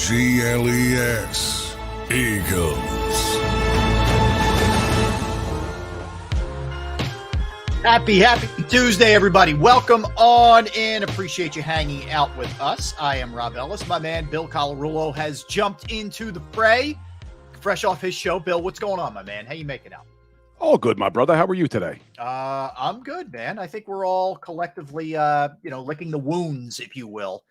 EAGLES, Eagles. Happy Tuesday, everybody. Welcome on in. Appreciate you hanging out with us. I am Rob Ellis. My man, Bill Colarulo, has jumped into the fray. Fresh off his show. Bill, what's going on, my man? How you making out? All good, my brother. How are you today? I'm good, man. I think we're all collectively, licking the wounds, if you will,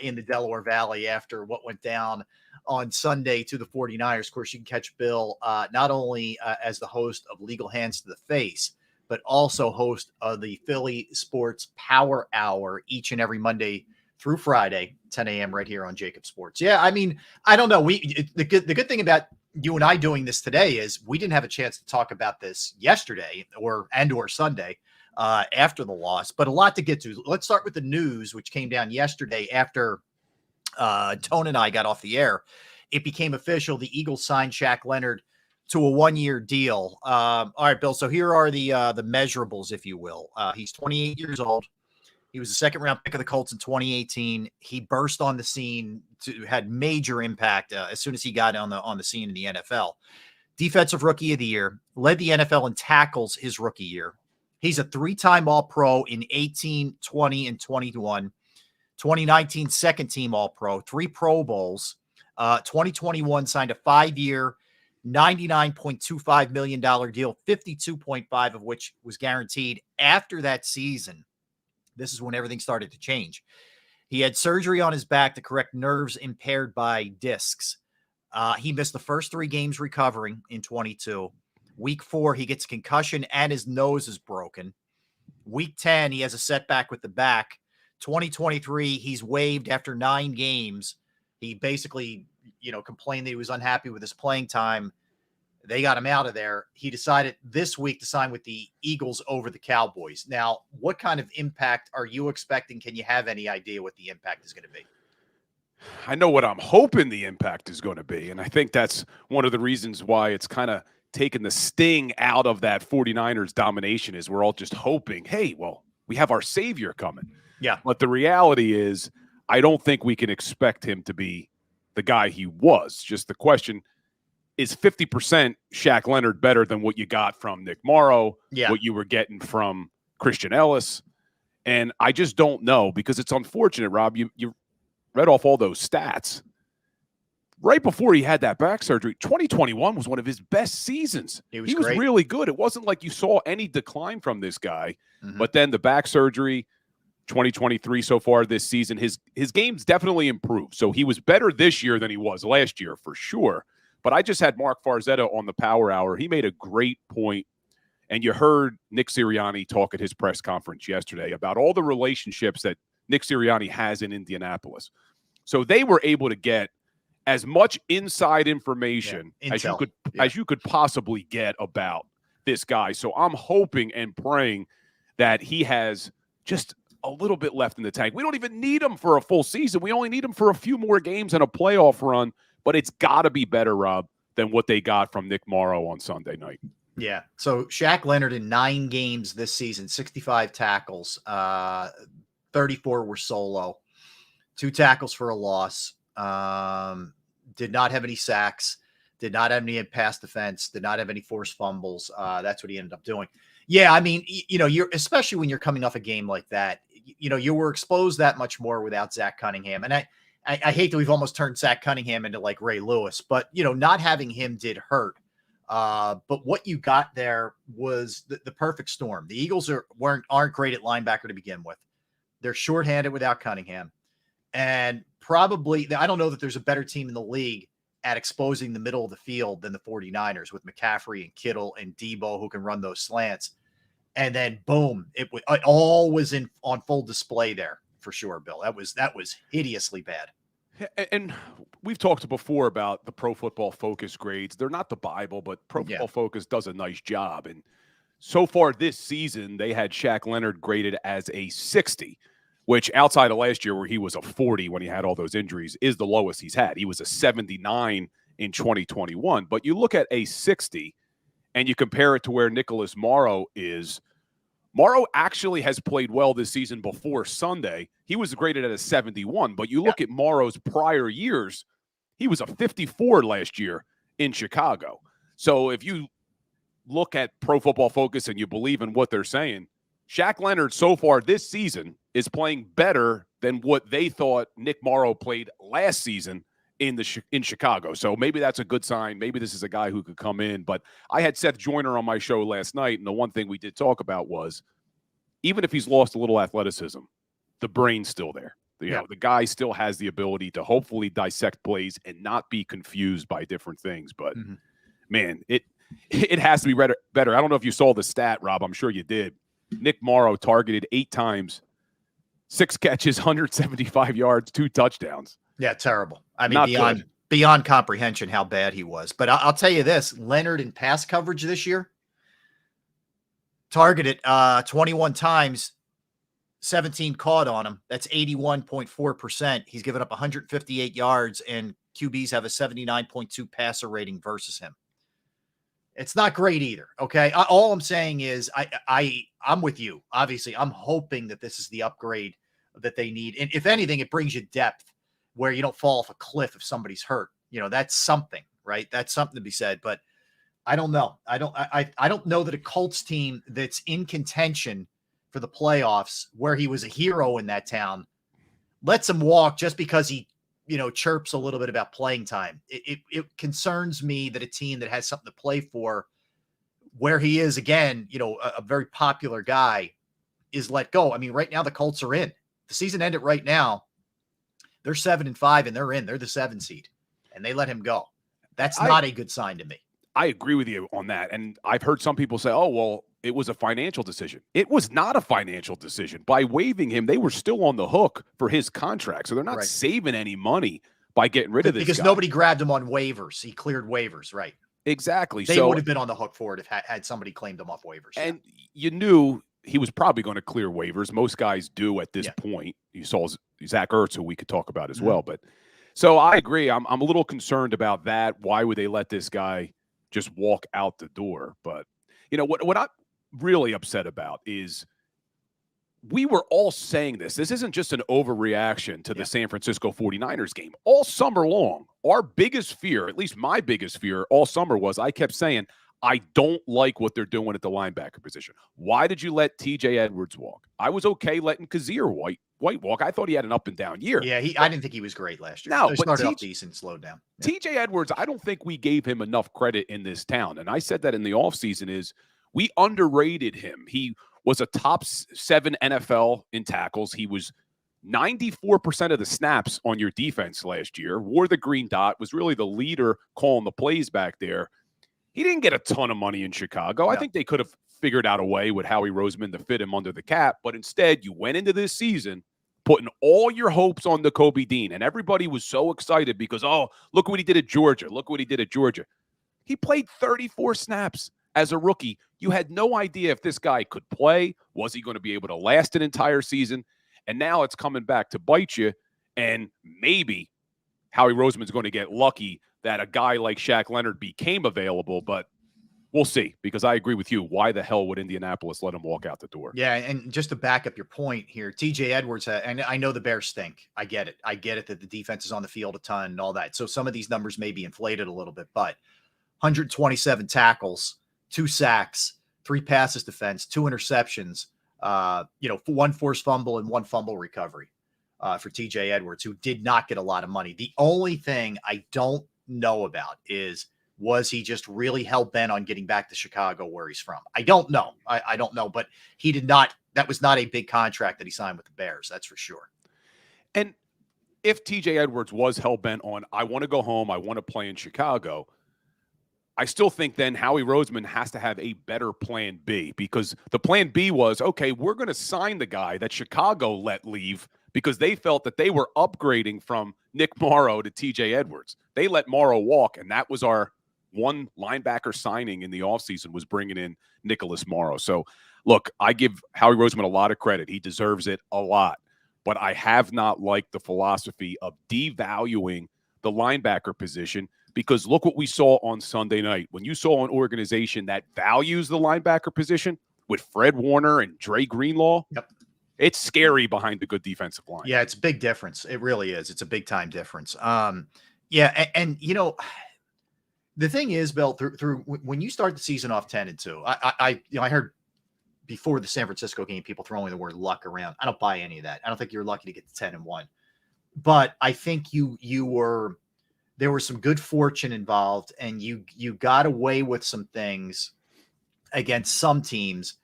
in the Delaware Valley after what went down on Sunday to the 49ers. Of course, you can catch Bill not only as the host of Legal Hands to the Face, but also host of the Philly Sports Power Hour each and every Monday through Friday, 10 a.m. right here on JAKIB Sports. Yeah, I mean, I don't know. The good thing about you and I doing this today is we didn't have a chance to talk about this yesterday or Sunday after the loss, but a lot to get to. Let's start with the news, which came down yesterday after Tone and I got off the air. It became official. The Eagles signed Shaq Leonard to a one-year deal. All right, Bill. So here are the measurables, if you will. He's 28 years old. He was a second-round pick of the Colts in 2018. He burst on the scene, had major impact as soon as he got on the scene in the NFL. Defensive Rookie of the Year, led the NFL in tackles his rookie year. He's a three-time All-Pro in 18, 20, and 21. 2019 second-team All-Pro, 3 Pro Bowls. 2021 signed a 5-year, $99.25 million deal, 52.5 of which was guaranteed. After that season, this is when everything started to change. He had surgery on his back to correct nerves impaired by discs. He missed the first 3 games recovering in 22. Week 4, he gets a concussion and his nose is broken. Week 10, he has a setback with the back. 2023, he's waived after 9 games. He basically, complained that he was unhappy with his playing time. They got him out of there. He decided this week to sign with the Eagles over the Cowboys. Now, what kind of impact are you expecting? Can you have any idea what the impact is going to be? I know what I'm hoping the impact is going to be, and I think that's one of the reasons why it's kind of taken the sting out of that 49ers domination is we're all just hoping, hey, well, we have our savior coming. Yeah. But the reality is I don't think we can expect him to be the guy he was. Just the question, is 50% Shaq Leonard better than what you got from Nick Morrow, what you were getting from Christian Ellis? And I just don't know, because it's unfortunate, Rob. You read off all those stats. Right before he had that back surgery, 2021 was one of his best seasons. He was really good. It wasn't like you saw any decline from this guy. Mm-hmm. But then the back surgery, 2023 so far this season, his game's definitely improved. So he was better this year than he was last year for sure. But I just had Mark Farzetta on the Power Hour. He made a great point, and you heard Nick Sirianni talk at his press conference yesterday about all the relationships that Nick Sirianni has in Indianapolis. So they were able to get as much inside information as you could possibly get about this guy. So I'm hoping and praying that he has just a little bit left in the tank. We don't even need him for a full season. We only need him for a few more games and a playoff run. But it's got to be better, Rob, than what they got from Nick Morrow on Sunday night. Yeah. So Shaq Leonard in 9 games this season, 65 tackles, 34 were solo, 2 tackles for a loss, did not have any sacks, did not have any pass defense, did not have any forced fumbles. That's what he ended up doing. Yeah, I mean, you're especially when you're coming off a game like that, you were exposed that much more without Zach Cunningham. And I hate that we've almost turned Zach Cunningham into like Ray Lewis, but not having him did hurt. But what you got there was the perfect storm. The Eagles aren't great at linebacker to begin with. They're shorthanded without Cunningham. And probably, I don't know that there's a better team in the league at exposing the middle of the field than the 49ers with McCaffrey and Kittle and Debo who can run those slants. And then boom, it all was on full display there for sure, Bill. That was hideously bad. And we've talked before about the Pro Football Focus grades. They're not the Bible, but Pro Football Focus does a nice job. And so far this season, they had Shaq Leonard graded as a 60, which outside of last year where he was a 40 when he had all those injuries is the lowest he's had. He was a 79 in 2021. But you look at a 60 and you compare it to where Nicholas Morrow is. Morrow actually has played well this season before Sunday. He was graded at a 71, but you look at Morrow's prior years, he was a 54 last year in Chicago. So if you look at Pro Football Focus and you believe in what they're saying, Shaq Leonard so far this season is playing better than what they thought Nick Morrow played last season in Chicago. So maybe that's a good sign. Maybe this is a guy who could come in. But I had Seth Joyner on my show last night, and the one thing we did talk about was even if he's lost a little athleticism, the brain's still there. You know, the guy still has the ability to hopefully dissect plays and not be confused by different things. But, man, it has to be better. I don't know if you saw the stat, Rob. I'm sure you did. Nick Morrow targeted 8 times, 6 catches, 175 yards, 2 touchdowns. Yeah, terrible. I mean, beyond comprehension how bad he was. But I'll tell you this, Leonard in pass coverage this year, targeted 21 times, 17 caught on him. That's 81.4%. He's given up 158 yards, and QBs have a 79.2 passer rating versus him. It's not great either, okay? All I'm saying is I'm with you. Obviously, I'm hoping that this is the upgrade that they need. And if anything, it brings you depth where you don't fall off a cliff if somebody's hurt. That's something, right? That's something to be said. But I don't know. I don't know that a Colts team that's in contention for the playoffs, where he was a hero in that town, lets him walk just because he, chirps a little bit about playing time. It concerns me that a team that has something to play for, where he is, again, a very popular guy, is let go. I mean, right now the Colts are in. The season ended right now. They're 7-5 and they're in. They're the 7 seed, and they let him go. That's not a good sign to me. I agree with you on that. And I've heard some people say, oh, well, it was a financial decision. It was not a financial decision. By waiving him, they were still on the hook for his contract. So they're not saving any money by getting rid of this guy. Nobody grabbed him on waivers. He cleared waivers, right? Exactly. They would have been on the hook for it if had somebody claimed him off waivers. And you knew he was probably going to clear waivers. Most guys do at this point. You saw Zach Ertz, who we could talk about as well. But so I agree. I'm a little concerned about that. Why would they let this guy just walk out the door? But what I'm really upset about is we were all saying this. This isn't just an overreaction to the San Francisco 49ers game. All summer long, our biggest fear, at least my biggest fear all summer, was I kept saying, I don't like what they're doing at the linebacker position. Why did you let TJ Edwards walk? I was okay letting Kazir White walk. I thought he had an up and down year. Yeah, I didn't think he was great last year. No, he started off decent, slowed down. TJ Edwards, I don't think we gave him enough credit in this town. And I said that in the offseason is we underrated him. He was a top 7 NFL in tackles. He was 94% of the snaps on your defense last year, wore the green dot, was really the leader calling the plays back there. He didn't get a ton of money in Chicago. No. I think they could have figured out a way with Howie Roseman to fit him under the cap. But instead, you went into this season putting all your hopes on the Kobe Dean. And everybody was so excited because, oh, look what he did at Georgia. Look what he did at Georgia. He played 34 snaps as a rookie. You had no idea if this guy could play. Was he going to be able to last an entire season? And now it's coming back to bite you. And maybe Howie Roseman's going to get lucky that a guy like Shaq Leonard became available, but we'll see, because I agree with you. Why the hell would Indianapolis let him walk out the door? Yeah, and just to back up your point here, TJ Edwards, and I know the Bears stink. I get it. I get it that the defense is on the field a ton and all that. So some of these numbers may be inflated a little bit, but 127 tackles, 2 sacks, 3 passes defense, 2 interceptions, 1 forced fumble and 1 fumble recovery. for TJ Edwards, who did not get a lot of money. The only thing I don't know about is, was he just really hell-bent on getting back to Chicago where he's from? I don't know. I don't know, but he did not. That was not a big contract that he signed with the Bears. That's for sure. And if TJ Edwards was hell-bent on, I want to go home, I want to play in Chicago, I still think then Howie Roseman has to have a better plan B, because the plan B was, okay, we're going to sign the guy that Chicago let leave because they felt that they were upgrading from Nick Morrow to TJ Edwards. They let Morrow walk, and that was our one linebacker signing in the offseason, was bringing in Nicholas Morrow. So, look, I give Howie Roseman a lot of credit. He deserves it a lot. But I have not liked the philosophy of devaluing the linebacker position, because look what we saw on Sunday night. When you saw an organization that values the linebacker position with Fred Warner and Dre Greenlaw, it's scary behind the good defensive line. Yeah, it's a big difference. It really is. It's a big-time difference. Yeah, and you know, the thing is, Bill, through when you start the season off 10-2, I heard before the San Francisco game people throwing the word luck around. I don't buy any of that. I don't think you're lucky to get to 10-1, but I think there was some good fortune involved, and you got away with some things against some teams.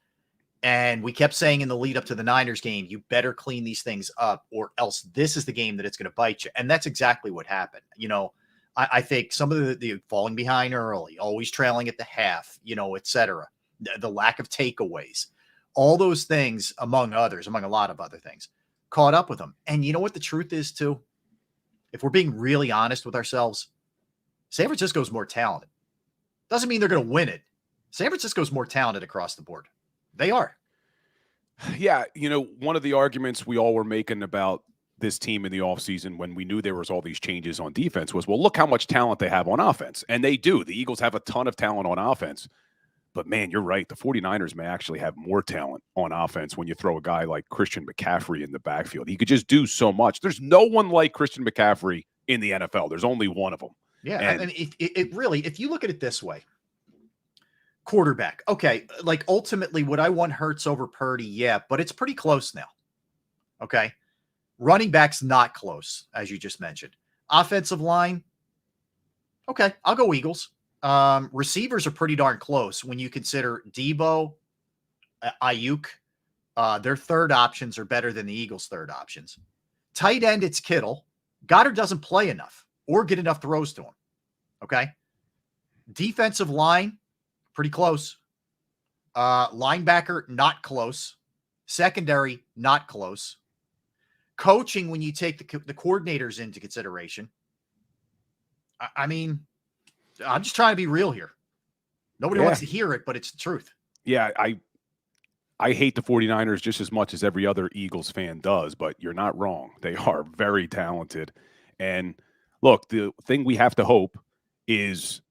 And we kept saying in the lead up to the Niners game, you better clean these things up, or else this is the game that it's going to bite you. And that's exactly what happened. You know, I think some of the falling behind early, always trailing at the half, you know, et cetera, the lack of takeaways, all those things, among others, among a lot of other things, caught up with them. And you know what the truth is too? If we're being really honest with ourselves, San Francisco's more talented. Doesn't mean they're going to win it. San Francisco's more talented across the board. They are. Yeah, you know, one of the arguments we all were making about this team in the offseason when we knew there was all these changes on defense was, well, look how much talent they have on offense. And they do. The Eagles have a ton of talent on offense. But, man, you're right. The 49ers may actually have more talent on offense when you throw a guy like Christian McCaffrey in the backfield. He could just do so much. There's no one like Christian McCaffrey in the NFL. There's only one of them. Yeah, and it really, if you look at it this way, quarterback, okay, like ultimately would I want Hurts over Purdy? Yeah, but it's pretty close now. Okay. Running back's not close, as you just mentioned. Offensive line, okay, I'll go Eagles. Receivers are pretty darn close when you consider Debo, Ayuk. Their third options are better than the Eagles' third options. Tight end, it's Kittle. Goddard doesn't play enough or get enough throws to him. Okay. Defensive line, pretty close. Linebacker, not close. Secondary, not close. Coaching, when you take the coordinators into consideration, I mean, I'm just trying to be real here. Nobody wants to hear it, but it's the truth. Yeah, I hate the 49ers just as much as every other Eagles fan does, but you're not wrong. They are very talented. And look, the thing we have to hope is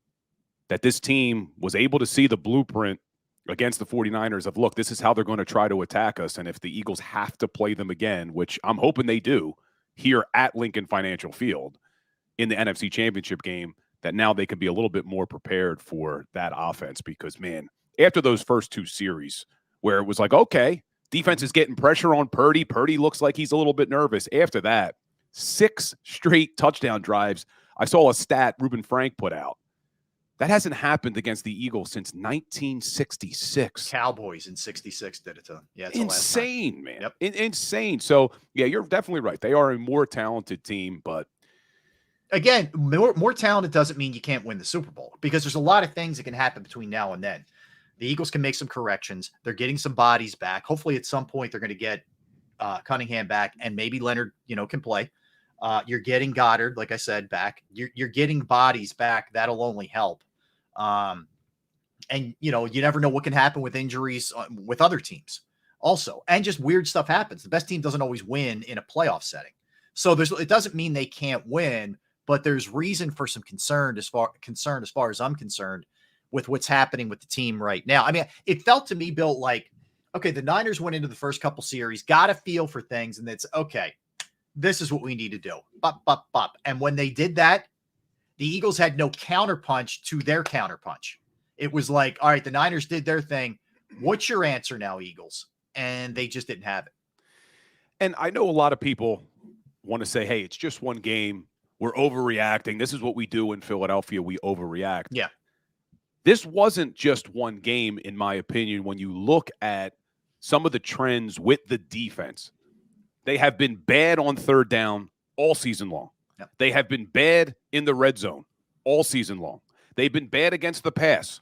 that this team was able to see the blueprint against the 49ers of, look, this is how they're going to try to attack us. And if the Eagles have to play them again, which I'm hoping they do here at Lincoln Financial Field in the NFC Championship game, that now they can be a little bit more prepared for that offense. Because, man, after those first two series where it was like, okay, defense is getting pressure on Purdy. Purdy looks like he's a little bit nervous. After that, 6 straight touchdown drives. I saw a stat Reuben Frank put out. That hasn't happened against the Eagles since 1966. Cowboys in 66 did it to them. Yeah, it's insane, man. Yep. Insane. So, yeah, you're definitely right. They are a more talented team, but again, more talented doesn't mean you can't win the Super Bowl, because there's a lot of things that can happen between now and then. The Eagles can make some corrections. They're getting some bodies back. Hopefully at some point they're going to get Cunningham back, and maybe Leonard, can play. You're getting Goddard, like I said, back. You're getting bodies back. That'll only help. And you never know what can happen with injuries with other teams also. And just weird stuff happens. The best team doesn't always win in a playoff setting. So it doesn't mean they can't win, but there's reason for some concern as far as I'm concerned with what's happening with the team right now. I mean, it felt to me, Bill, like, okay, the Niners went into the first couple series, got a feel for things, and it's okay. This is what we need to do. Bop, bop, bop. And when they did that, the Eagles had no counterpunch to their counterpunch. It was like, all right, the Niners did their thing. What's your answer now, Eagles? And they just didn't have it. And I know a lot of people want to say, hey, it's just one game. We're overreacting. This is what we do in Philadelphia. We overreact. Yeah. This wasn't just one game, in my opinion, when you look at some of the trends with the defense. They have been bad on third down all season long. Yep. They have been bad in the red zone all season long. They've been bad against the pass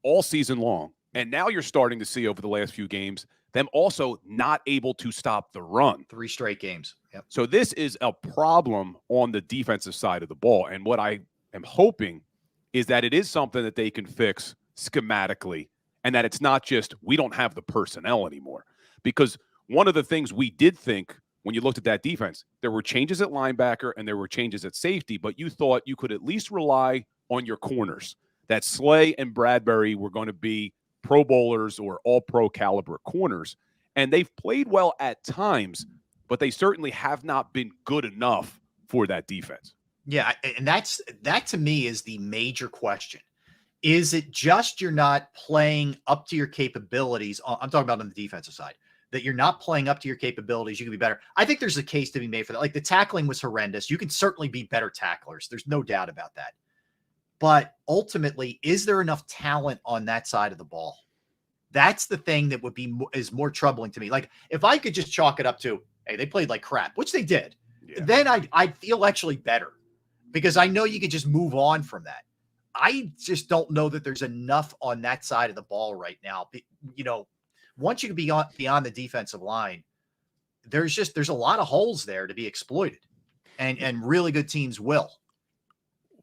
all season long. And now you're starting to see over the last few games them also not able to stop the run. 3 straight games. Yep. So this is a problem on the defensive side of the ball. And what I am hoping is that it is something that they can fix schematically and that it's not just we don't have the personnel anymore. Because one of the things we did think when you looked at that defense, there were changes at linebacker and there were changes at safety, but you thought you could at least rely on your corners, that Slay and Bradbury were going to be Pro Bowlers or all-pro caliber corners. And they've played well at times, but they certainly have not been good enough for that defense. Yeah, and that to me is the major question. Is it just you're not playing up to your capabilities? I'm talking about on the defensive side, that you're not playing up to your capabilities. You can be better. I think there's a case to be made for that. Like the tackling was horrendous. You can certainly be better tacklers. There's no doubt about that. But ultimately, is there enough talent on that side of the ball? That's the thing that is more troubling to me. Like if I could just chalk it up to, hey, they played like crap, which they did, then I'd feel actually better because I know you could just move on from that. I just don't know that there's enough on that side of the ball right now. You know, once you can be beyond the defensive line, there's a lot of holes there to be exploited, and really good teams will.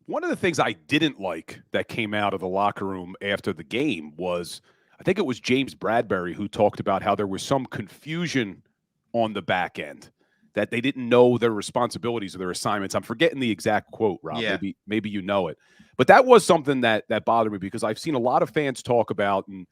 One of the things I didn't like that came out of the locker room after the game was, I think it was James Bradbury who talked about how there was some confusion on the back end, that they didn't know their responsibilities or their assignments. I'm forgetting the exact quote, Rob. Yeah. Maybe you know it. But that was something that bothered me because I've seen a lot of fans talk about, and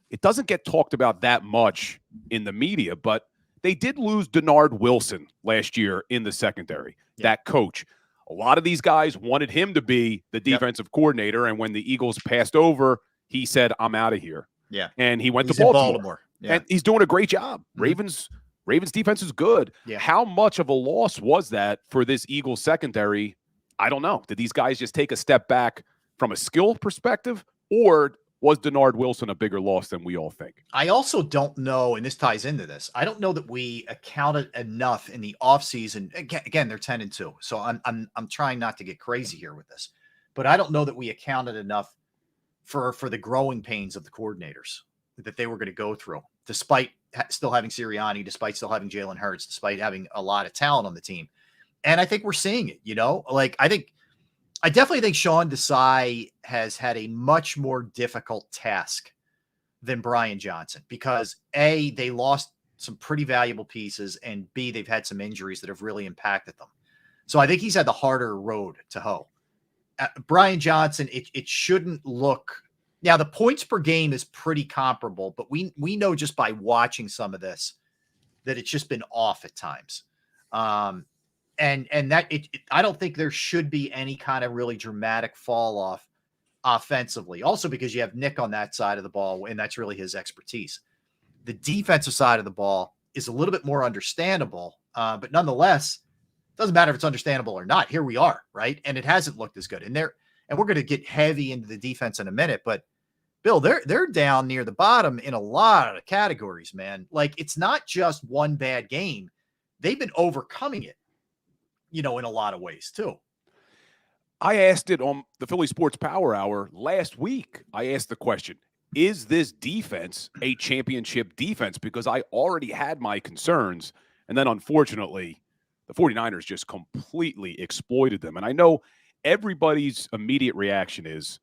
it doesn't get talked about that much in the media, but they did lose Denard Wilson last year in the secondary, that coach. A lot of these guys wanted him to be the defensive coordinator, and when the Eagles passed over, he said, I'm out of here. Yeah. And he went to Baltimore. Yeah. And he's doing a great job. Mm-hmm. Ravens defense is good. Yeah. How much of a loss was that for this Eagles secondary? I don't know. Did these guys just take a step back from a skill perspective, or was Denard Wilson a bigger loss than we all think? I also don't know, and this ties into this, I don't know that we accounted enough in the offseason. Again, they're 10-2. So I'm trying not to get crazy here with this. But I don't know that we accounted enough for the growing pains of the coordinators that they were going to go through, despite still having Sirianni, despite still having Jalen Hurts, despite having a lot of talent on the team. And I think we're seeing it, you know, like I definitely think Sean Desai has had a much more difficult task than Brian Johnson because A, they lost some pretty valuable pieces, and B, they've had some injuries that have really impacted them. So I think he's had the harder road to hoe. Brian Johnson, it shouldn't look – now the points per game is pretty comparable, but we know just by watching some of this that it's just been off at times. And that I don't think there should be any kind of really dramatic fall off offensively. Also because you have Nick on that side of the ball, and that's really his expertise. The defensive side of the ball is a little bit more understandable, but nonetheless, it doesn't matter if it's understandable or not. Here we are, right? And it hasn't looked as good. And we're going to get heavy into the defense in a minute, but Bill, they're down near the bottom in a lot of categories, man. Like it's not just one bad game; they've been overcoming it. You know, in a lot of ways too. I asked it on the Philly Sports Power Hour last week. I asked the question, is this defense a championship defense? Because I already had my concerns. And then unfortunately, the 49ers just completely exploited them. And I know everybody's immediate reaction is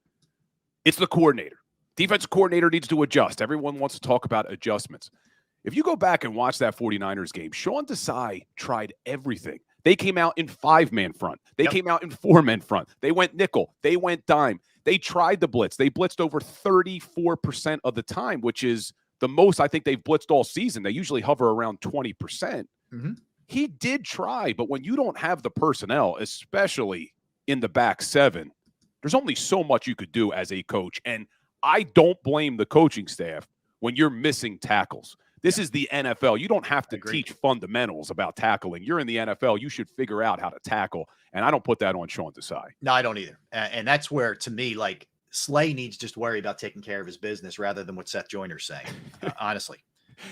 it's the coordinator. Defensive coordinator needs to adjust. Everyone wants to talk about adjustments. If you go back and watch that 49ers game, Sean Desai tried everything. They came out in 5-man front. They came out in 4-man front. They went nickel. They went dime. They tried the blitz. They blitzed over 34% of the time, which is the most I think they've blitzed all season. They usually hover around 20%. Mm-hmm. He did try, but when you don't have the personnel, especially in the back seven, there's only so much you could do as a coach. And I don't blame the coaching staff when you're missing tackles. This is the NFL. You don't have to teach fundamentals about tackling. You're in the NFL. You should figure out how to tackle. And I don't put that on Sean Desai. No, I don't either. And that's where, to me, like, Slay needs just to worry about taking care of his business rather than what Seth Joyner's saying, honestly.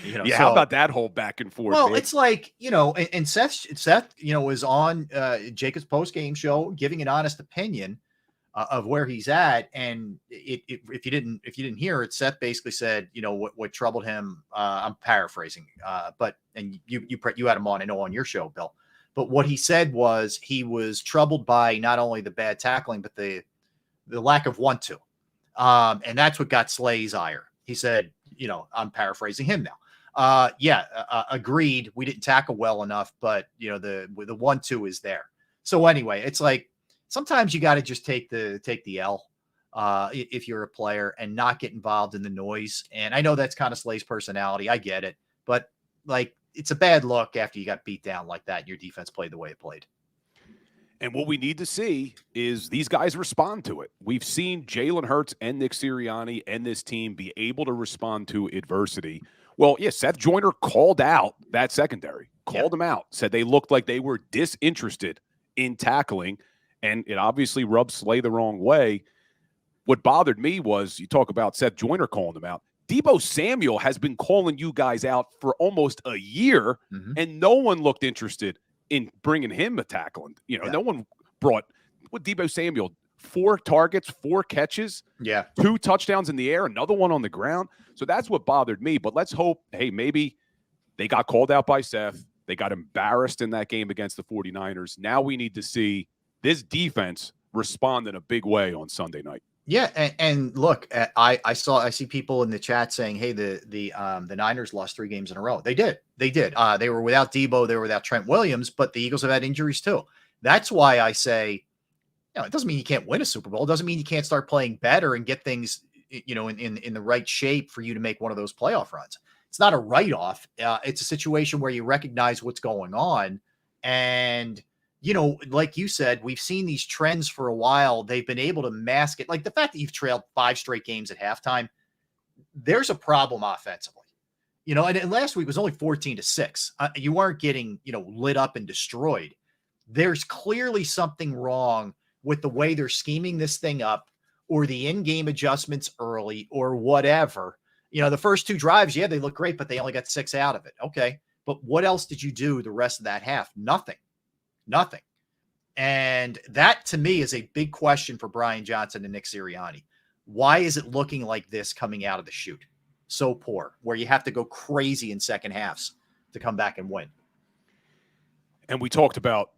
You know, yeah, so, how about that whole back and forth? Well, it's like, you know, and Seth, you know, was on JAKIB's post-game show giving an honest opinion of where he's at, and if you didn't hear it, Seth basically said, you know, what troubled him. I'm paraphrasing, but you had him on, I know, on your show, Bill. But what he said was he was troubled by not only the bad tackling, but the lack of want to, and that's what got Slay's ire. He said, you know, I'm paraphrasing him now. Agreed. We didn't tackle well enough, but you know, the 1-2 is there. So anyway, it's like, sometimes you got to just take the L if you're a player and not get involved in the noise. And I know that's kind of Slay's personality. I get it. But, like, it's a bad look after you got beat down like that and your defense played the way it played. And what we need to see is these guys respond to it. We've seen Jalen Hurts and Nick Sirianni and this team be able to respond to adversity. Well, yeah, Seth Joyner called out that secondary, called them out, said they looked like they were disinterested in tackling. And it obviously rubbed Slay the wrong way. What bothered me was, you talk about Seth Joyner calling them out. Deebo Samuel has been calling you guys out for almost a year, and no one looked interested in bringing him a tackling. You know, no one brought what Deebo Samuel, 4 targets, 4 catches, 2 touchdowns in the air, another one on the ground. So that's what bothered me. But let's hope, hey, maybe they got called out by Seth. They got embarrassed in that game against the 49ers. Now we need to see this defense respond in a big way on Sunday night. Yeah, and look, I see people in the chat saying, "Hey, the Niners lost 3 games in a row." They did. They were without Deebo, they were without Trent Williams, but the Eagles have had injuries too. That's why I say, you know, it doesn't mean you can't win a Super Bowl. It doesn't mean you can't start playing better and get things, you know, in the right shape for you to make one of those playoff runs. It's not a write-off. It's a situation where you recognize what's going on. And, you know, like you said, we've seen these trends for a while. They've been able to mask it. Like the fact that you've trailed 5 straight games at halftime, there's a problem offensively. You know, and last week was only 14-6. You weren't getting, you know, lit up and destroyed. There's clearly something wrong with the way they're scheming this thing up, or the in-game adjustments early, or whatever. You know, the first 2 drives, yeah, they look great, but they only got 6 out of it. Okay. But what else did you do the rest of that half? Nothing. And that, to me, is a big question for Brian Johnson and Nick Sirianni. Why is it looking like this coming out of the chute? So poor, where you have to go crazy in second halves to come back and win. And we talked about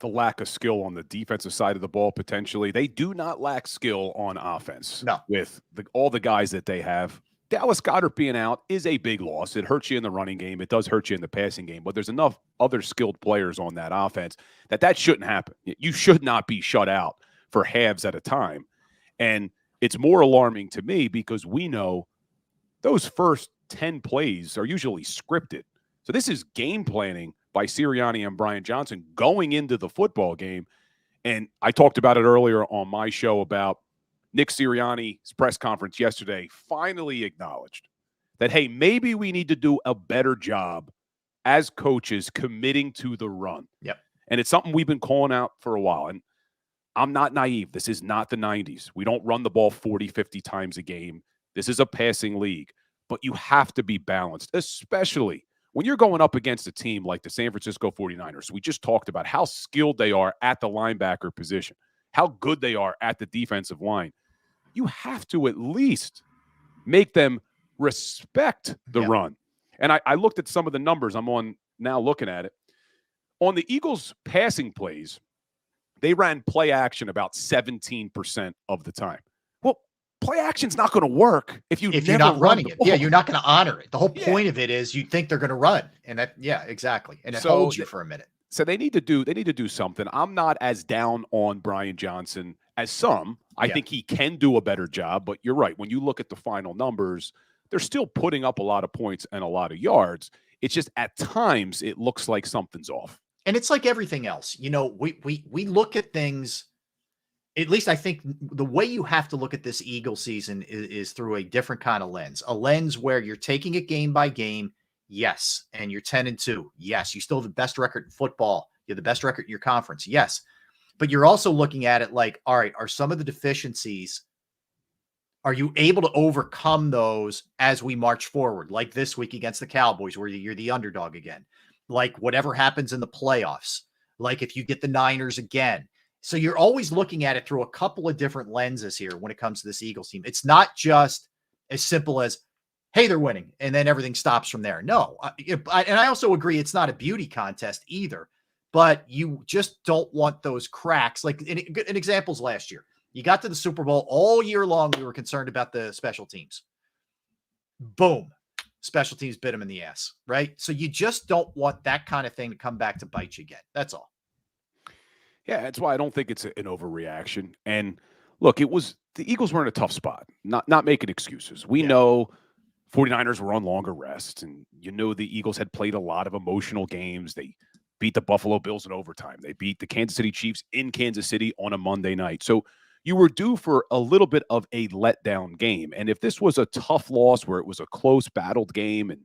the lack of skill on the defensive side of the ball, potentially. They do not lack skill on offense. No. With all the guys that they have. Dallas Goedert being out is a big loss. It hurts you in the running game. It does hurt you in the passing game. But there's enough other skilled players on that offense that shouldn't happen. You should not be shut out for halves at a time. And it's more alarming to me because we know those first 10 plays are usually scripted. So this is game planning by Sirianni and Brian Johnson going into the football game. And I talked about it earlier on my show about Nick Sirianni's press conference yesterday finally acknowledged that, hey, maybe we need to do a better job as coaches committing to the run. Yep. And it's something we've been calling out for a while. And I'm not naive. This is not the 90s. We don't run the ball 40, 50 times a game. This is a passing league. But you have to be balanced, especially when you're going up against a team like the San Francisco 49ers. We just talked about how skilled they are at the linebacker position, how good they are at the defensive line. You have to at least make them respect the run. And I looked at some of the numbers. I'm on now looking at it. On the Eagles' passing plays, they ran play action about 17% of the time. Well, play action's not going to work if you're not running it. Yeah, you're not going to honor it. The whole point of it is you think they're going to run. And that, exactly. And it holds you for a minute. So they need to do something. I'm not as down on Brian Johnson as some. I think he can do a better job, but you're right. When you look at the final numbers, they're still putting up a lot of points and a lot of yards. It's just at times it looks like something's off. And it's like everything else. You know, we look at things, at least I think the way you have to look at this Eagle season is through a different kind of lens, a lens where you're taking it game by game, Yes. And you're 10-2. Yes. You still have the best record in football. You have the best record in your conference. Yes. But you're also looking at it like, all right, are some of the deficiencies, are you able to overcome those as we march forward? Like this week against the Cowboys, where you're the underdog again. Like whatever happens in the playoffs. Like if you get the Niners again. So you're always looking at it through a couple of different lenses here when it comes to this Eagles team. It's not just as simple as, hey, they're winning, and then everything stops from there. No. And I also agree it's not a beauty contest either, but you just don't want those cracks. Like an example's last year. You got to the Super Bowl all year long. We were concerned about the special teams. Boom. Special teams bit them in the ass, right? So you just don't want that kind of thing to come back to bite you again. That's all. Yeah, that's why I don't think it's an overreaction. And look, the Eagles were in a tough spot, not making excuses. We know 49ers were on longer rests, and the Eagles had played a lot of emotional games. They beat the Buffalo Bills in overtime. They beat the Kansas City Chiefs in Kansas City on a Monday night. So you were due for a little bit of a letdown game. And if this was a tough loss where it was a close battled game and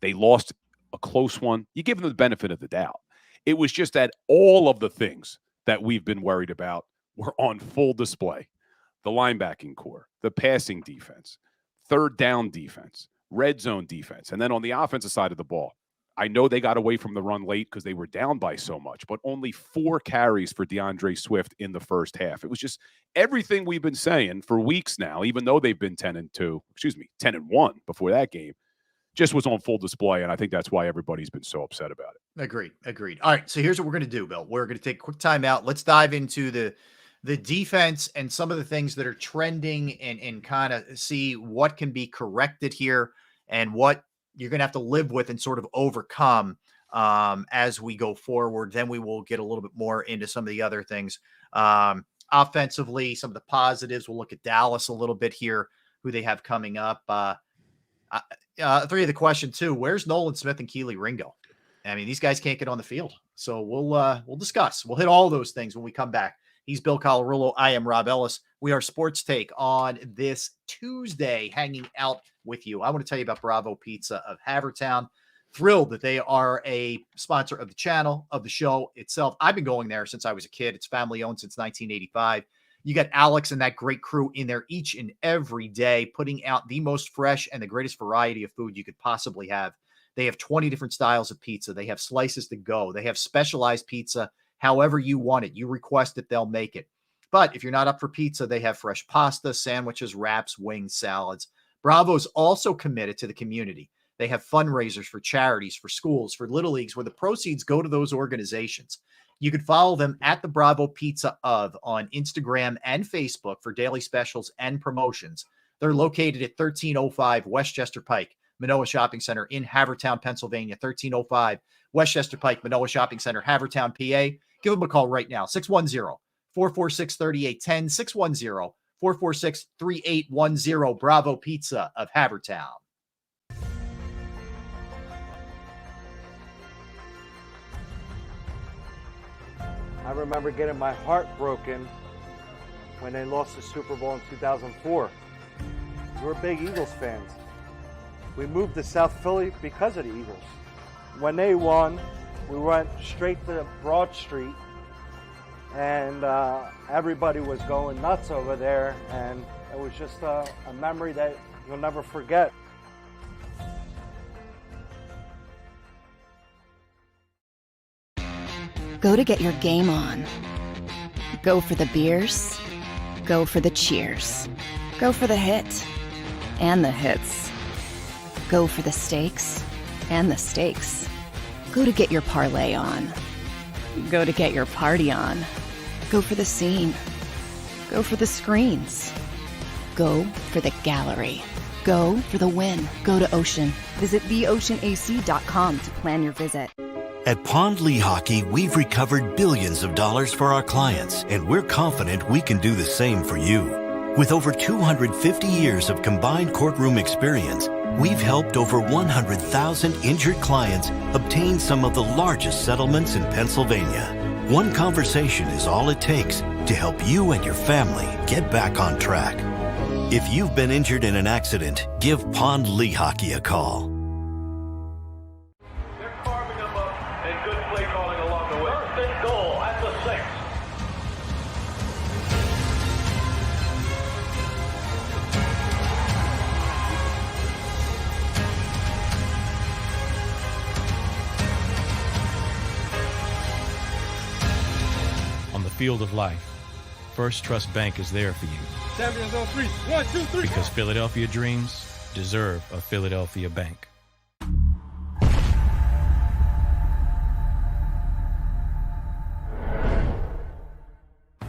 they lost a close one, you give them the benefit of the doubt. It was just that all of the things that we've been worried about were on full display. The linebacking core, the passing defense, third down defense, red zone defense. And then on the offensive side of the ball, I know they got away from the run late because they were down by so much, but only 4 carries for DeAndre Swift in the first half. It was just everything we've been saying for weeks now, even though they've been 10-1 before that game, just was on full display. And I think that's why everybody's been so upset about it. Agreed. All right. So here's what we're going to do, Bill. We're going to take a quick time out. Let's dive into the defense and some of the things that are trending and kind of see what can be corrected here and what you're going to have to live with and sort of overcome as we go forward. Then we will get a little bit more into some of the other things. Offensively, some of the positives. We'll look at Dallas a little bit here, who they have coming up. Three of the question too, where's Nolan Smith and Keely Ringo? I mean, these guys can't get on the field. So we'll discuss. We'll hit all those things when we come back. He's Bill Colarulo. I am Rob Ellis. We are Sports Take on this Tuesday, hanging out with you. I want to tell you about Bravo Pizza of Havertown. Thrilled that they are a sponsor of the channel, of the show itself. I've been going there since I was a kid. It's family owned since 1985. You got Alex and that great crew in there each and every day, putting out the most fresh and the greatest variety of food you could possibly have. They have 20 different styles of pizza. They have slices to go. They have specialized pizza however you want it. You request it, they'll make it. But if you're not up for pizza, they have fresh pasta, sandwiches, wraps, wings, salads. Bravo's also committed to the community. They have fundraisers for charities, for schools, for Little Leagues, where the proceeds go to those organizations. You can follow them at the Bravo Pizza of on Instagram and Facebook for daily specials and promotions. They're located at 1305 Westchester Pike, Manoa Shopping Center in Havertown, Pennsylvania. 1305 Westchester Pike, Manoa Shopping Center, Havertown, PA. Give them a call right now, 610-446-3810, 610-446-3810, Bravo Pizza of Havertown. I remember getting my heart broken when they lost the Super Bowl in 2004. We're big Eagles fans. We moved to South Philly because of the Eagles. When they won, we went straight to Broad Street, and everybody was going nuts over there, and it was just a memory that you'll never forget. Go to get your game on. Go for the beers. Go for the cheers. Go for the hit and the hits. Go for the stakes and the stakes. Go to get your parlay on. Go to get your party on. Go for the scene. Go for the screens. Go for the gallery. Go for the win. Go to Ocean. Visit theoceanac.com to plan your visit. At Pond Lehocky, we've recovered billions of dollars for our clients, and we're confident we can do the same for you. With over 250 years of combined courtroom experience, we've helped over 100,000 injured clients obtain some of the largest settlements in Pennsylvania. One conversation is all it takes to help you and your family get back on track. If you've been injured in an accident, give Pond Lehocky a call. field of life, First Trust Bank is there for you. Champions on 3. 1, 2, 3. Because Philadelphia dreams deserve a Philadelphia bank.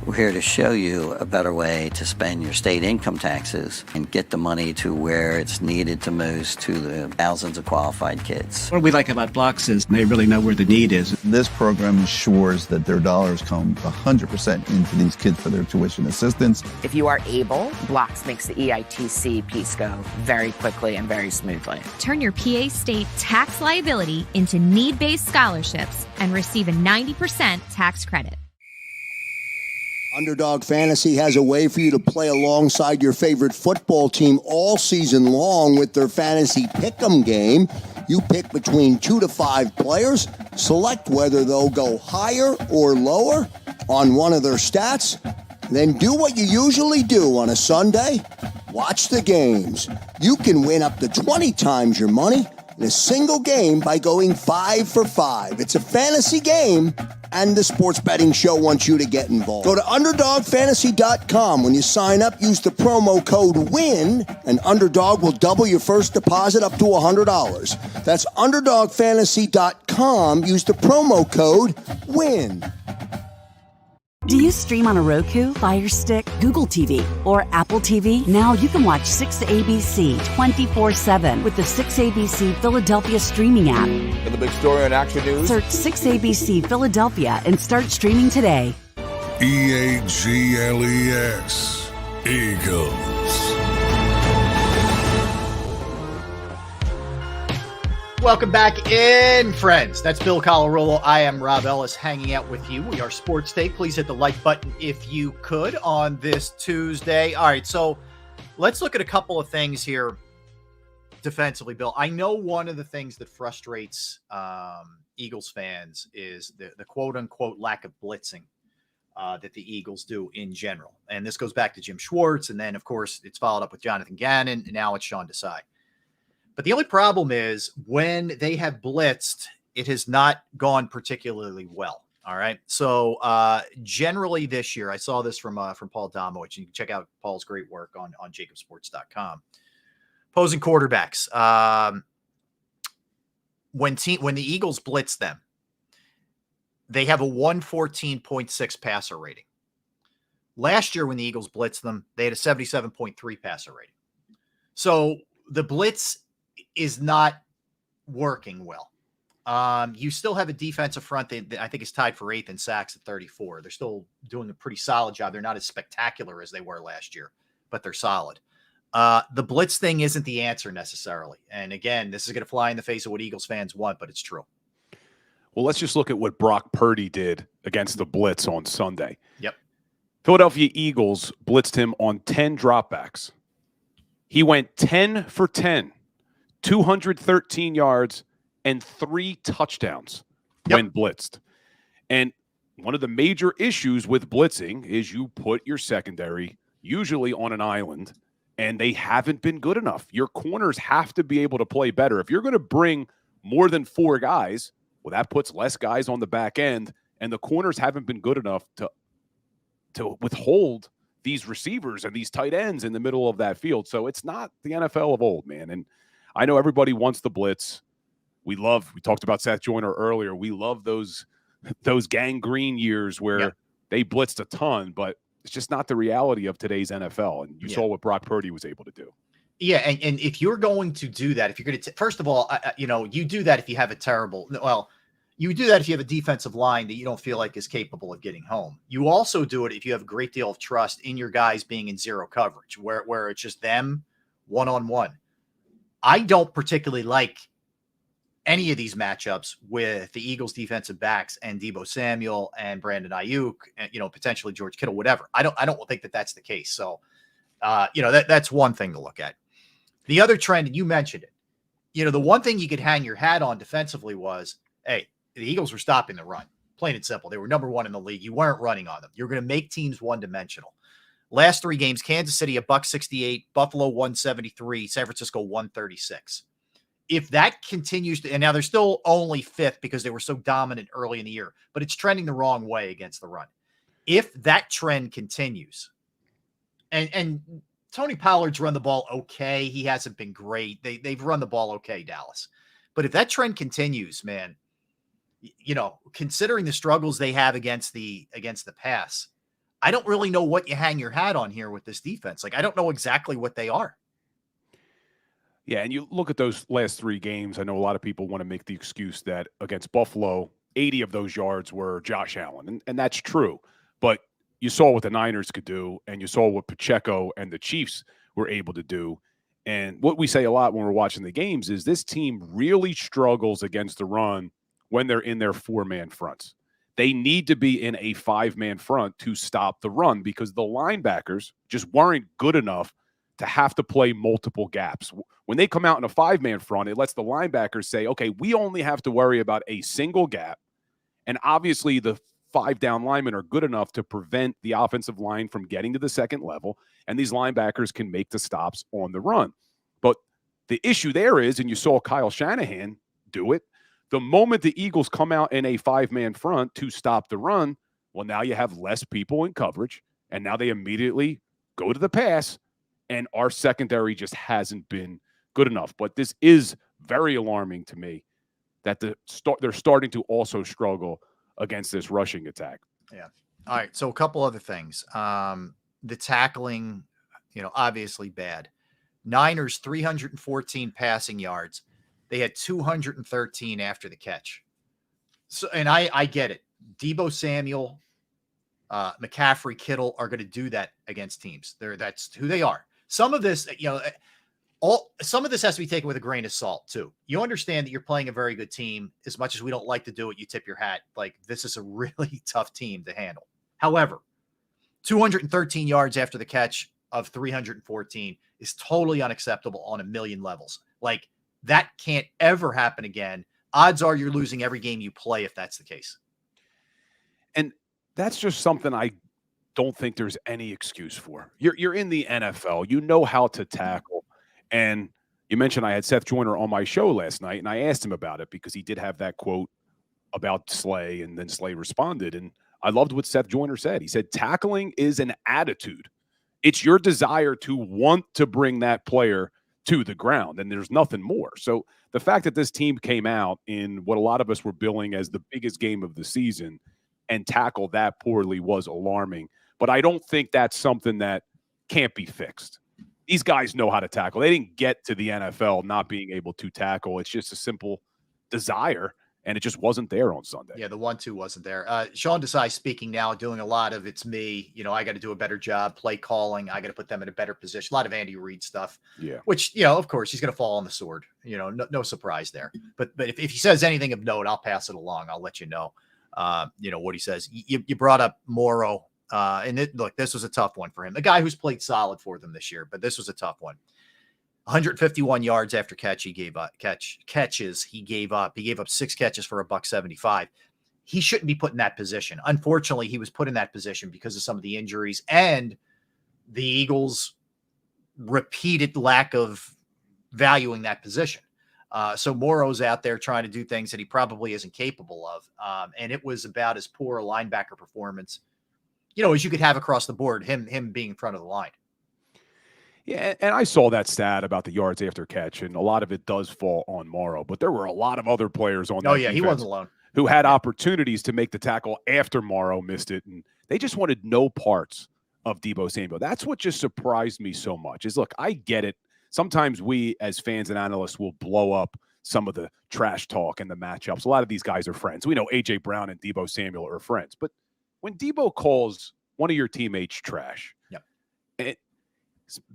We're here to show you a better way to spend your state income taxes and get the money to where it's needed the most to the thousands of qualified kids. What we like about Blocks is they really know where the need is. This program ensures that their dollars come 100% into these kids for their tuition assistance. If you are able, Blocks makes the EITC piece go very quickly and very smoothly. Turn your PA state tax liability into need-based scholarships and receive a 90% tax credit. Underdog Fantasy has a way for you to play alongside your favorite football team all season long with their Fantasy Pick'em game. You pick between 2 to 5 players, select whether they'll go higher or lower on one of their stats, then do what you usually do on a Sunday, watch the games. You can win up to 20 times your money in a single game by going 5 for 5. It's a fantasy game, and the Sports Betting Show wants you to get involved. Go to UnderdogFantasy.com. When you sign up, use the promo code WIN, and Underdog will double your first deposit up to $100. That's UnderdogFantasy.com. Use the promo code WIN. Do you stream on a Roku, Fire Stick, Google TV, or Apple TV? Now you can watch 6ABC 24/7 with the 6ABC Philadelphia streaming app. For the big story on Action News, search 6ABC Philadelphia and start streaming today. EAGLES, Eagles. Welcome back in, friends. That's Bill Colarulo. I am Rob Ellis hanging out with you. We are Sports Take. Please hit the like button if you could on this Tuesday. All right, so let's look at a couple of things here defensively, Bill. I know one of the things that frustrates Eagles fans is the quote-unquote lack of blitzing that the Eagles do in general. And this goes back to Jim Schwartz, and then, of course, it's followed up with Jonathan Gannon, and now it's Sean Desai. But the only problem is when they have blitzed, it has not gone particularly well. All right. So generally this year, I saw this from Paul Domowitch. You can check out Paul's great work on JAKIBsports.com. Opposing quarterbacks. When the Eagles blitz them, they have a 114.6 passer rating. Last year, when the Eagles blitzed them, they had a 77.3 passer rating. So the blitz is not working well. You still have a defensive front that I think is tied for 8th in sacks at 34. They're still doing a pretty solid job. They're not as spectacular as they were last year, but they're solid. The blitz thing isn't the answer necessarily. And again, this is going to fly in the face of what Eagles fans want, but it's true. Well, let's just look at what Brock Purdy did against the blitz on Sunday. Yep. Philadelphia Eagles blitzed him on 10 dropbacks. He went 10 for 10. 213 yards and 3 touchdowns when blitzed. And one of the major issues with blitzing is you put your secondary usually on an island, and they haven't been good enough. Your corners have to be able to play better. If you're going to bring more than 4 guys, well, that puts less guys on the back end, and the corners haven't been good enough to withhold these receivers and these tight ends in the middle of that field. So it's not the NFL of old, man. And I know everybody wants the blitz. We talked about Seth Joyner earlier. We love those gangrene years where they blitzed a ton, but it's just not the reality of today's NFL. And you saw what Brock Purdy was able to do. Yeah. And if you're going to do that, if you're going to, first of all, you do that if you have you do that if you have a defensive line that you don't feel like is capable of getting home. You also do it if you have a great deal of trust in your guys being in zero coverage, where it's just them one-on-one. I don't particularly like any of these matchups with the Eagles defensive backs and Deebo Samuel and Brandon Ayuk and, potentially George Kittle, whatever. I don't think that that's the case. So, that's one thing to look at. The other trend, and you mentioned it, the one thing you could hang your hat on defensively was, hey, the Eagles were stopping the run, plain and simple. They were number 1 in the league. You weren't running on them. You're going to make teams one-dimensional. Last 3 games, Kansas City, $168, Buffalo, 173, San Francisco, 136. If that continues to, and now they're still only 5th because they were so dominant early in the year, but it's trending the wrong way against the run. if that trend continues, and Tony Pollard's run the ball okay. He hasn't been great. They've run the ball okay, Dallas. But if that trend continues, man, considering the struggles they have against the pass, I don't really know what you hang your hat on here with this defense. Like, I don't know exactly what they are. Yeah, and you look at those last 3 games, I know a lot of people want to make the excuse that against Buffalo, 80 of those yards were Josh Allen, and that's true. But you saw what the Niners could do, and you saw what Pacheco and the Chiefs were able to do. And what we say a lot when we're watching the games is this team really struggles against the run when they're in their 4-man fronts. They need to be in a 5-man front to stop the run because the linebackers just weren't good enough to have to play multiple gaps. When they come out in a 5-man front, it lets the linebackers say, okay, we only have to worry about a single gap. And obviously the 5-down linemen are good enough to prevent the offensive line from getting to the second level, and these linebackers can make the stops on the run. But the issue there is, and you saw Kyle Shanahan do it, the moment the Eagles come out in a 5-man front to stop the run, well, now you have less people in coverage, and now they immediately go to the pass, and our secondary just hasn't been good enough. But this is very alarming to me that they're starting to also struggle against this rushing attack. Yeah. All right. So a couple other things. The tackling, obviously bad. Niners, 314 passing yards. They had 213 after the catch. So, and I get it. Deebo Samuel, McCaffrey, Kittle are going to do that against teams. That's who they are. Some of this, some of this has to be taken with a grain of salt too. You understand that you're playing a very good team. As much as we don't like to do it, you tip your hat. Like, this is a really tough team to handle. However, 213 yards after the catch of 314 is totally unacceptable on a million levels. Like, that can't ever happen again. Odds are you're losing every game you play if that's the case. And that's just something I don't think there's any excuse for. You're in the NFL. You know how to tackle. And you mentioned I had Seth Joyner on my show last night, and I asked him about it because he did have that quote about Slay, and then Slay responded. And I loved what Seth Joyner said. He said, tackling is an attitude. It's your desire to want to bring that player to the ground, and there's nothing more. So the fact that this team came out in what a lot of us were billing as the biggest game of the season and tackled that poorly was alarming. But I don't think that's something that can't be fixed. These guys know how to tackle. They didn't get to the NFL not being able to tackle. It's just a simple desire, and it just wasn't there on Sunday. Yeah, the 1-2 wasn't there. Sean Desai speaking now, doing a lot of it's me. I got to do a better job play calling. I got to put them in a better position. A lot of Andy Reid stuff. Yeah. Which, of course, he's going to fall on the sword. No surprise there. But if he says anything of note, I'll pass it along. I'll let you know. What he says. You brought up Morrow. Look, this was a tough one for him. A guy who's played solid for them this year, but this was a tough one. 151 yards after catch he gave up. Catches he gave up. He gave up 6 catches for $175. He shouldn't be put in that position. Unfortunately, he was put in that position because of some of the injuries and the Eagles' repeated lack of valuing that position. So Morrow's out there trying to do things that he probably isn't capable of. And it was about as poor a linebacker performance, as you could have across the board, him being in front of the line. Yeah, and I saw that stat about the yards after catch, and a lot of it does fall on Morrow. But there were a lot of other players on that defense he wasn't alone, who had opportunities to make the tackle after Morrow missed it, and they just wanted no parts of Deebo Samuel. That's what just surprised me so much is, look, I get it. Sometimes we as fans and analysts will blow up some of the trash talk and the matchups. A lot of these guys are friends. We know A.J. Brown and Deebo Samuel are friends. But when Deebo calls one of your teammates trash, it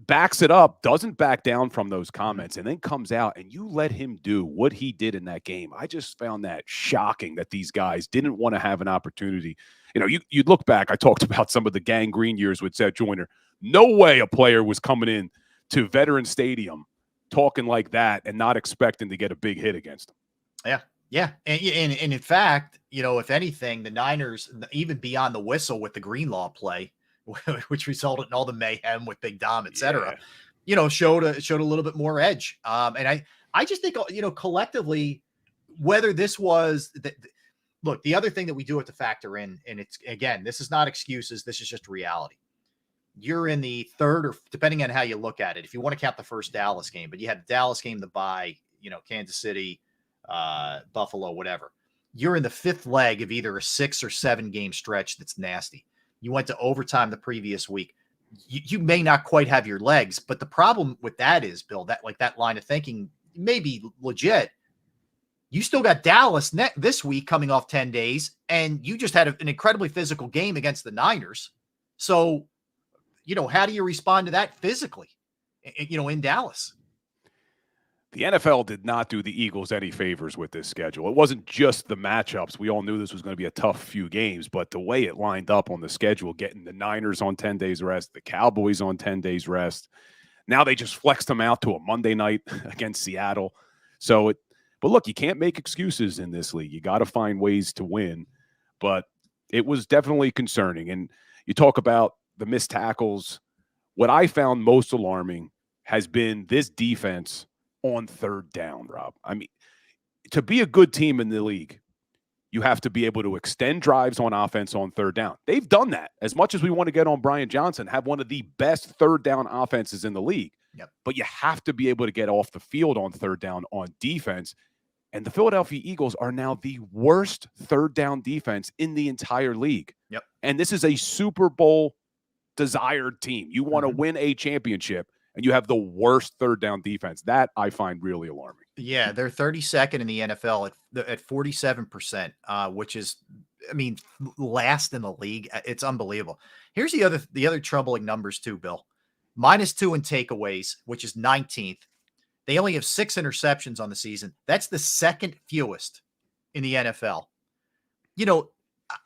backs it up, doesn't back down from those comments, and then comes out and you let him do what he did in that game. I just found that shocking that these guys didn't want to have an opportunity. You look back, I talked about some of the gangrene years with Seth Joyner. No way a player was coming in to Veterans Stadium talking like that and not expecting to get a big hit against them. Yeah. Yeah. And in fact, if anything, the Niners, even beyond the whistle with the Greenlaw play, which resulted in all the mayhem with Big Dom, et cetera, showed a little bit more edge. And I just think, collectively, whether this was look, the other thing that we do have to factor in, and it's, again, this is not excuses. This is just reality. You're in the third, or depending on how you look at it, if you want to count the first Dallas game, but you had the Dallas game to bye, Kansas City, Buffalo, whatever. You're in the fifth leg of either a 6 or 7 game stretch that's nasty. You went to overtime the previous week. You may not quite have your legs, but the problem with that is, Bill, that line of thinking may be legit. You still got Dallas this week coming off 10 days, and you just had an incredibly physical game against the Niners. So, how do you respond to that physically, in Dallas? The NFL did not do the Eagles any favors with this schedule. It wasn't just the matchups. We all knew this was going to be a tough few games, but the way it lined up on the schedule, getting the Niners on 10 days rest, the Cowboys on 10 days rest. Now they just flexed them out to a Monday night against Seattle. But look, you can't make excuses in this league. You got to find ways to win. But it was definitely concerning. And you talk about the missed tackles. What I found most alarming has been this defense on third down, Rob. I mean, to be a good team in the league, you have to be able to extend drives on offense on third down. They've done that. As much as we want to get on Brian Johnson, have one of the best third down offenses in the league. Yep. But you have to be able to get off the field on third down on defense. And the Philadelphia Eagles are now the worst third down defense in the entire league. Yep. And this is a Super Bowl desired team. You want to win a championship, and you have the worst third down defense. That I find really alarming. Yeah, they're 32nd in the NFL at 47%, which is, last in the league. It's unbelievable. Here's the other troubling numbers too, Bill. -2 in takeaways, which is 19th. They only have 6 interceptions on the season. That's the second fewest in the NFL.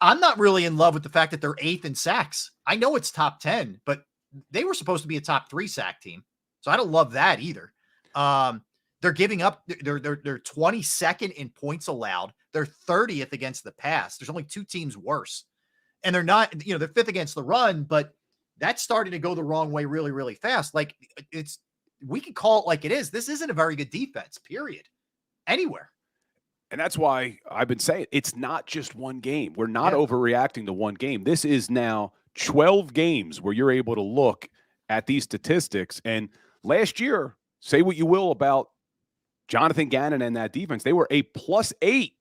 I'm not really in love with the fact that they're 8th in sacks. I know it's top 10, but they were supposed to be a top 3 sack team. So I don't love that either. They're giving up. They're 22nd in points allowed. They're 30th against the pass. There's only 2 teams worse. And they're not, they're 5th against the run, but that's starting to go the wrong way really, really fast. We can call it like it is. This isn't a very good defense, period. Anywhere. And that's why I've been saying it's not just one game. We're not overreacting to one game. This is now 12 games where you're able to look at these statistics. And last year, say what you will about Jonathan Gannon and that defense, they were a +8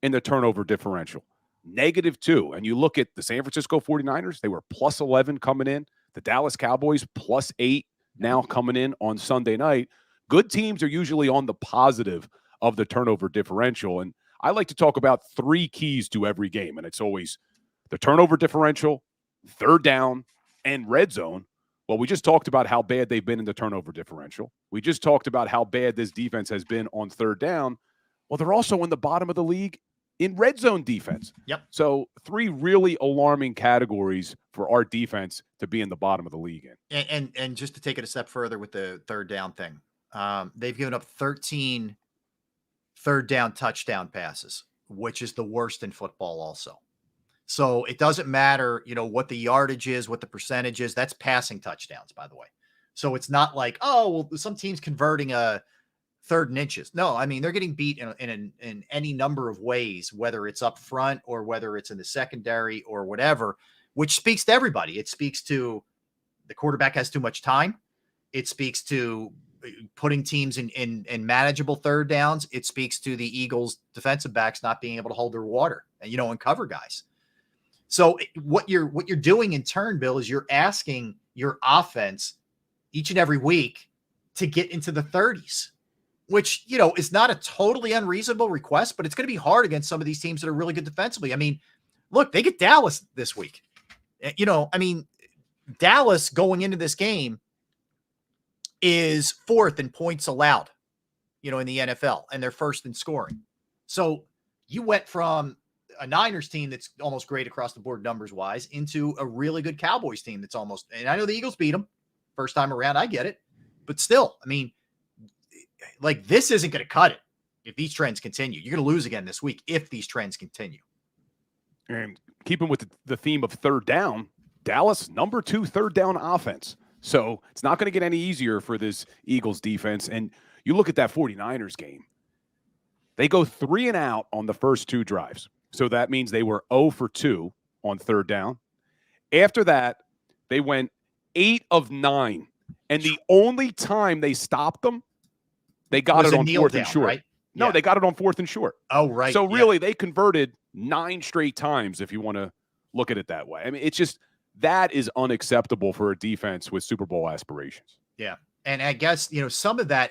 in the turnover differential, -2. And you look at the San Francisco 49ers, they were +11 coming in. The Dallas Cowboys +8 now coming in on Sunday night. Good teams are usually on the positive of the turnover differential. And I like to talk about 3 keys to every game. And it's always the turnover differential, third down, and red zone. Well, we just talked about how bad they've been in the turnover differential. We just talked about how bad this defense has been on third down. Well, they're also in the bottom of the league in red zone defense. Yep. So 3 really alarming categories for our defense to be in the bottom of the league in. And just to take it a step further with the third down thing, they've given up 13 third down touchdown passes, which is the worst in football also. So it doesn't matter, what the yardage is, what the percentage is. That's passing touchdowns, by the way. So it's not like, some teams converting a 3rd and inches. No, they're getting beat in any number of ways, whether it's up front or whether it's in the secondary or whatever, which speaks to everybody. It speaks to the quarterback has too much time. It speaks to putting teams in manageable third downs. It speaks to the Eagles defensive backs not being able to hold their water and cover guys. So what you're doing in turn, Bill, is you're asking your offense each and every week to get into the 30s, which, is not a totally unreasonable request, but it's going to be hard against some of these teams that are really good defensively. Look, they get Dallas this week. Dallas going into this game is 4th in points allowed, in the NFL, and they're 1st in scoring. So you went from a Niners team that's almost great across the board numbers wise into a really good Cowboys team that's almost, and I know the Eagles beat them first time around. I get it, but still, this isn't going to cut it if these trends continue. You're going to lose again this week if these trends continue. And keeping with the theme of third down, Dallas, number 2 third down offense. So it's not going to get any easier for this Eagles defense. And you look at that 49ers game, they go 3 and out on the first 2 drives. So that means they were 0 for 2 on third down. After that, they went 8 of 9. And the only time they stopped them, they got it on fourth and short. Right? No, Yeah. they got it on fourth and short. Oh, right. So really, they converted 9 straight times, if you want to look at it that way. I mean, it's just that is unacceptable for a defense with Super Bowl aspirations. Yeah. And I guess, some of that,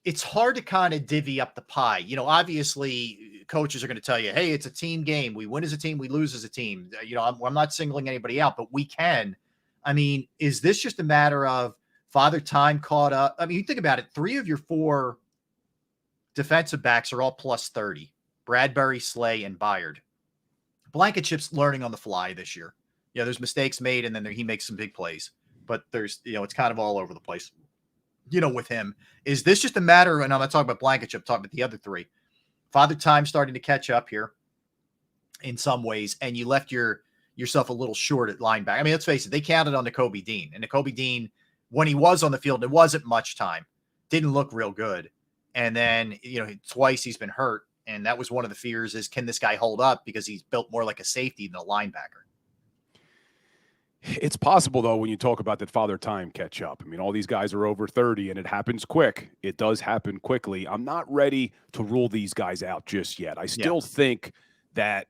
it's hard to kind of divvy up the pie. Obviously, coaches are going to tell you, hey, it's a team game. We win as a team, we lose as a team. I'm not singling anybody out, but we can. I mean, is this just a matter of Father Time caught up? I mean, you think about it, 3 of your 4 defensive backs are all plus 30. Bradbury, Slay, and Byard. Blankenship's learning on the fly this year. Yeah, there's mistakes made, and then he makes some big plays. But there's, it's kind of all over the place. With him. Is this just a matter, and I'm not talking about Blankenship, I'm talking about the other 3. Father Time starting to catch up here in some ways, and you left yourself a little short at linebacker. I mean, let's face it, they counted on Nakobe Dean. And Nakobe Dean, when he was on the field, it wasn't much time. Didn't look real good. And then, twice he's been hurt. And that was one of the fears is, can this guy hold up? Because he's built more like a safety than a linebacker. It's possible, though, when you talk about that Father Time catch up. I mean, all these guys are over 30, and it happens quick. It does happen quickly. I'm not ready to rule these guys out just yet. I still think that,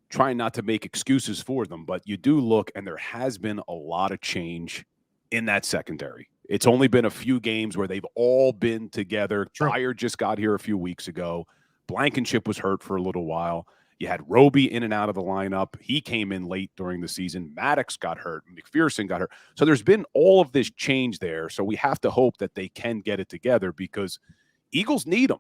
trying not to make excuses for them, but you do look, and there has been a lot of change in that secondary. It's only been a few games where they've all been together. Byard just got here a few weeks ago. Blankenship was hurt for a little while. You had Roby in and out of the lineup. He came in late during the season. Maddox got hurt. McPherson got hurt. So there's been all of this change there. So we have to hope that they can get it together because Eagles need them.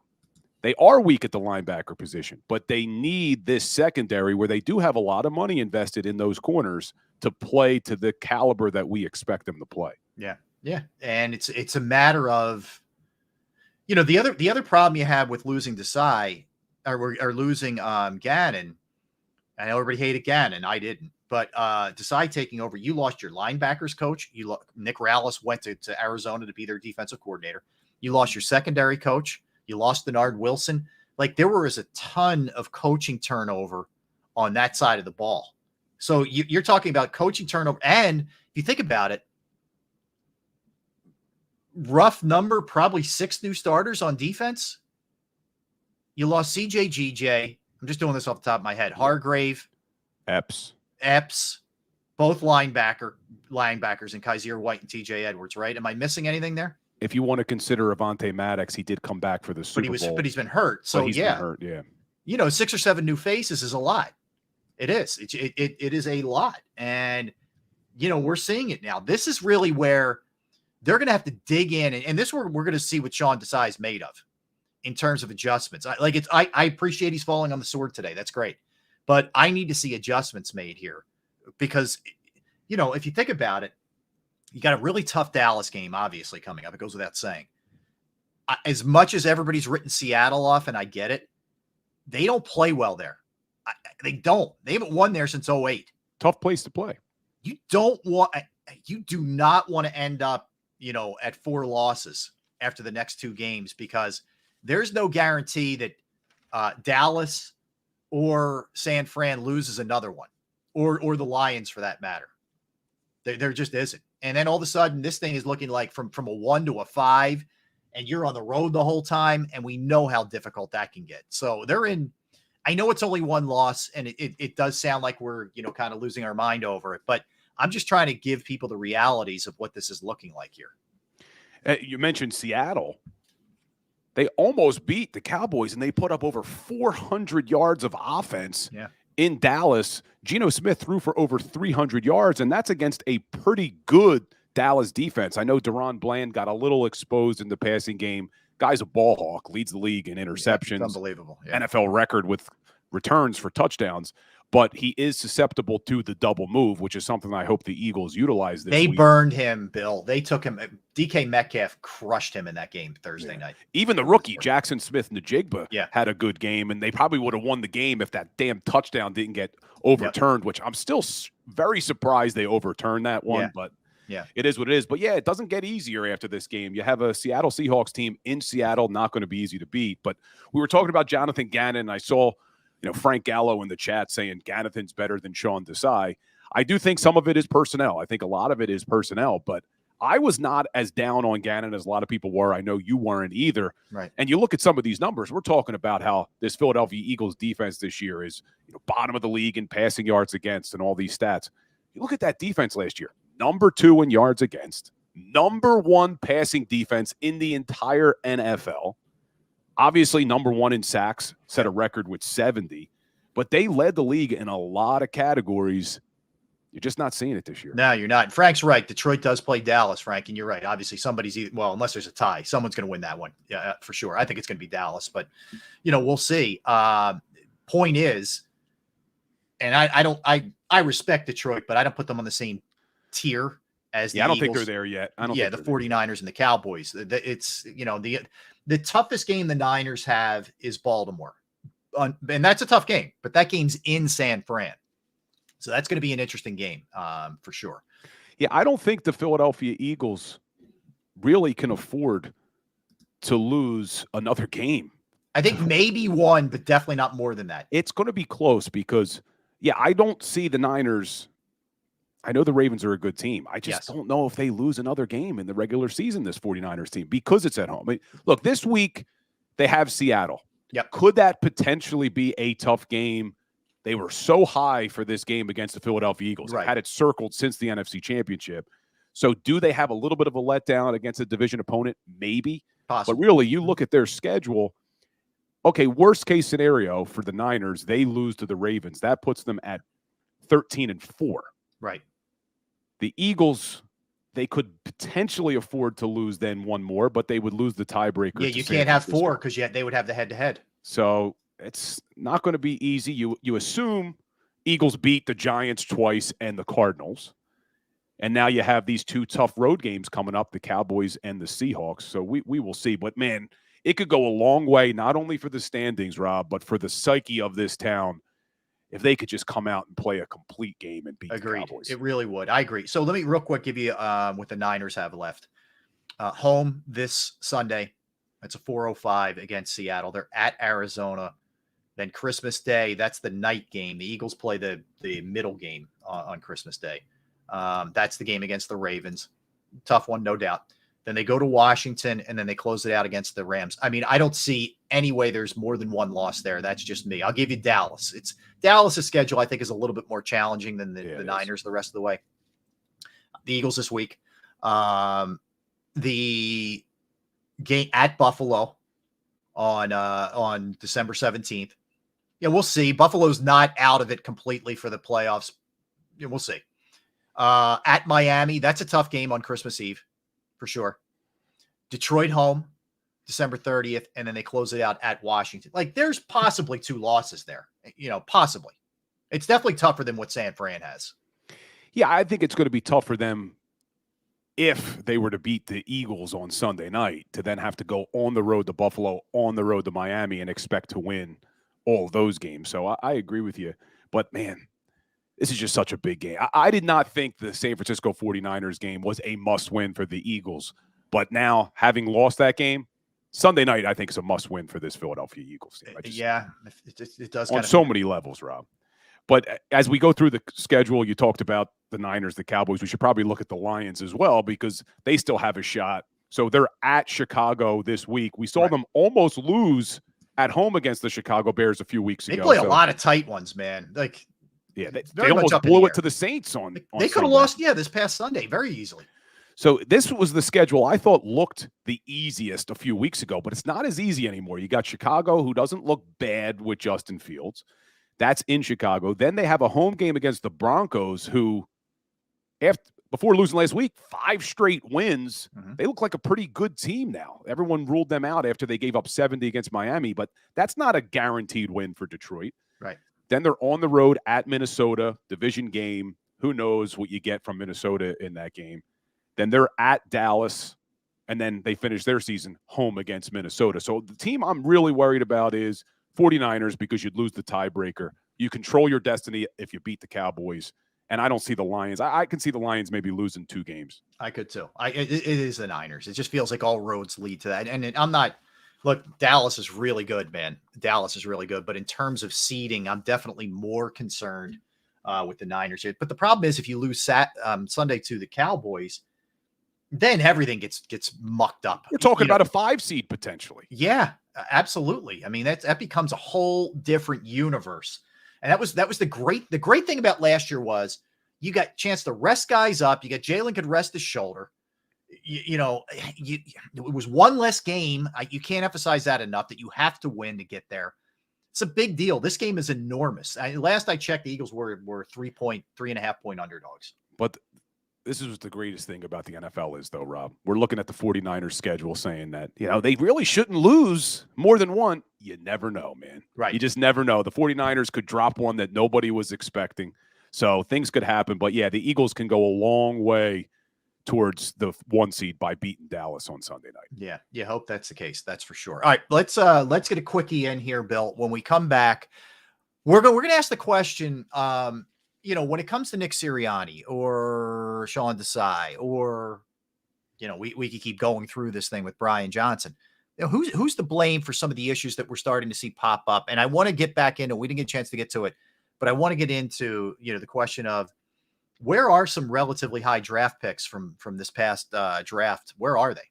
They are weak at the linebacker position, but they need this secondary where they do have a lot of money invested in those corners to play to the caliber that we expect them to play. Yeah. Yeah. And it's a matter of, the other problem you have with losing Desai or losing Gannon. I know everybody hated Gannon. I didn't, but Desai taking over, you lost your linebackers coach. Nick Rallis went to Arizona to be their defensive coordinator. You lost your secondary coach. You lost Denard Wilson. Like there was a ton of coaching turnover on that side of the ball. So you're talking about coaching turnover. And if you think about it, rough number, probably 6 new starters on defense. You lost CJ GJ. I'm just doing this off the top of my head. Hargrave. Epps, both linebackers and Kaiser White and TJ Edwards, right? Am I missing anything there? If you want to consider Avonte Maddox, he did come back for the Super Bowl. But he's been hurt. So he's been hurt, yeah. 6 or 7 new faces is a lot. It is. It is a lot. And, we're seeing it now. This is really where they're going to have to dig in. And this is where we're going to see what Sean Desai is made of in terms of adjustments. I appreciate he's falling on the sword today. That's great. But I need to see adjustments made here because, if you think about it, you got a really tough Dallas game, obviously, coming up. It goes without saying. As much as everybody's written Seattle off, and I get it, they don't play well there. They don't. They haven't won there since 2008. Tough place to play. You do not want to end up, at 4 losses after the next 2 games because there's no guarantee that Dallas or San Fran loses another one or the Lions for that matter. There just isn't. And then all of a sudden, this thing is looking like from a 1 to a 5, and you're on the road the whole time, and we know how difficult that can get. So they're in. I know it's only 1 loss, and it does sound like we're kind of losing our mind over it, but I'm just trying to give people the realities of what this is looking like here. You mentioned Seattle. They almost beat the Cowboys, and they put up over 400 yards of offense. Yeah. In Dallas. Geno Smith threw for over 300 yards, and that's against a pretty good Dallas defense. I know Deron Bland got a little exposed in the passing game. Guy's a ball hawk, leads the league in interceptions. Yeah, unbelievable. Yeah. NFL record with returns for touchdowns. But he is susceptible to the double move, which is something I hope the Eagles utilize this week. They burned him, Bill. They took him. DK Metcalf crushed him in that game Thursday night. Even the rookie, Jackson Smith-Njigba, had a good game, and they probably would have won the game if that damn touchdown didn't get overturned, which I'm still very surprised they overturned that one, but it is what it is. But, it doesn't get easier after this game. You have a Seattle Seahawks team in Seattle, not going to be easy to beat. But we were talking about Jonathan Gannon, and I saw Frank Gallo in the chat saying Gannathan's better than Sean Desai. I do think some of it is personnel. I think a lot of it is personnel, but I was not as down on Gannon as a lot of people were. I know you weren't either. Right. And you look at some of these numbers, we're talking about how this Philadelphia Eagles defense this year is bottom of the league in passing yards against and all these stats. You look at that defense last year, number 2 in yards against, number 1 passing defense in the entire NFL. Obviously, number 1 in sacks, set a record with 70, but they led the league in a lot of categories. You're just not seeing it this year. No, you're not. Frank's right. Detroit does play Dallas, Frank, and you're right. Obviously, unless there's a tie, someone's going to win that one. Yeah, for sure. I think it's going to be Dallas, but we'll see. Point is, and I respect Detroit, but I don't put them on the same tier as the I don't Eagles. think they're there yet. I don't. Yeah, the 49ers and the Cowboys. It's the toughest game the Niners have is Baltimore, and that's a tough game. But that game's in San Fran, so that's going to be an interesting game for sure. Yeah, I don't think the Philadelphia Eagles really can afford to lose another game. I think maybe one, but definitely not more than that. It's going to be close because, I don't see the Niners. I know the Ravens are a good team. I just don't know if they lose another game in the regular season, this 49ers team, because it's at home. I mean, look, this week they have Seattle. Yep. Could that potentially be a tough game? They were so high for this game against the Philadelphia Eagles. Right. Had it circled since the NFC Championship. So do they have a little bit of a letdown against a division opponent? Maybe. Possible. But really, you look at their schedule. Okay, worst case scenario for the Niners, they lose to the Ravens. That puts them at 13-4. Right. The Eagles, they could potentially afford to lose then one more, but they would lose the tiebreaker. Yeah, you can't have 4 because they would have the head-to-head. So it's not going to be easy. You assume Eagles beat the Giants twice and the Cardinals. And now you have these 2 tough road games coming up, the Cowboys and the Seahawks. So we will see. But, man, it could go a long way, not only for the standings, Rob, but for the psyche of this town, if they could just come out and play a complete game and beat the Cowboys. It really would. I agree. So let me real quick give you what the Niners have left. Home this Sunday. That's a 4:05 against Seattle. They're at Arizona. Then Christmas Day, that's the night game. The Eagles play the middle game on Christmas Day. That's the game against the Ravens. Tough one, no doubt. Then they go to Washington, and then they close it out against the Rams. I mean, I don't see any way there's more than one loss there. That's just me. I'll give you Dallas. Dallas' schedule, I think, is a little bit more challenging than the Niners the rest of the way. The Eagles this week. The game at Buffalo on December 17th. Yeah, we'll see. Buffalo's not out of it completely for the playoffs. Yeah, we'll see. At Miami, that's a tough game on Christmas Eve. For sure. Detroit home, December 30th, and then they close it out at Washington. Like, there's possibly 2 losses there, possibly. It's definitely tougher than what San Fran has. Yeah, I think it's going to be tough for them if they were to beat the Eagles on Sunday night to then have to go on the road to Buffalo, on the road to Miami, and expect to win all of those games. So I agree with you. But, man, this is just such a big game. I did not think the San Francisco 49ers game was a must-win for the Eagles. But now, having lost that game, Sunday night, I think, is a must-win for this Philadelphia Eagles team. It does. On so many levels, Rob. But as we go through the schedule, you talked about the Niners, the Cowboys. We should probably look at the Lions as well because they still have a shot. So they're at Chicago this week. We saw them almost lose at home against the Chicago Bears a few weeks ago. They play a lot of tight ones, man. Like, yeah, they almost blew it to the Saints on They could have lost, this past Sunday very easily. So this was the schedule I thought looked the easiest a few weeks ago, but it's not as easy anymore. You got Chicago, who doesn't look bad with Justin Fields. That's in Chicago. Then they have a home game against the Broncos, who, before losing last week, 5 straight wins. They look like a pretty good team now. Everyone ruled them out after they gave up 70 against Miami, but that's not a guaranteed win for Detroit. Right. Then they're on the road at Minnesota, division game. Who knows what you get from Minnesota in that game. Then they're at Dallas, and then they finish their season home against Minnesota. So the team I'm really worried about is 49ers because you'd lose the tiebreaker. You control your destiny if you beat the Cowboys, and I don't see the Lions. I can see the Lions maybe losing 2 games. I could too. It is the Niners. It just feels like all roads lead to that. And I'm not Look, Dallas is really good, man. Dallas is really good. But in terms of seeding, I'm definitely more concerned with the Niners here. But the problem is if you lose Sunday to the Cowboys, then everything gets mucked up. We're talking about a 5 seed potentially. Yeah, absolutely. I mean, that becomes a whole different universe. And that was the great thing about last year was you got a chance to rest guys up. You got Jalen could rest his shoulder. It was one less game. You can't emphasize that enough that you have to win to get there. It's a big deal. This game is enormous. Last I checked, the Eagles were 3.5 point underdogs. But this is the greatest thing about the NFL is, though, Rob. We're looking at the 49ers schedule saying that, they really shouldn't lose more than one. You never know, man. Right. You just never know. The 49ers could drop one that nobody was expecting. So things could happen. But, yeah, the Eagles can go a long way towards the 1 seed by beating Dallas on Sunday night. Yeah, you hope that's the case. That's for sure. All right, let's get a quickie in here, Bill. When we come back, we're going to ask the question, when it comes to Nick Sirianni or Sean Desai, or, we could keep going through this thing with Brian Johnson. Who's to blame for some of the issues that we're starting to see pop up? And I want to get back into, we didn't get a chance to get to it, but I want to get into, the question of where are some relatively high draft picks from this past draft? Where are they?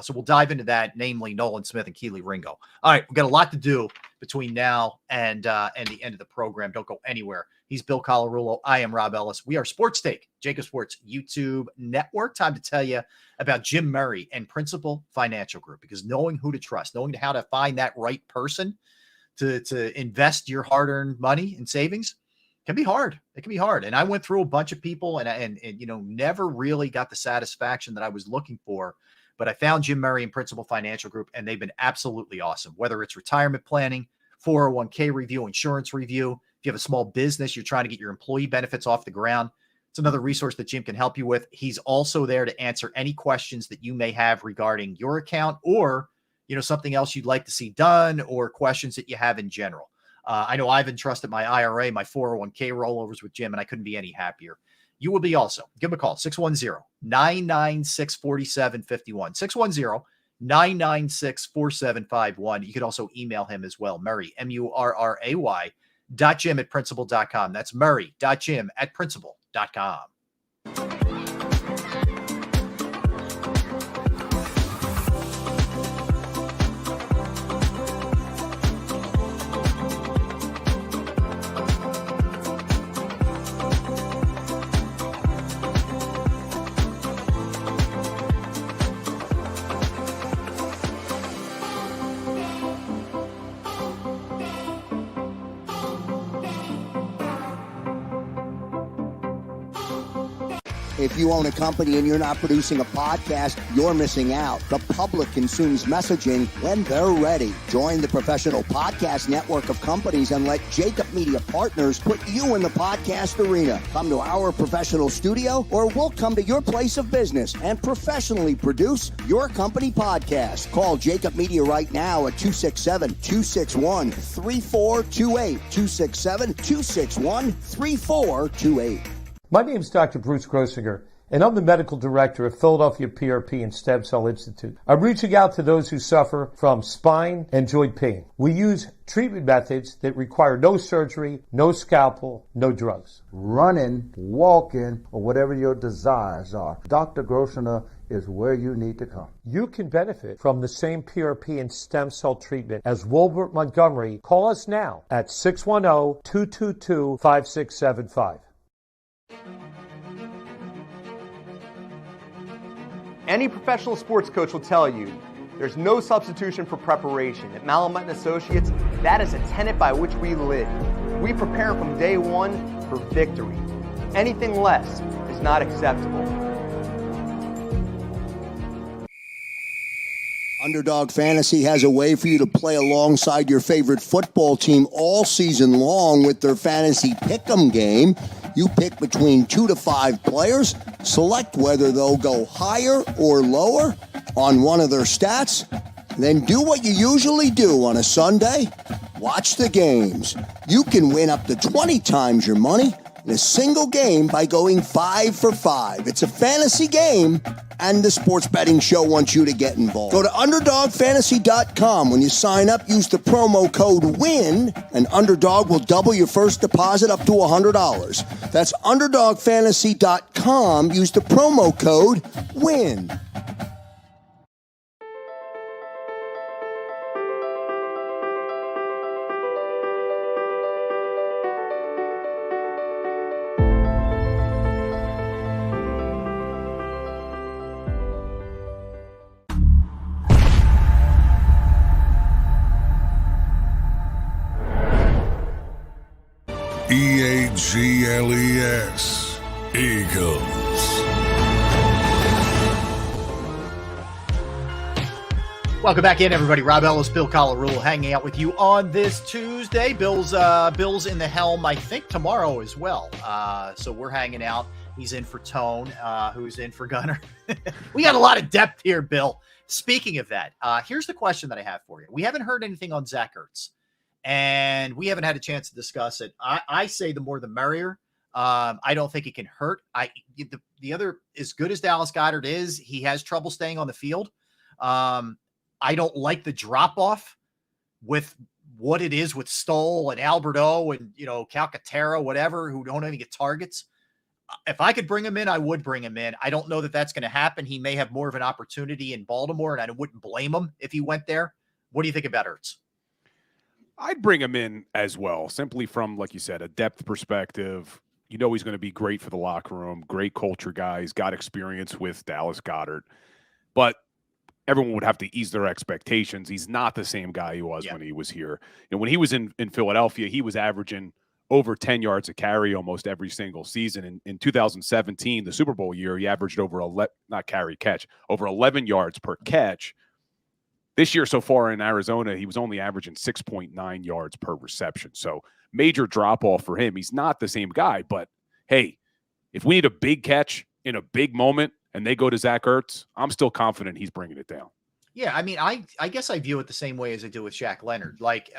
So we'll dive into that, namely Nolan Smith and Keely Ringo. All right, we've got a lot to do between now and the end of the program. Don't go anywhere. He's Bill Colarulo. I am Rob Ellis. We are Sports Take, JAKIB Sports YouTube Network. Time to tell you about Jim Murray and Principal Financial Group, because knowing who to trust, knowing how to find that right person to invest your hard-earned money and savings can be hard. It can be hard. And I went through a bunch of people and never really got the satisfaction that I was looking for. But I found Jim Murray and Principal Financial Group, and they've been absolutely awesome. Whether it's retirement planning, 401k review, insurance review, if you have a small business, you're trying to get your employee benefits off the ground, it's another resource that Jim can help you with. He's also there to answer any questions that you may have regarding your account or, something else you'd like to see done or questions that you have in general. I know I've entrusted my IRA, my 401k rollovers with Jim, and I couldn't be any happier. You will be also. Give him a call, 610-996-4751, 610-996-4751. You could also email him as well, Murray, Murray, .jim@principal.com. That's Murray.jim@principal.com. If you own a company and you're not producing a podcast, you're missing out. The public consumes messaging when they're ready. Join the professional podcast network of companies and let JAKIB Media Partners put you in the podcast arena. Come to our professional studio, or we'll come to your place of business and professionally produce your company podcast. Call JAKIB Media right now at 267-261-3428. 267-261-3428. My name is Dr. Bruce Grossinger, and I'm the medical director of Philadelphia PRP and Stem Cell Institute. I'm reaching out to those who suffer from spine and joint pain. We use treatment methods that require no surgery, no scalpel, no drugs. Running, walking, or whatever your desires are, Dr. Grossinger is where you need to come. You can benefit from the same PRP and stem cell treatment as Wilbert Montgomery. Call us now at 610-222-5675. Any professional sports coach will tell you there's no substitution for preparation. At Malamut & Associates, that is a tenet by which we live. We prepare from day one for victory. Anything less is not acceptable. Underdog Fantasy has a way for you to play alongside your favorite football team all season long with their fantasy pick'em game. You pick between 2 to 5 players, select whether they'll go higher or lower on one of their stats, then do what you usually do on a Sunday, watch the games. You can win up to 20 times your money in a single game by going 5 for 5. It's a fantasy game and the Sports Betting Show wants you to get involved. Go to UnderdogFantasy.com. When you sign up, use the promo code WIN, and Underdog will double your first deposit up to $100. That's UnderdogFantasy.com. Use the promo code WIN. EAGLES, Eagles. Welcome back in, everybody. Rob Ellis, Bill Collarule, hanging out with you on this Tuesday. Bill's in the helm, I think, tomorrow as well. So we're hanging out. He's in for Tone, who's in for Gunner. We got a lot of depth here, Bill. Speaking of that, here's the question that I have for you. We haven't heard anything on Zach Ertz, and we haven't had a chance to discuss it. I say the more the merrier. I don't think it can hurt. The other, as good as Dallas Goedert is, he has trouble staying on the field. I don't like the drop-off with what it is with Stoll and Alberto and, Calcaterra, whatever, who don't even get targets. If I could bring him in, I would bring him in. I don't know that that's going to happen. He may have more of an opportunity in Baltimore, and I wouldn't blame him if he went there. What do you think about Ertz? I'd bring him in as well, simply from, like you said, a depth perspective. He's going to be great for the locker room, great culture guy. He's got experience with Dallas Goedert. But everyone would have to ease their expectations. He's not the same guy he was when he was here. When he was in Philadelphia, he was averaging over 10 yards a carry almost every single season. In 2017, the Super Bowl year, he averaged over 11 yards per catch. This year so far in Arizona, he was only averaging 6.9 yards per reception. So major drop-off for him. He's not the same guy, but hey, if we need a big catch in a big moment and they go to Zach Ertz, I'm still confident he's bringing it down. Yeah, I mean, I guess I view it the same way as I do with Shaq Leonard. Like,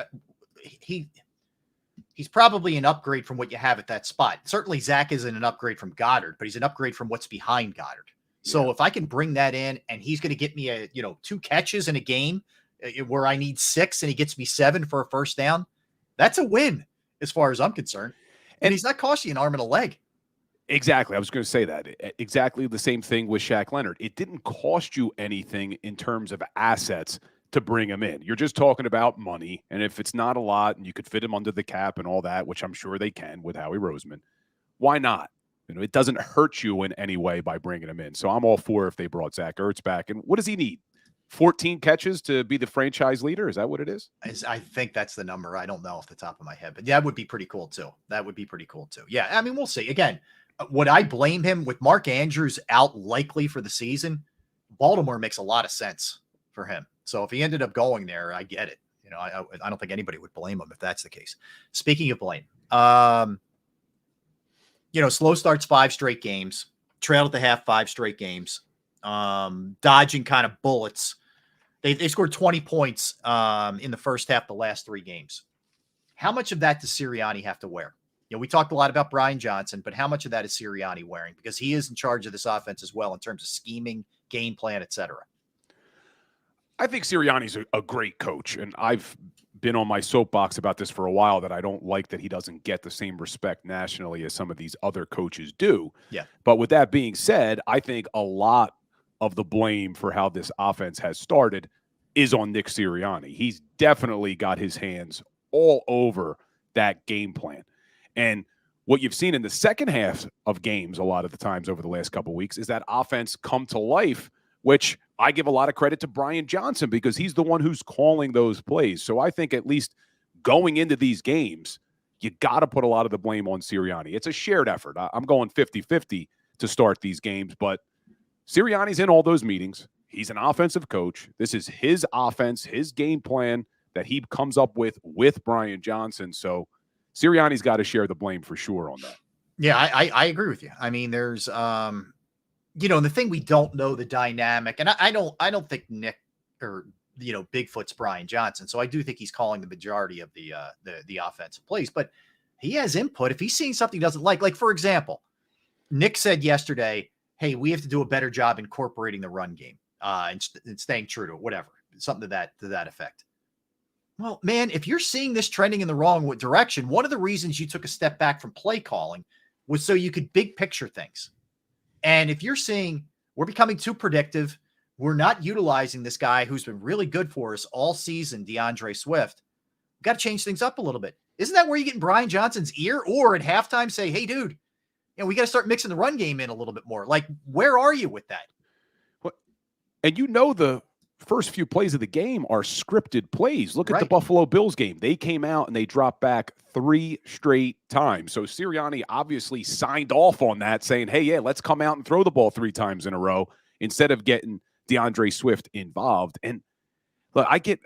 he's probably an upgrade from what you have at that spot. Certainly Zach isn't an upgrade from Goddard, but he's an upgrade from what's behind Goddard. So if I can bring that in and he's going to get me 2 catches in a game where I need 6 and he gets me 7 for a first down, that's a win as far as I'm concerned. And he's not costing you an arm and a leg. Exactly. I was going to say that. Exactly the same thing with Shaq Leonard. It didn't cost you anything in terms of assets to bring him in. You're just talking about money. And if it's not a lot and you could fit him under the cap and all that, which I'm sure they can with Howie Roseman, why not? It doesn't hurt you in any way by bringing him in. So I'm all for if they brought Zach Ertz back. And what does he need? 14 catches to be the franchise leader? Is that what it is? I think that's the number. I don't know off the top of my head, but that would be pretty cool too. Yeah, I mean, we'll see. Again, would I blame him with Mark Andrews out likely for the season? Baltimore makes a lot of sense for him. So if he ended up going there, I get it. I don't think anybody would blame him if that's the case. Speaking of blame, slow starts 5 straight games, trailed at the half 5 straight games, dodging kind of bullets. They scored 20 points in the first half the last 3 games. How much of that does Sirianni have to wear? We talked a lot about Brian Johnson, but how much of that is Sirianni wearing? Because he is in charge of this offense as well in terms of scheming, game plan, et cetera. I think Sirianni's a great coach, and I've been on my soapbox about this for a while, that I don't like that he doesn't get the same respect nationally as some of these other coaches do. Yeah. But with that being said, I think a lot of the blame for how this offense has started is on Nick Sirianni. He's definitely got his hands all over that game plan. And what you've seen in the second half of games a lot of the times over the last couple of weeks is that offense come to life, which I give a lot of credit to Brian Johnson because he's the one who's calling those plays. So I think at least going into these games, you got to put a lot of the blame on Sirianni. It's a shared effort. I'm going 50-50 to start these games, but Sirianni's in all those meetings. He's an offensive coach. This is his offense, his game plan that he comes up with Brian Johnson. So Sirianni's got to share the blame for sure on that. Yeah, I agree with you. I mean, there's, the thing we don't know the dynamic, and I don't think Nick or, Bigfoot's Brian Johnson. So I do think he's calling the majority of the offensive plays, but he has input. If he's seeing something he doesn't like, for example, Nick said yesterday, hey, we have to do a better job incorporating the run game and staying true to it, whatever, something to that effect. Well, man, if you're seeing this trending in the wrong direction, one of the reasons you took a step back from play calling was so you could big picture things. And if you're seeing we're becoming too predictive, we're not utilizing this guy who's been really good for us all season, DeAndre Swift, we've got to change things up a little bit. Isn't that where you get in Brian Johnson's ear? Or at halftime say, hey, dude, we got to start mixing the run game in a little bit more. Like, where are you with that? And the first few plays of the game are scripted plays. Look at the Buffalo Bills game. They came out and they dropped back 3 straight times. So Sirianni obviously signed off on that, saying, hey, yeah, let's come out and throw the ball 3 times in a row instead of getting DeAndre Swift involved. And look, I get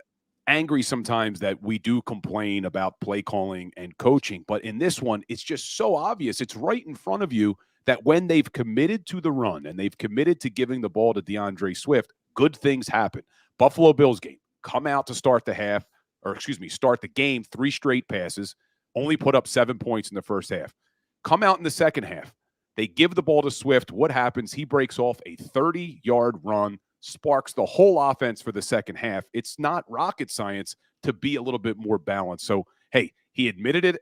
angry sometimes that we do complain about play calling and coaching, but in this one, it's just so obvious. It's right in front of you that when they've committed to the run and they've committed to giving the ball to DeAndre Swift, good things happen. Buffalo Bills game, come out to start the game, 3 straight passes, only put up 7 points in the first half. Come out in the second half. They give the ball to Swift. What happens? He breaks off a 30-yard run, sparks the whole offense for the second half. It's not rocket science to be a little bit more balanced. So, hey, he admitted it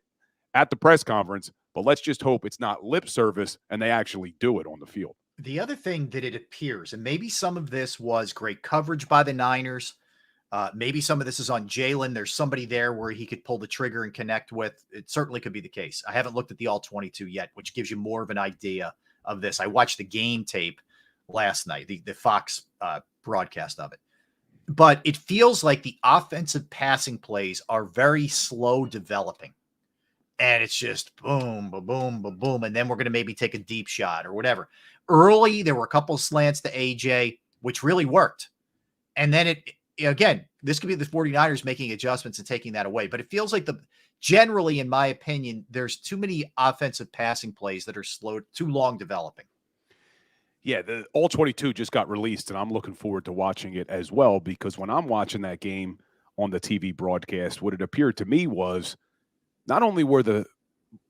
at the press conference, but let's just hope it's not lip service and they actually do it on the field. The other thing that it appears, and maybe some of this was great coverage by the Niners, maybe some of this is on Jalen. There's somebody there where he could pull the trigger and connect with. It certainly could be the case. I haven't looked at the all-22 yet, which gives you more of an idea of this. I watched the game tape last night, the Fox broadcast of it. But it feels like the offensive passing plays are very slow developing. And it's just boom, boom, boom, boom, boom. And then we're going to maybe take a deep shot or whatever. Early, there were a couple of slants to AJ, which really worked. And then again, this could be the 49ers making adjustments and taking that away. But it feels like generally, in my opinion, there's too many offensive passing plays that are slow, too long developing. Yeah, the All-22 just got released, and I'm looking forward to watching it as well, because when I'm watching that game on the TV broadcast, what it appeared to me was not only were the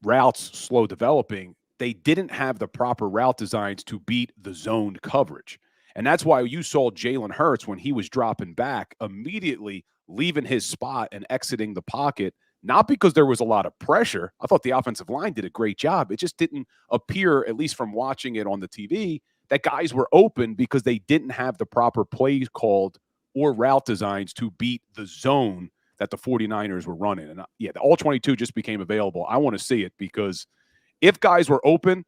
routes slow developing, they didn't have the proper route designs to beat the zoned coverage. And that's why you saw Jalen Hurts, when he was dropping back, immediately leaving his spot and exiting the pocket, not because there was a lot of pressure. I thought the offensive line did a great job. It just didn't appear, at least from watching it on the TV, that guys were open because they didn't have the proper plays called or route designs to beat the zone that the 49ers were running. And yeah, the All-22 just became available. I want to see it, because if guys were open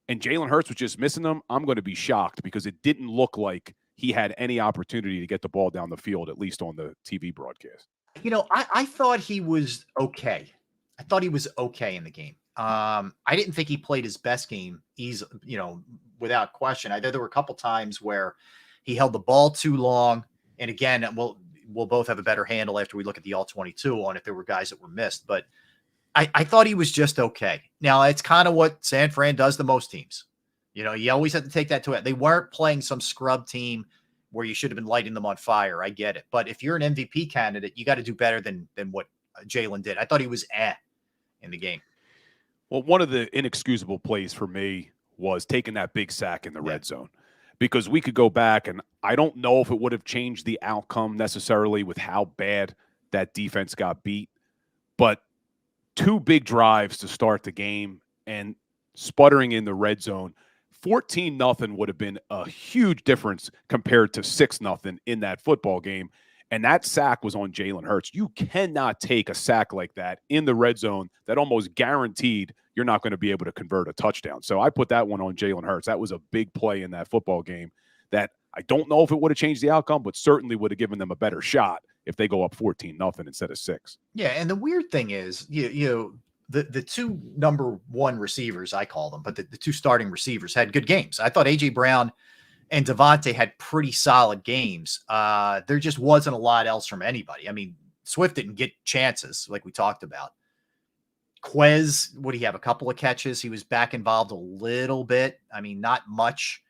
and Jalen Hurts was just missing them, I'm going to be shocked, because it didn't look like he had any opportunity to get the ball down the field, at least on the TV broadcast. I thought he was okay. I thought he was okay in the game. I didn't think he played his best game, without question. I thought there were a couple times where he held the ball too long. And again, we'll both have a better handle after we look at the All-22 on if there were guys that were missed. But I thought he was just okay. Now, it's kind of what San Fran does to most teams. You always have to take that to it. They weren't playing some scrub team where you should have been lighting them on fire. I get it. But if you're an MVP candidate, you got to do better than what Jalen did. I thought he was in the game. Well, one of the inexcusable plays for me was taking that big sack in the red zone, because we could go back, and I don't know if it would have changed the outcome necessarily with how bad that defense got beat, but 2 big drives to start the game and sputtering in the red zone, 14-0 would have been a huge difference compared to 6-0 in that football game. And that sack was on Jalen Hurts. You cannot take a sack like that in the red zone that almost guaranteed you're not going to be able to convert a touchdown. So I put that one on Jalen Hurts. That was a big play in that football game that I don't know if it would have changed the outcome, but certainly would have given them a better shot if they go up 14-0 instead of 6. Yeah, and the weird thing is, the 2 number 1 receivers, I call them, but the 2 starting receivers had good games. I thought A.J. Brown and Devontae had pretty solid games. There just wasn't a lot else from anybody. I mean, Swift didn't get chances like we talked about. Quez, would he have a couple of catches? He was back involved a little bit. I mean, not much.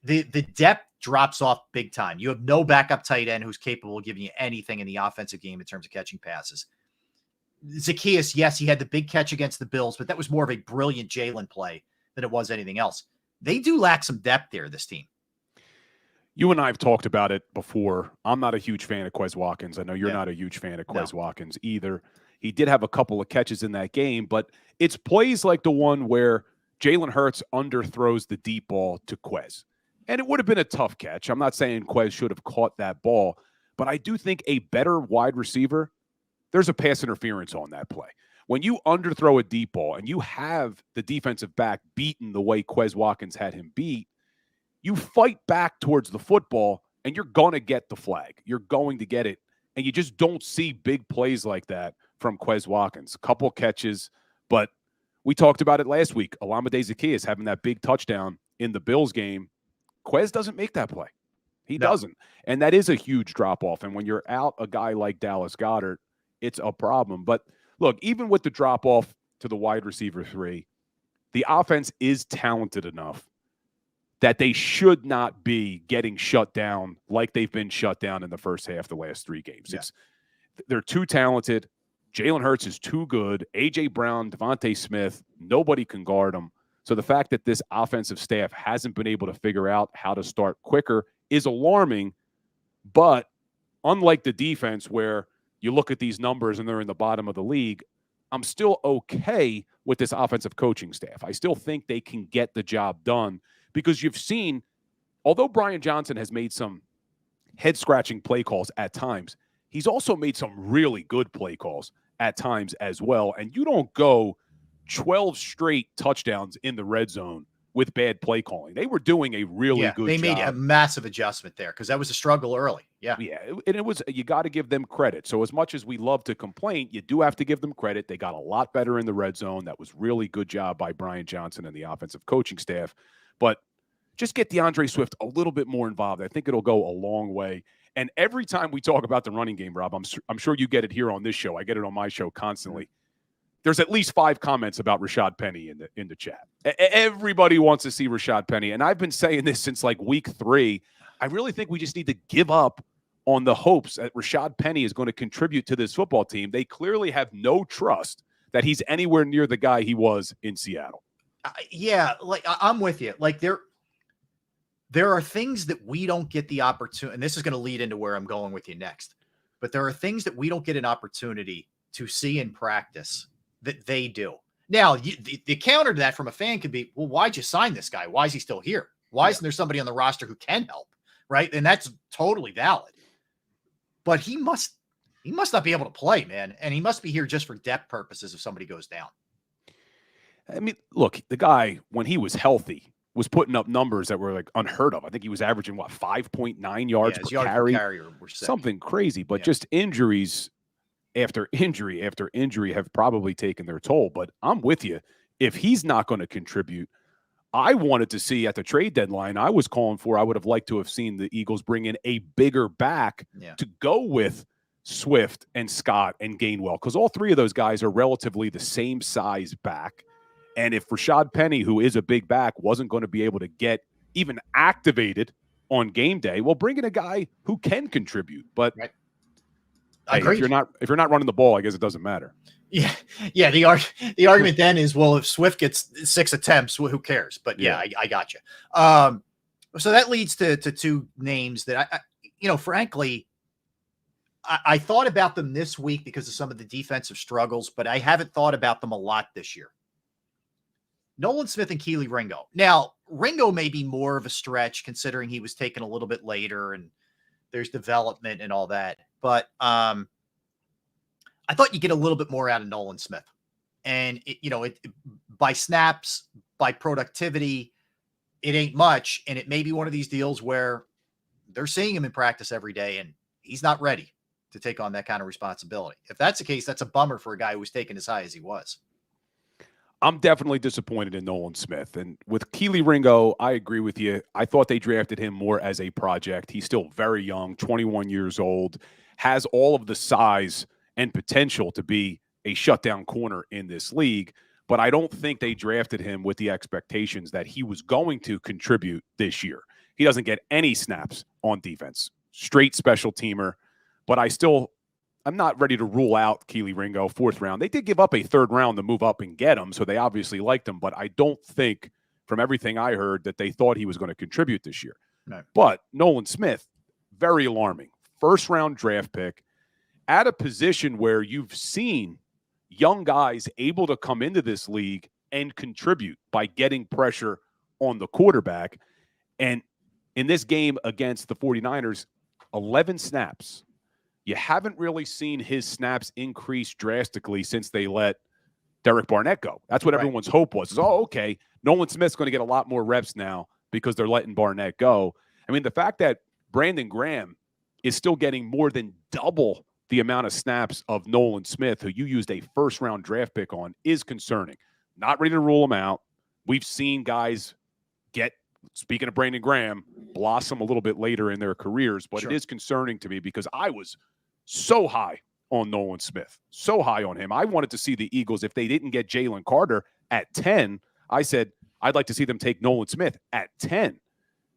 The depth drops off big time. You have no backup tight end who's capable of giving you anything in the offensive game in terms of catching passes. Zacchaeus, yes, he had the big catch against the Bills, but that was more of a brilliant Jalen play than it was anything else. they do lack some depth there, this team. You and I have talked about it before. I'm not a huge fan of Quez Watkins. I know you're not a huge fan of Quez Watkins either. He did have a couple of catches in that game, but it's plays like the one where Jalen Hurts underthrows the deep ball to Quez. And it would have been a tough catch. I'm not saying Quez should have caught that ball, but I do think a better wide receiver, there's a pass interference on that play. When you underthrow a deep ball and you have the defensive back beaten the way Quez Watkins had him beat, you fight back towards the football and you're going to get the flag. You're going to get it. And you just don't see big plays like that from Quez Watkins. A couple catches, but we talked about it last week. Olamide Zaccheaus having that big touchdown in the Bills game. Quez doesn't make that play. He doesn't. And that is a huge drop-off. And when you're out a guy like Dallas Goedert, it's a problem. But look, even with the drop-off to the wide receiver 3, the offense is talented enough that they should not be getting shut down like they've been shut down in the first half of the last 3 games. Yeah. They're too talented. Jalen Hurts is too good. A.J. Brown, Devontae Smith, nobody can guard them. So the fact that this offensive staff hasn't been able to figure out how to start quicker is alarming. But unlike the defense where you look at these numbers and they're in the bottom of the league, I'm still okay with this offensive coaching staff. I still think they can get the job done because you've seen, although Brian Johnson has made some head-scratching play calls at times, he's also made some really good play calls at times as well. And you don't go 12 straight touchdowns in the red zone with bad play calling. They were doing a really good job. They made a massive adjustment there because that was a struggle early. Yeah. And it was, you got to give them credit. So as much as we love to complain, you do have to give them credit. They got a lot better in the red zone. That was really good job by Brian Johnson and the offensive coaching staff. But just get DeAndre Swift a little bit more involved. I think it'll go a long way. And every time we talk about the running game, Rob, I'm sure you get it here on this show. I get it on my show constantly. There's at least 5 comments about Rashad Penny in the chat. Everybody wants to see Rashad Penny. And I've been saying this since like week 3. I really think we just need to give up on the hopes that Rashad Penny is going to contribute to this football team. They clearly have no trust that he's anywhere near the guy he was in Seattle. Like I'm with you. Like there are things that we don't get the opportunity, and this is going to lead into where I'm going with you next, but there are things that we don't get an opportunity to see in practice that they do. Now, the counter to that from a fan could be, well, why'd you sign this guy? Why is he still here? Why isn't there somebody on the roster who can help? Right. And that's totally valid. But he must not be able to play, man. And he must be here just for depth purposes if somebody goes down. I mean, look, the guy, when he was healthy, was putting up numbers that were like unheard of. I think he was averaging, 5.9 yards per carry? Something crazy. But just injuries after injury after injury have probably taken their toll. But I'm with you. If he's not going to contribute, I wanted to see at the trade deadline, I was calling for, I would have liked to have seen the Eagles bring in a bigger back to go with Swift and Scott and Gainwell, because all 3 of those guys are relatively the same size back. And if Rashad Penny, who is a big back, wasn't going to be able to get even activated on game day, well, bring in a guy who can contribute. But I agree. If you're not running the ball, I guess it doesn't matter. Yeah. The argument then is, well, if Swift gets 6 attempts, well, who cares? But I got you. So that leads to 2 names that I frankly, I thought about them this week because of some of the defensive struggles, but I haven't thought about them a lot this year. Nolan Smith and Kelee Ringo. Now, Ringo may be more of a stretch considering he was taken a little bit later and there's development and all that. But I thought you get a little bit more out of Nolan Smith. And, by snaps, by productivity, it ain't much. And it may be one of these deals where they're seeing him in practice every day and he's not ready to take on that kind of responsibility. If that's the case, that's a bummer for a guy who was taken as high as he was. I'm definitely disappointed in Nolan Smith. And with Kelee Ringo, I agree with you. I thought they drafted him more as a project. He's still very young, 21 years old, has all of the size and potential to be a shutdown corner in this league. But I don't think they drafted him with the expectations that he was going to contribute this year. He doesn't get any snaps on defense. Straight special teamer. But I'm not ready to rule out Kelee Ringo, 4th round. They did give up a 3rd round to move up and get him, so they obviously liked him. But I don't think from everything I heard, that they thought he was going to contribute this year. No. But Nolan Smith, very alarming. First-round draft pick at a position where you've seen young guys able to come into this league and contribute by getting pressure on the quarterback. And in this game against the 49ers, 11 snaps. You haven't really seen his snaps increase drastically since they let Derek Barnett go. That's what everyone's hope was. Okay, Nolan Smith's going to get a lot more reps now because they're letting Barnett go. I mean, the fact that Brandon Graham is still getting more than double the amount of snaps of Nolan Smith, who you used a first-round draft pick on, is concerning. Not ready to rule him out. We've seen guys get, speaking of Brandon Graham, blossom a little bit later in their careers, but it is concerning to me because I was so high on Nolan Smith, so high on him. I wanted to see the Eagles, if they didn't get Jalen Carter at 10, I said, I'd like to see them take Nolan Smith at 10.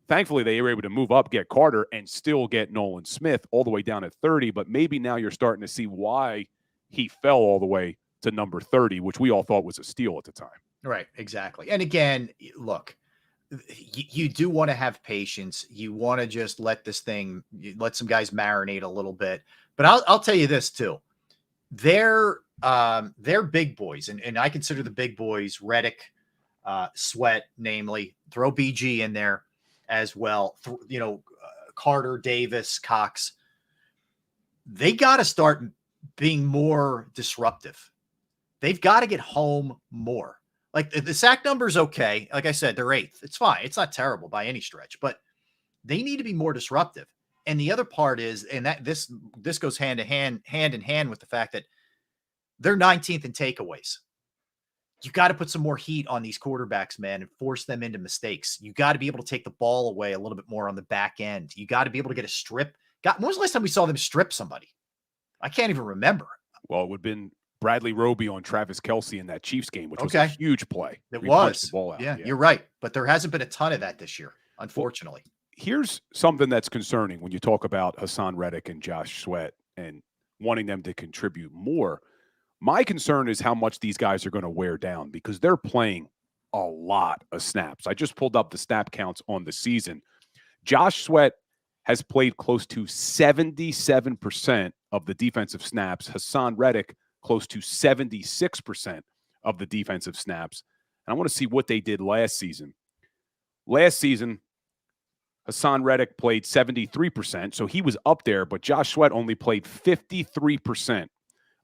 Thankfully, they were able to move up, get Carter, and still get Nolan Smith all the way down at 30. But maybe now you're starting to see why he fell all the way to number 30, which we all thought was a steal at the time. Right, exactly. And again, look, you do want to have patience. You want to just let this thing, let some guys marinate a little bit. But I'll tell you this too. They're big boys, and I consider the big boys Reddick, Sweat, namely. Throw BG in there as well. Carter, Davis, Cox. They got to start being more disruptive. They've got to get home more. Like the sack number is okay. Like I said, they're 8th. It's fine. It's not terrible by any stretch, but they need to be more disruptive. And the other part is, and that this goes hand in hand with the fact that they're 19th in takeaways. You got to put some more heat on these quarterbacks, man, and force them into mistakes. You got to be able to take the ball away a little bit more on the back end. You got to be able to get a strip. When was the last time we saw them strip somebody? I can't even remember. Well, it would have been Bradley Roby on Travis Kelce in that Chiefs game, which was a huge play. It was. The ball out. Yeah, you're right. But there hasn't been a ton of that this year, unfortunately. Well, here's something that's concerning when you talk about Hassan Reddick and Josh Sweat and wanting them to contribute more. My concern is how much these guys are going to wear down because they're playing a lot of snaps. I just pulled up the snap counts on the season. Josh Sweat has played close to 77% of the defensive snaps. Hassan Reddick, close to 76% of the defensive snaps. And I want to see what they did last season. Last season, Hassan Reddick played 73%, so he was up there, but Josh Sweat only played 53%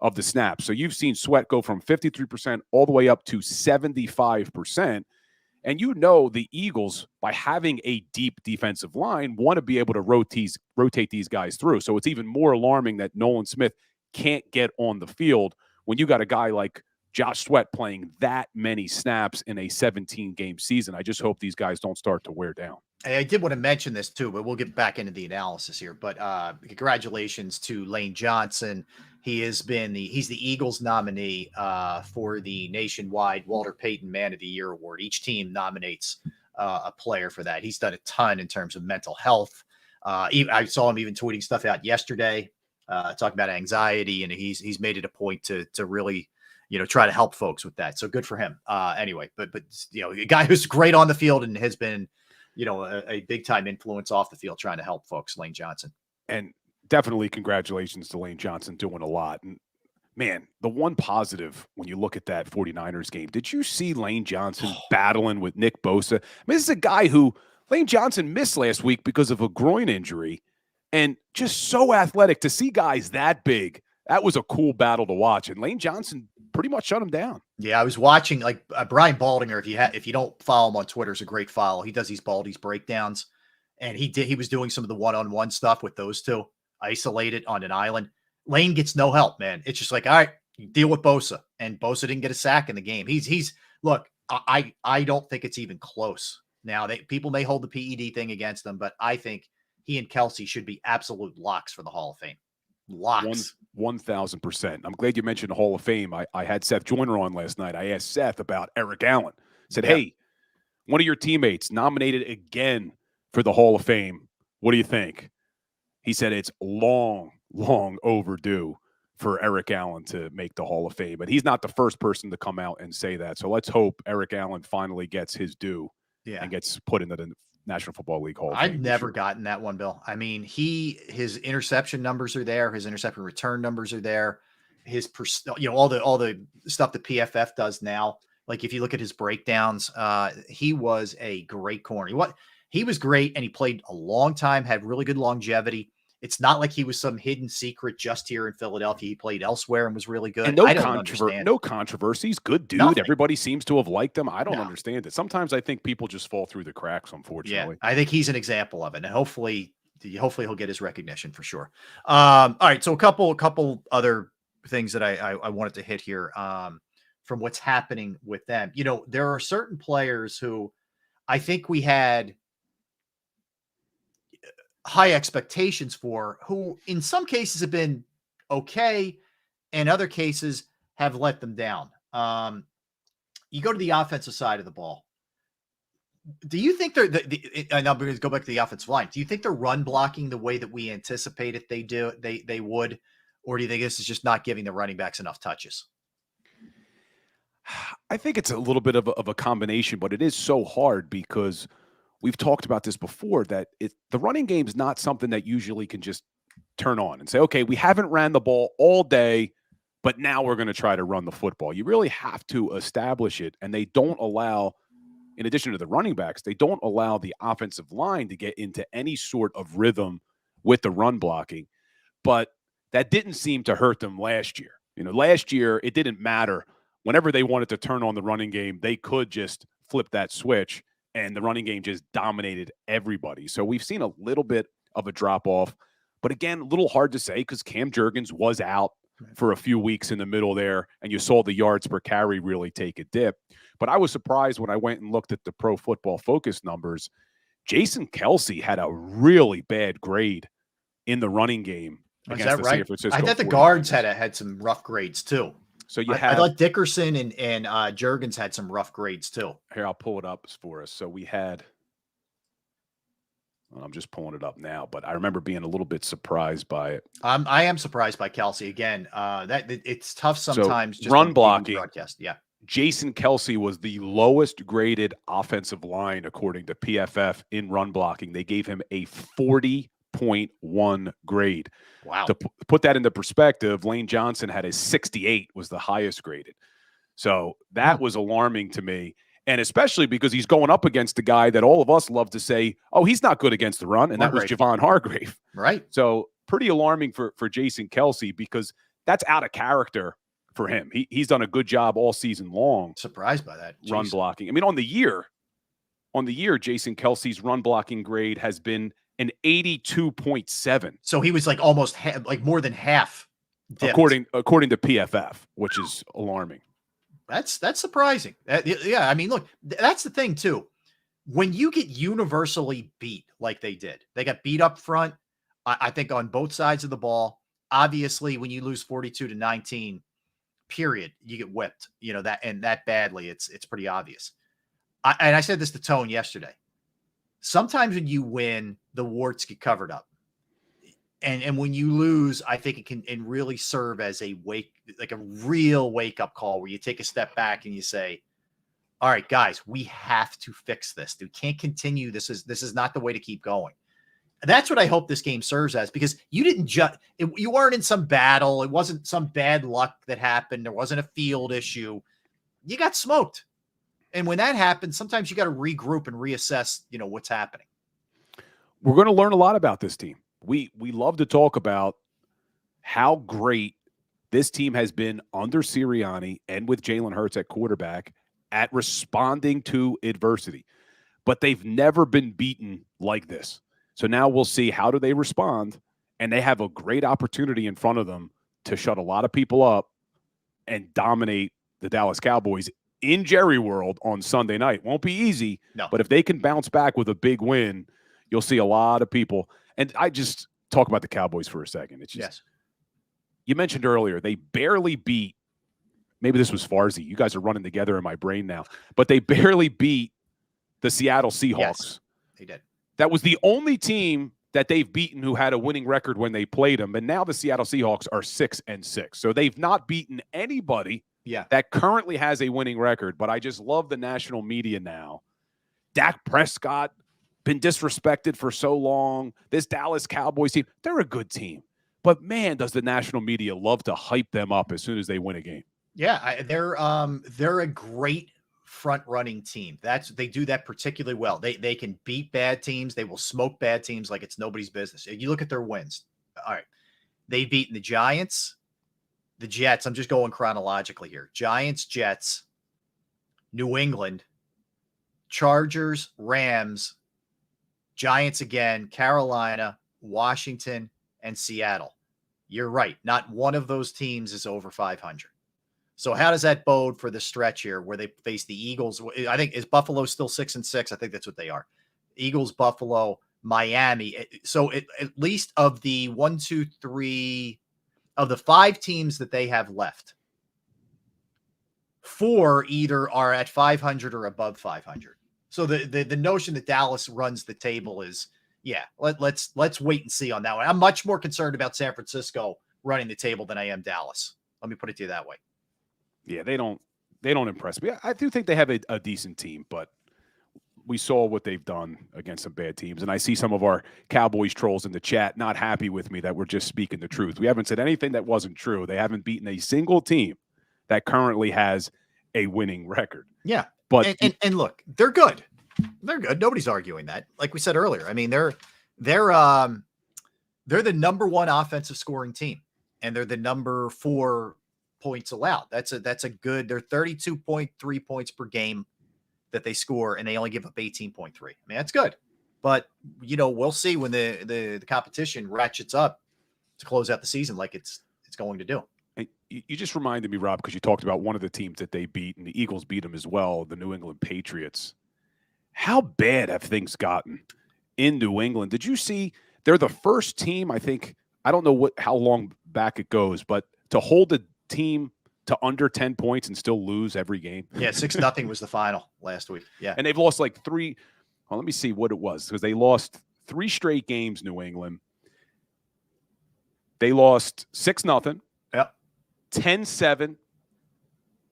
of the snaps. So you've seen Sweat go from 53% all the way up to 75%. And you know the Eagles, by having a deep defensive line, want to be able to rotate these guys through. So it's even more alarming that Nolan Smith can't get on the field when you got a guy like Josh Sweat playing that many snaps in a 17-game season. I just hope these guys don't start to wear down. I did want to mention this too, but we'll get back into the analysis here. But congratulations to Lane Johnson. He's the Eagles nominee for the nationwide Walter Payton Man of the Year award. Each team nominates a player for that. He's done a ton in terms of mental health. I saw him even tweeting stuff out yesterday, talking about anxiety, and he's made it a point to really, try to help folks with that. So good for him. Anyway, but a guy who's great on the field and has been, a big time influence off the field, trying to help folks, Lane Johnson. And definitely congratulations to Lane Johnson doing a lot. And man, the one positive when you look at that 49ers game, did you see Lane Johnson battling with Nick Bosa? I mean, this is a guy who Lane Johnson missed last week because of a groin injury, and just so athletic. To see guys that big, that was a cool battle to watch. And Lane Johnson pretty much shut him down. Yeah, I was watching Brian Baldinger. If you don't follow him on Twitter, is a great follow. He does these Baldies breakdowns, and he was doing some of the one-on-one stuff with those two, isolated on an island. Lane gets no help, man. It's just like, all right, deal with Bosa, and Bosa didn't get a sack in the game. He's look. I don't think it's even close. Now people may hold the PED thing against them, but I think he and Kelce should be absolute locks for the Hall of Fame. Locks. 1,000%. I'm glad you mentioned the Hall of Fame. I had Seth Joyner on last night. I asked Seth about Eric Allen. Said, hey, one of your teammates nominated again for the Hall of Fame. What do you think? He said it's long overdue for Eric Allen to make the Hall of Fame. But he's not the first person to come out and say that. So let's hope Eric Allen finally gets his due and gets put into the National Football League Hall of Fame. I've never gotten that one, Bill. I mean, his interception numbers are there. His interception return numbers are there. His, all the stuff that PFF does now. Like if you look at his breakdowns, he was a great corner. He was great, and he played a long time, had really good longevity. It's not like he was some hidden secret just here in Philadelphia. He played elsewhere and was really good. And no controversies. Good dude. Nothing. Everybody seems to have liked him. I don't understand it. Sometimes I think people just fall through the cracks, unfortunately. Yeah, I think he's an example of it, and hopefully he'll get his recognition for sure. All right, so a couple other things that I wanted to hit here from what's happening with them. There are certain players who I think we had high expectations for, who in some cases have been okay, and other cases have let them down. You go to the offensive side of the ball. Do you think and I'm going to go back to the offensive line. Do you think they're run blocking the way that we anticipated they would, or do you think this is just not giving the running backs enough touches? I think it's a little bit of a combination, but it is so hard because we've talked about this before, that the running game is not something that usually can just turn on and say, okay, we haven't ran the ball all day, but now we're going to try to run the football. You really have to establish it, and they don't allow, in addition to the running backs, they don't allow the offensive line to get into any sort of rhythm with the run blocking. But that didn't seem to hurt them last year. Last year, it didn't matter. Whenever they wanted to turn on the running game, they could just flip that switch, and the running game just dominated everybody. So we've seen a little bit of a drop-off. But again, a little hard to say because Cam Jurgens was out for a few weeks in the middle there, and you saw the yards per carry really take a dip. But I was surprised when I went and looked at the Pro Football Focus numbers. Jason Kelce had a really bad grade in the running game against the San Francisco 49ers. I thought the guards had some rough grades too. So I thought Dickerson and Jurgens had some rough grades too. Here, I'll pull it up for us. So we had, I'm just pulling it up now, but I remember being a little bit surprised by it. I am surprised by Kelce again. That it's tough sometimes. So just run blocking. Broadcast. Yeah. Jason Kelce was the lowest graded offensive line according to PFF in run blocking. They gave him a 40.1 grade. Wow. To put that into perspective, Lane Johnson had a 68, was the highest graded. So that was alarming to me. And especially because he's going up against a guy that all of us love to say, oh, he's not good against the run. And that was Javon Hargrave. Right. So pretty alarming for Jason Kelce, because that's out of character for him. He's done a good job all season long. Surprised by that. Run blocking. I mean, on the year, Jason Kelce's run blocking grade has been an 82.7. So he was like almost more than half dipped. according to PFF, which is alarming. That's surprising. Yeah, I mean, look, that's the thing too. When you get universally beat like they did, they got beat up front. I think on both sides of the ball. Obviously, when you lose 42-19, period, you get whipped. That badly. It's pretty obvious. I said this to Tone yesterday. Sometimes when you win, the warts get covered up. And when you lose, I think it can really serve as a real wake-up call where you take a step back and you say, all right, guys, we have to fix this. We can't continue. This is not the way to keep going. And that's what I hope this game serves as, because you didn't you weren't in some battle. It wasn't some bad luck that happened. There wasn't a field issue. You got smoked. And when that happens, sometimes you got to regroup and reassess, what's happening. We're going to learn a lot about this team. We love to talk about how great this team has been under Sirianni and with Jalen Hurts at quarterback at responding to adversity. But they've never been beaten like this. So now we'll see, how do they respond? And they have a great opportunity in front of them to shut a lot of people up and dominate the Dallas Cowboys in Jerry World on Sunday night. Won't be easy, but if they can bounce back with a big win, you'll see a lot of people. And I just talk about the Cowboys for a second. It's just, you mentioned earlier, they barely beat, maybe this was Farzi. You guys are running together in my brain now, but they barely beat the Seattle Seahawks. Yes, they did. That was the only team that they've beaten who had a winning record when they played them. And now the Seattle Seahawks are 6-6. So they've not beaten anybody that currently has a winning record. But I just love the national media now. Dak Prescott, been disrespected for so long. This Dallas Cowboys team, they're a good team. But, man, does the national media love to hype them up as soon as they win a game. Yeah, they're a great front-running team. They do that particularly well. They can beat bad teams. They will smoke bad teams like it's nobody's business. You look at their wins. All right. They've beaten the Giants, the Jets. I'm just going chronologically here. Giants, Jets, New England, Chargers, Rams, Giants again, Carolina, Washington, and Seattle. You're right. Not one of those teams is over 500. So how does that bode for the stretch here where they face the Eagles? I think, is Buffalo still 6-6? I think that's what they are. Eagles, Buffalo, Miami. So at least of the 1, 2, 3 of the 5 teams that they have left, 4 either are at 500 or above 500. So the notion that Dallas runs the table is, let's wait and see on that one. I'm much more concerned about San Francisco running the table than I am Dallas. Let me put it to you that way. Yeah, they don't impress me. I do think they have a decent team, but we saw what they've done against some bad teams. And I see some of our Cowboys trolls in the chat not happy with me that we're just speaking the truth. We haven't said anything that wasn't true. They haven't beaten a single team that currently has a winning record. Yeah. But and look, they're good. They're good. Nobody's arguing that. Like we said earlier, I mean, they're the number 1 offensive scoring team, and they're the number 4 points allowed. That's a good. They're 32.3 points per game that they score, and they only give up 18.3. I mean, that's good. But we'll see when the competition ratchets up to close out the season, like it's going to do. You just reminded me, Rob, because you talked about one of the teams that they beat, and the Eagles beat them as well, the New England Patriots. How bad have things gotten in New England? Did you see they're the first team, I think, I don't know how long back it goes, but to hold a team to under 10 points and still lose every game? Yeah, 6-0 was the final last week. Yeah. And they've lost like 3. Well, let me see what it was, because they lost 3 straight games, New England. They lost 6-0. Yep. 10-7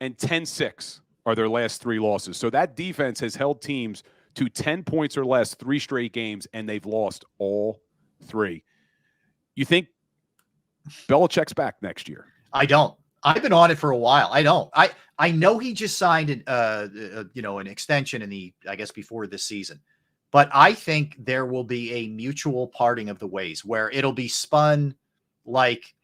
and 10-6 are their last 3 losses. So that defense has held teams to 10 points or less 3 straight games, and they've lost all 3. You think Belichick's back next year? I don't. I've been on it for a while. I don't. I know he just signed an extension I guess before this season. But I think there will be a mutual parting of the ways where it'll be spun like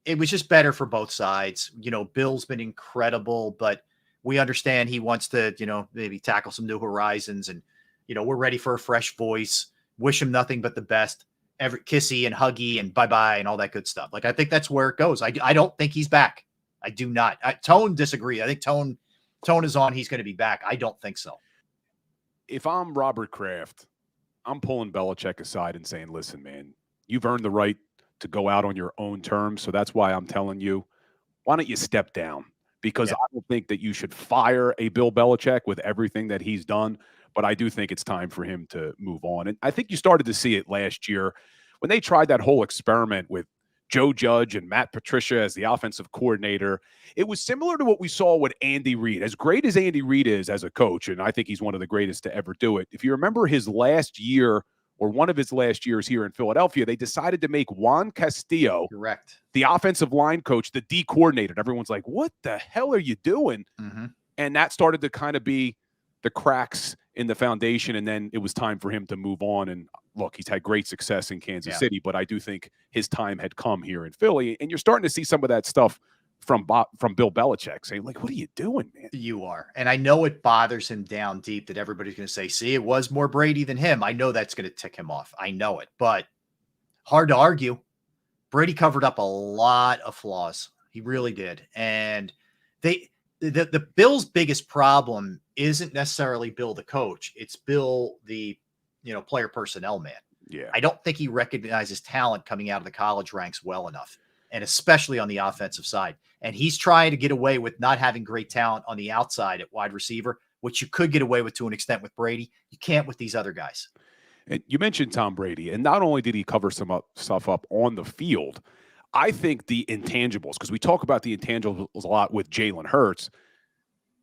it was just better for both sides. Bill's been incredible, but we understand he wants to, maybe tackle some new horizons, and, we're ready for a fresh voice. Wish him nothing but the best. Every kissy and huggy and bye-bye and all that good stuff. Like, I think that's where it goes. I don't think he's back. I do not. Tone disagrees. I think Tone is on. He's going to be back. I don't think so. If I'm Robert Kraft, I'm pulling Belichick aside and saying, listen, man, you've earned the right to go out on your own terms. So that's why I'm telling you, why don't you step down? Because I don't think that you should fire a Bill Belichick with everything that he's done. But I do think it's time for him to move on. And I think you started to see it last year when they tried that whole experiment with Joe Judge and Matt Patricia as the offensive coordinator. It was similar to what we saw with Andy Reid. As great as Andy Reid is as a coach, and I think he's one of the greatest to ever do it, if you remember his last year or one of his last years here in Philadelphia, they decided to make Juan Castillo, correct, the offensive line coach, the D coordinator. And everyone's like, what the hell are you doing? Mm-hmm. And that started to kind of be the cracks in the foundation, and then it was time for him to move on. And look, he's had great success in Kansas City, but I do think his time had come here in Philly. And you're starting to see some of that stuff from Bill Belichick saying, like, what are you doing, man? You are. And I know it bothers him down deep that everybody's going to say, see, it was more Brady than him. I know that's going to tick him off. I know it, but hard to argue. Brady covered up a lot of flaws. He really did. And the Bills' biggest problem isn't necessarily Bill the coach. It's Bill the player personnel man. Yeah. I don't think he recognizes talent coming out of the college ranks well enough, and especially on the offensive side. And he's trying to get away with not having great talent on the outside at wide receiver, which you could get away with to an extent with Brady. You can't with these other guys. And you mentioned Tom Brady, and not only did he cover some stuff up on the field, I think the intangibles, because we talk about the intangibles a lot with Jalen Hurts.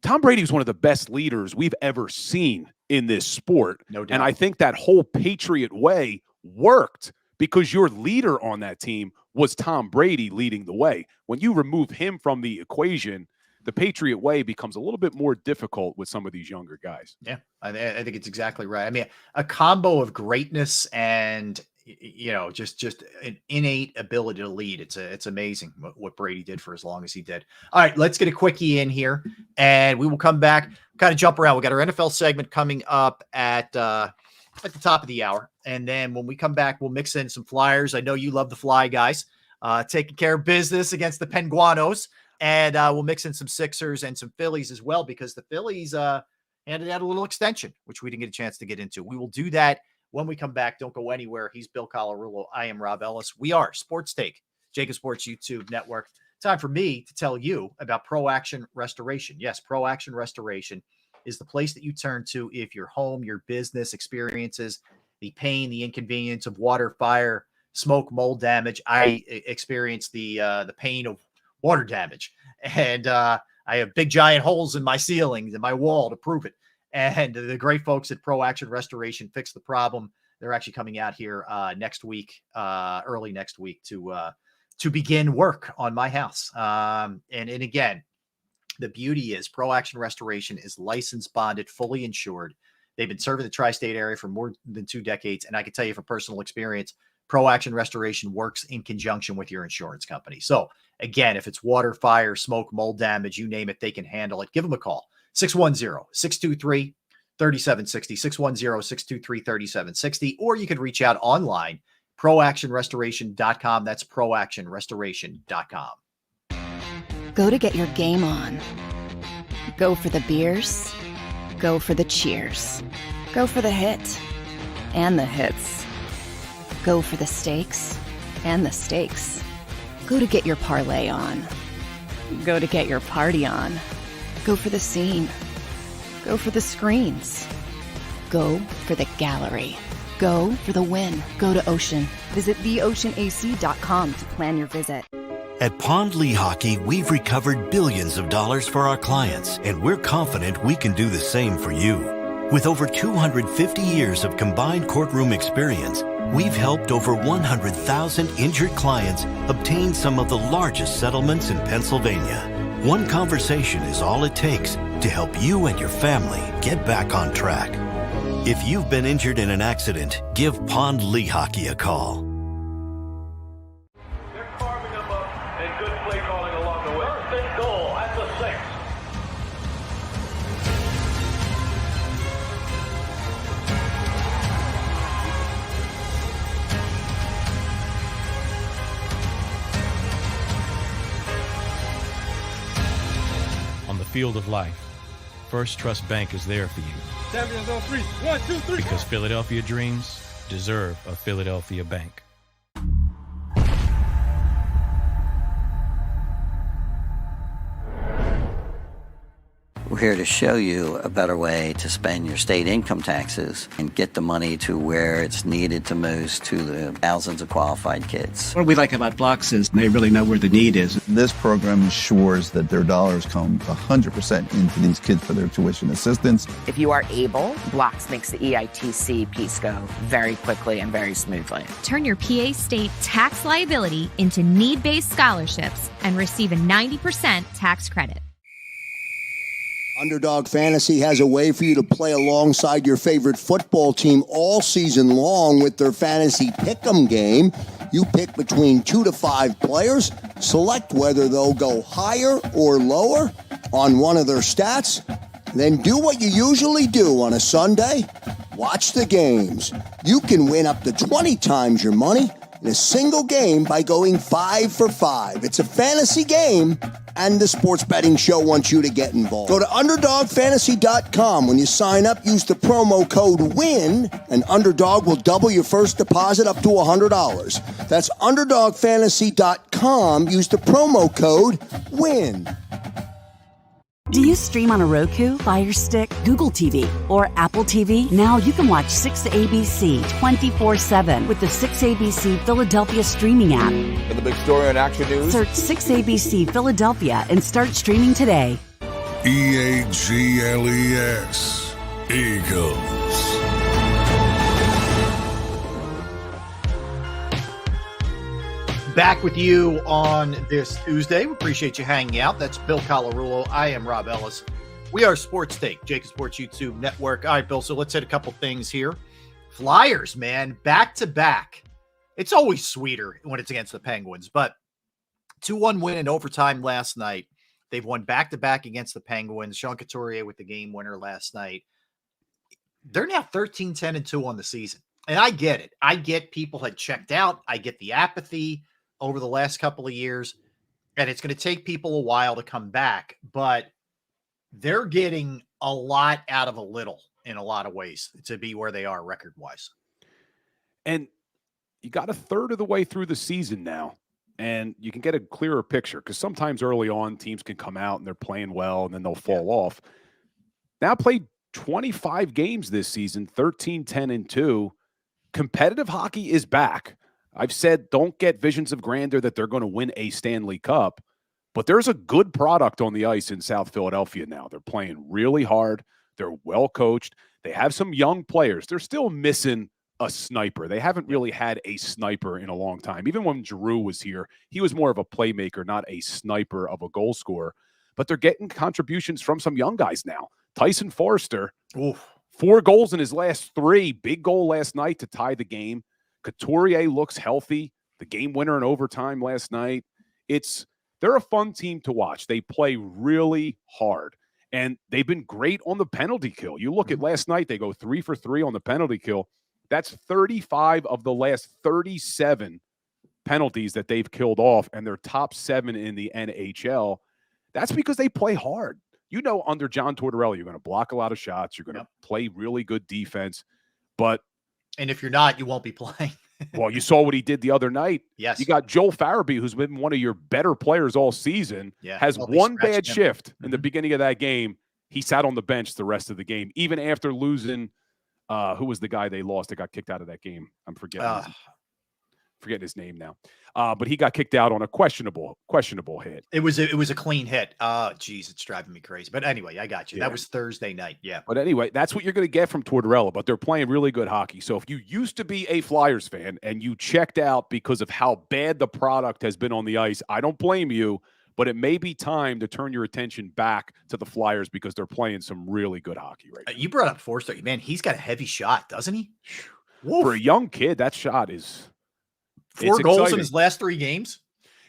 Tom Brady was one of the best leaders we've ever seen in this sport. No doubt. And I think that whole Patriot way worked because your leader on that team was Tom Brady leading the way. When you remove him from the equation, the Patriot way becomes a little bit more difficult with some of these younger guys. Yeah, I think it's exactly right. I mean, a combo of greatness and, just an innate ability to lead. It's amazing what Brady did for as long as he did. All right, let's get a quickie in here, and we will come back, kind of jump around. We got our NFL segment coming up at the top of the hour, and then when we come back, we'll mix in some Flyers. I know you love the Fly guys, taking care of business against the Penguinos. And we'll mix in some Sixers and some Phillies as well, because the Phillies handed out a little extension, which we didn't get a chance to get into. We will do that when we come back. Don't go anywhere. He's Bill Colarulo. I am Rob Ellis. We are Sports Take, JAKIB Sports YouTube Network. Time for me to tell you about Pro Action Restoration. Yes, Pro Action Restoration is the place that you turn to if your home, your business experiences the pain, the inconvenience of water, fire, smoke, mold damage. I experienced the pain of water damage, and I have big giant holes in my ceilings and my wall to prove it. And the great folks at Pro Action Restoration fix the problem. They're actually coming out here next week, early next week, to begin work on my house. And again, the beauty is Pro Action Restoration is licensed, bonded, fully insured. They've been serving the tri-state area for more than 2 decades, and I can tell you from personal experience, Pro Action Restoration works in conjunction with your insurance company. So again, if it's water, fire, smoke, mold damage, you name it, they can handle it. Give them a call. 610-623-3760, 610-623-3760, or you can reach out online, proactionrestoration.com. That's proactionrestoration.com. Go to get your game on. Go for the beers. Go for the cheers. Go for the hit and the hits. Go for the stakes and the stakes. Go to get your parlay on. Go to get your party on. Go for the scene. Go for the screens. Go for the gallery. Go for the win. Go to Ocean. Visit theoceanac.com to plan your visit. At Pond Lehocky, we've recovered billions of dollars for our clients, and we're confident we can do the same for you. With over 250 years of combined courtroom experience, we've helped over 100,000 injured clients obtain some of the largest settlements in Pennsylvania. One conversation is all it takes to help you and your family get back on track. If you've been injured in an accident, give Pond Lehocky a call. They're carving them up and good play calling along the way. First and goal at the 6. On the field of life, First Trust Bank is there for you. Champions on 3. 1, 2, 3. Because Philadelphia dreams deserve a Philadelphia bank. We're here to show you a better way to spend your state income taxes and get the money to where it's needed to most to the thousands of qualified kids. What we like about Blocks is they really know where the need is. This program ensures that their dollars come 100% into these kids for their tuition assistance. If you are able, Blocks makes the EITC piece go very quickly and very smoothly. Turn your PA state tax liability into need-based scholarships and receive a 90% tax credit. Underdog Fantasy has a way for you to play alongside your favorite football team all season long with their fantasy pick'em game. You pick between 2 to 5 players, select whether they'll go higher or lower on one of their stats, then do what you usually do on a Sunday. Watch the games. You can win up to 20 times your money in a single game by going 5 for 5. It's a fantasy game, and the sports betting show wants you to get involved. Go to UnderdogFantasy.com. When you sign up, use the promo code WIN, and Underdog will double your first deposit up to $100. That's UnderdogFantasy.com. Use the promo code WIN. Do you stream on a Roku, Fire Stick, Google TV, or Apple TV? Now you can watch 6ABC 24/7 with the 6ABC Philadelphia streaming app. And the big story on Action News. Search 6ABC Philadelphia and start streaming today. EAGLES. Eagles. Back with you on this Tuesday. We appreciate you hanging out. That's Bill Colarulo. I am Rob Ellis. We are Sports Take, JAKIB Sports YouTube Network. All right, Bill, so let's hit a couple things here. Flyers, man, back-to-back. It's always sweeter when it's against the Penguins, but 2-1 win in overtime last night. They've won back-to-back against the Penguins. Sean Couturier with the game winner last night. They're now 13-10-2 on the season. And I get it. I get people had checked out. I get the apathy over the last couple of years, and it's going to take people a while to come back, but they're getting a lot out of a little in a lot of ways to be where they are record-wise. And you got a third of the way through the season now, and you can get a clearer picture because sometimes early on teams can come out and they're playing well and then they'll fall off. Now played 25 games this season, 13-10-2. Competitive hockey is back. I've said don't get visions of grandeur that they're going to win a Stanley Cup, but there's a good product on the ice in South Philadelphia now. They're playing really hard. They're well coached. They have some young players. They're still missing a sniper. They haven't really had a sniper in a long time. Even when Giroux was here, he was more of a playmaker, not a sniper of a goal scorer. But they're getting contributions from some young guys now. Tyson Forster, 4 goals in his last 3. Big goal last night to tie the game. Couturier looks healthy. The game winner in overtime last night. They're a fun team to watch. They play really hard, and they've been great on the penalty kill. You look at last night, they go 3 for 3 on the penalty kill. That's 35 of the last 37 penalties that they've killed off, and they're top 7 in the NHL. That's because they play hard. You know, under John Tortorella, you're going to block a lot of shots. You're going to play really good defense, and if you're not, you won't be playing. Well, you saw what he did the other night. Yes. You got Joel Farabee, who's been one of your better players all season, has one bad shift in the beginning of that game. He sat on the bench the rest of the game, even after losing who was the guy they lost that got kicked out of that game? I'm forgetting his name now. But he got kicked out on a questionable hit. It was a clean hit. Geez, it's driving me crazy. But anyway, I got you. Yeah. That was Thursday night. Yeah. But anyway, that's what you're going to get from Tortorella. But they're playing really good hockey. So if you used to be a Flyers fan and you checked out because of how bad the product has been on the ice, I don't blame you. But it may be time to turn your attention back to the Flyers because they're playing some really good hockey right now. You brought up Forster. Man, he's got a heavy shot, doesn't he? For a young kid, that shot is 4 goals in his last 3 games.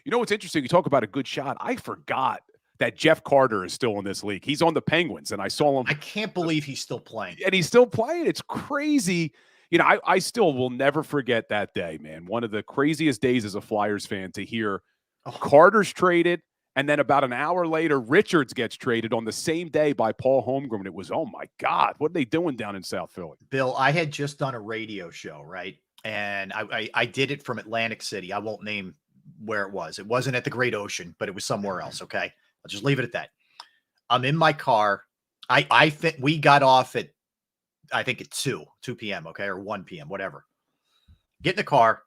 You know what's interesting? You talk about a good shot. I forgot that Jeff Carter is still in this league. He's on the Penguins, and I saw him. I can't believe he's still playing. And he's still playing. It's crazy. You know, I still will never forget that day, man. One of the craziest days as a Flyers fan to hear Carter's traded, and then about an hour later, Richards gets traded on the same day by Paul Holmgren. It was, oh, my God, what are they doing down in South Philly? Bill, I had just done a radio show, right? And I did it from Atlantic City. I won't name where it was. It wasn't at the Great Ocean, but it was somewhere else, okay? I'll just leave it at that. I'm in my car. I think we got off at, I think at 2 p.m., okay, or 1 p.m., whatever. Get in the car.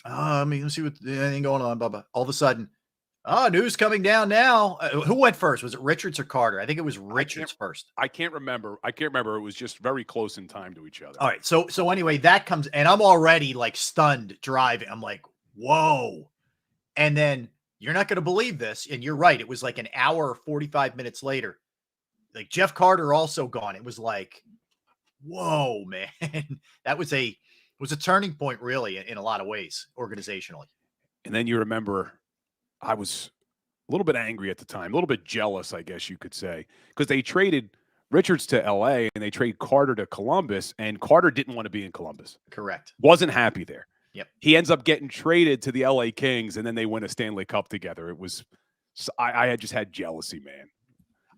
Let's see what anything going on, blah, blah. All of a sudden, news coming down now. Who went first? Was it Richards or Carter? I think it was Richards first. I can't remember. It was just very close in time to each other. All right. So anyway, that comes, and I'm already like stunned driving. I'm like, whoa. And then you're not going to believe this. And you're right. It was like an hour, 45 minutes later. Like Jeff Carter also gone. It was like, whoa, man. That was a turning point, really, in a lot of ways, organizationally. And then you remember, I was a little bit angry at the time, a little bit jealous, I guess you could say, because they traded Richards to L.A. and they traded Carter to Columbus, and Carter didn't want to be in Columbus. Correct. Wasn't happy there. Yep. He ends up getting traded to the L.A. Kings, and then they win a Stanley Cup together. It was – I had just had jealousy, man.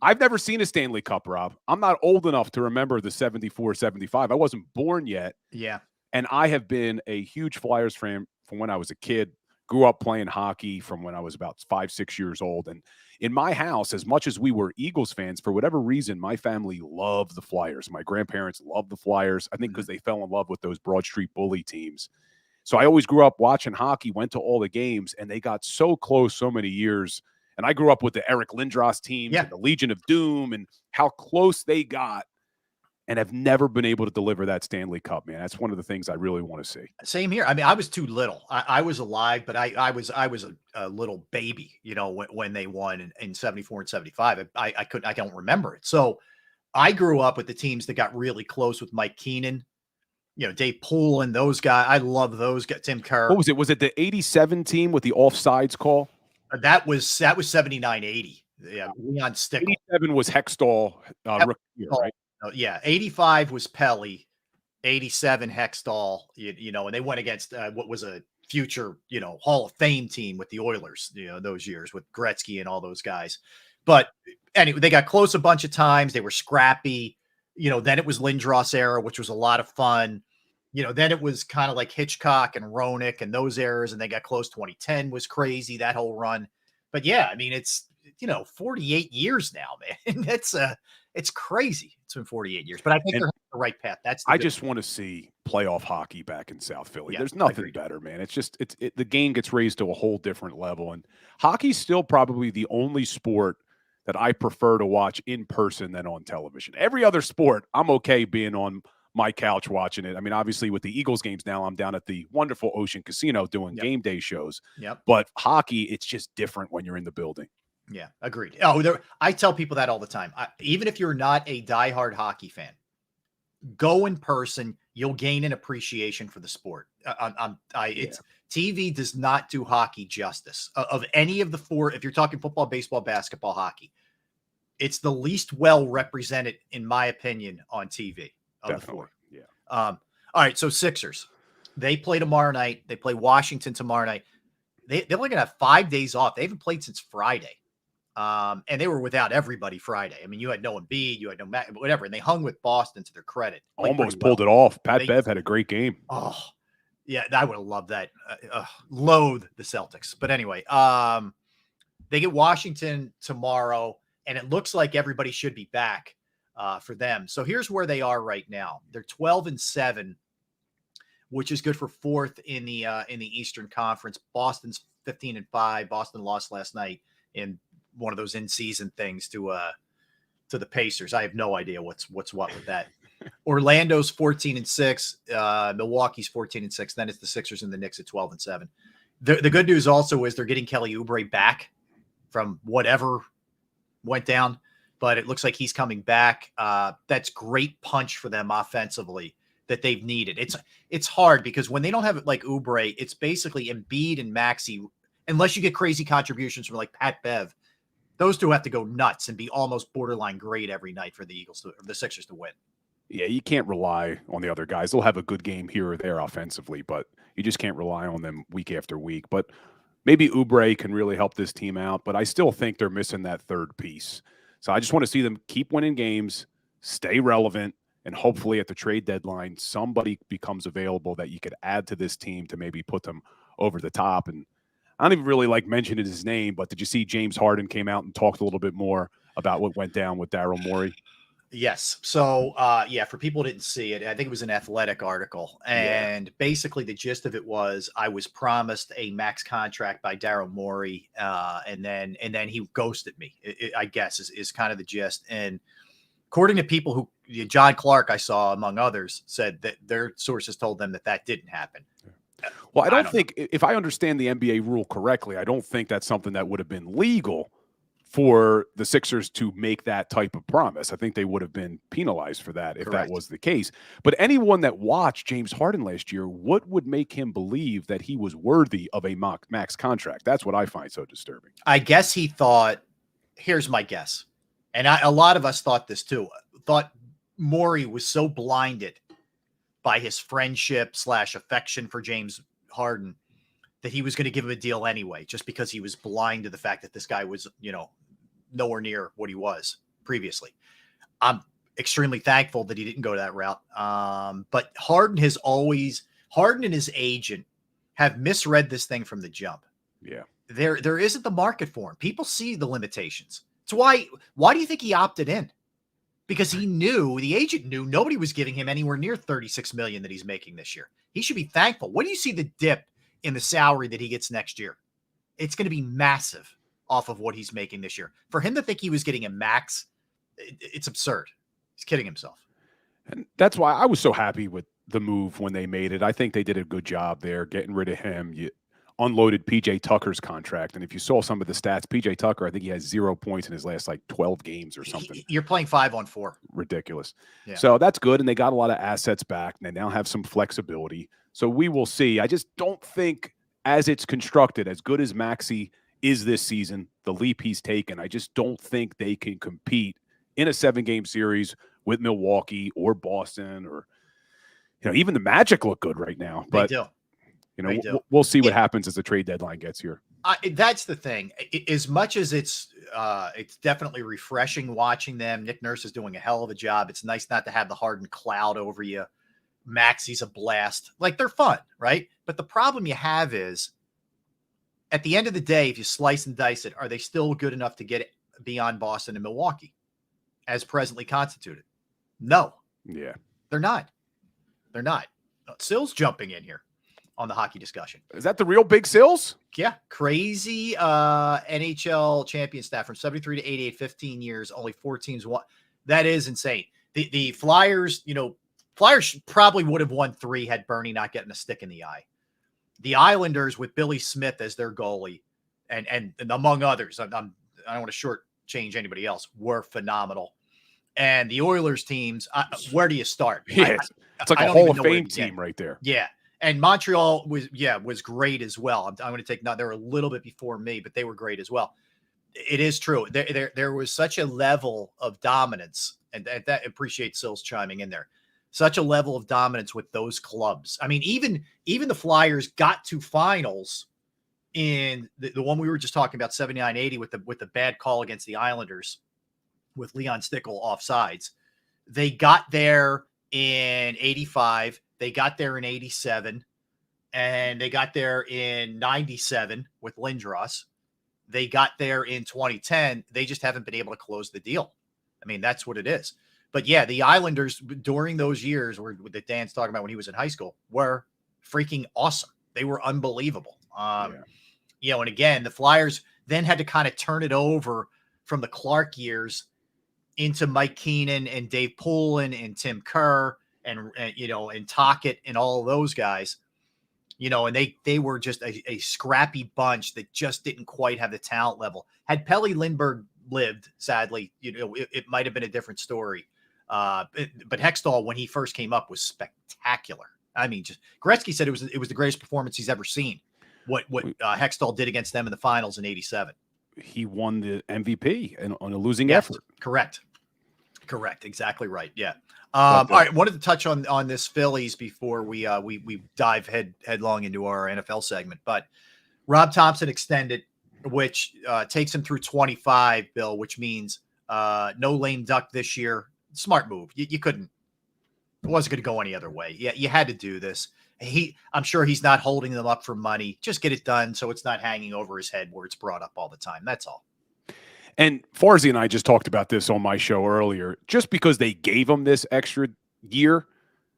I've never seen a Stanley Cup, Rob. I'm not old enough to remember the 74-75. I wasn't born yet. Yeah. And I have been a huge Flyers fan from when I was a kid. grew up playing hockey from when I was about 5, 6 years old. And in my house, as much as we were Eagles fans, for whatever reason, my family loved the Flyers. My grandparents loved the Flyers, I think because they fell in love with those Broad Street Bully teams. So I always grew up watching hockey, went to all the games, and they got so close so many years. And I grew up with the Eric Lindros teams and the Legion of Doom and how close they got, and have never been able to deliver that Stanley Cup, man. That's one of the things I really want to see. Same here. I mean, I was too little. I was alive, but I was a little baby, you know, when they won in 74 and 75. I don't remember it. So I grew up with the teams that got really close with Mike Keenan, you know, Dave Poulin, those guys. I love those guys. Tim Kerr. What was it? Was it the 87 team with the offsides call? That was 79-80. Yeah, Leon Stickle. 87 was Hextall, rookie year, right? Yeah, 85 was Pelly, 87 Hextall, you know, and they went against what was a future, you know, Hall of Fame team with the Oilers, you know, those years with Gretzky and all those guys. But anyway, they got close a bunch of times. They were scrappy. You know, then it was Lindros era, which was a lot of fun. You know, then it was kind of like Hitchcock and Roenick and those eras, and they got close. 2010 was crazy, that whole run. But yeah, I mean, it's, you know, 48 years now, man. It's crazy. It's been 48 years, but I think they're on the right path. I just want to see playoff hockey back in South Philly. Yeah, there's nothing better, man. It's just the game gets raised to a whole different level, and hockey's still probably the only sport that I prefer to watch in person than on television. Every other sport, I'm okay being on my couch watching it. I mean, obviously with the Eagles games now, I'm down at the wonderful Ocean Casino doing game day shows. But hockey, it's just different when you're in the building. Yeah, agreed. Oh, I tell people that all the time. Even if you're not a diehard hockey fan, go in person. You'll gain an appreciation for the sport. TV does not do hockey justice. Of any of the four, if you're talking football, baseball, basketball, hockey, it's the least well represented, in my opinion, on TV of the four. Yeah. All right, so Sixers, they play tomorrow night. They play Washington tomorrow night. They're only going to have 5 days off. They haven't played since Friday. And they were without everybody Friday. I mean, you had no Embiid, you had no Matt, whatever, and they hung with Boston to their credit. Almost pulled it off. Pat Bev had a great game. Oh, yeah, I would have loved that. Loathe the Celtics, but anyway, they get Washington tomorrow, and it looks like everybody should be back for them. So here's where they are right now. They're 12-7, which is good for fourth in the Eastern Conference. Boston's 15-5. Boston lost last night in one of those in-season things to the Pacers. I have no idea what's what with that. Orlando's 14-6. Milwaukee's 14-6. Then it's the Sixers and the Knicks at 12-7. The good news also is they're getting Kelly Oubre back from whatever went down, but it looks like he's coming back. That's great punch for them offensively that they've needed. It's hard because when they don't have it like Oubre, it's basically Embiid and Maxey, unless you get crazy contributions from like Pat Bev. Those two have to go nuts and be almost borderline great every night for the Sixers to win. Yeah, you can't rely on the other guys. They'll have a good game here or there offensively, but you just can't rely on them week after week. But maybe Oubre can really help this team out, but I still think they're missing that third piece. So I just want to see them keep winning games, stay relevant, and hopefully at the trade deadline, somebody becomes available that you could add to this team to maybe put them over the top. And I don't even really like mentioning his name, but did you see James Harden came out and talked a little bit more about what went down with Daryl Morey? Yes. So, for people who didn't see it, I think it was an Athletic article. And basically the gist of it was I was promised a max contract by Daryl Morey, and then he ghosted me, I guess is kind of the gist. And according to people who, John Clark, I saw, among others, said that their sources told them that didn't happen. Well, I don't think, if I understand the NBA rule correctly, I don't think that's something that would have been legal for the Sixers to make that type of promise. I think they would have been penalized for that if that was the case. But anyone that watched James Harden last year, what would make him believe that he was worthy of a max contract? That's what I find so disturbing. I guess he thought, here's my guess, and a lot of us thought this too, thought Morey was so blinded by his friendship / affection for James Harden that he was going to give him a deal anyway, just because he was blind to the fact that this guy was, nowhere near what he was previously. I'm extremely thankful that he didn't go that route. But Harden and his agent have misread this thing from the jump. Yeah. There isn't the market for him. People see the limitations. It's why do you think he opted in? Because he knew, the agent knew nobody was giving him anywhere near $36 million that he's making this year. He should be thankful. What do you see the dip in the salary that he gets next year? It's going to be massive off of what he's making this year. For him to think he was getting a max, it's absurd. He's kidding himself. And that's why I was so happy with the move when they made it. I think they did a good job there getting rid of him. You unloaded PJ Tucker's contract. And if you saw some of the stats, PJ Tucker, I think he has 0 points in his last 12 games or something. You're playing 5-on-4. Ridiculous. Yeah. So that's good. And they got a lot of assets back. And they now have some flexibility. So we will see. I just don't think, as it's constructed, as good as Maxey is this season, the leap he's taken, I just don't think they can compete in a 7-game series with Milwaukee or Boston or, even the Magic look good right now. But, they do. We'll see what happens as the trade deadline gets here. That's the thing. As much as it's definitely refreshing watching them, Nick Nurse is doing a hell of a job. It's nice not to have the hardened cloud over you. Maxey's a blast. Like, they're fun, right? But the problem you have is, at the end of the day, if you slice and dice it, are they still good enough to get beyond Boston and Milwaukee as presently constituted? No. Yeah. They're not. They're not. Sills jumping in here on the hockey discussion. Is that the real Big Sills? Yeah. Crazy NHL champion stat from 73 to 88, 15 years, only 4 teams won. That is insane. The Flyers, Flyers probably would have won 3 had Bernie not getting a stick in the eye. The Islanders with Billy Smith as their goalie and among others, I don't want to shortchange anybody else, were phenomenal. And the Oilers teams, where do you start? Yes. It's like a Hall of Fame team right there. Yeah. And Montreal was great as well. I'm going to take, they were a little bit before me, but they were great as well. It is true. There was such a level of dominance, and that appreciate Sills chiming in there. Such a level of dominance with those clubs. I mean, even the Flyers got to finals in the one we were just talking about, 79-80, with the bad call against the Islanders with Leon Stickle offsides. They got there in 85. They got there in 87, and they got there in 97 with Lindros. They got there in 2010. They just haven't been able to close the deal. I mean, that's what it is. But yeah, the Islanders during those years that Dan's talking about when he was in high school were freaking awesome. They were unbelievable. And again, the Flyers then had to kind of turn it over from the Clark years into Mike Keenan and Dave Poulin and Tim Kerr and Tocchet and all of those guys, and they were just a scrappy bunch that just didn't quite have the talent level. Had Pelle Lindbergh lived, sadly, it might have been a different story. But Hextall, when he first came up, was spectacular. I mean, just Gretzky said it was the greatest performance he's ever seen. What Hextall did against them in the finals in '87. He won the MVP on a losing effort. Correct. Exactly right. Yeah. All right. Wanted to touch on this Phillies before we dive headlong into our NFL segment. But Rob Thompson extended, which takes him through 25, Bill, which means no lame duck this year. Smart move. You couldn't. It wasn't going to go any other way. Yeah, you had to do this. I'm sure he's not holding them up for money. Just get it done so it's not hanging over his head where it's brought up all the time. That's all. And Farzy and I just talked about this on my show earlier. Just because they gave him this extra year,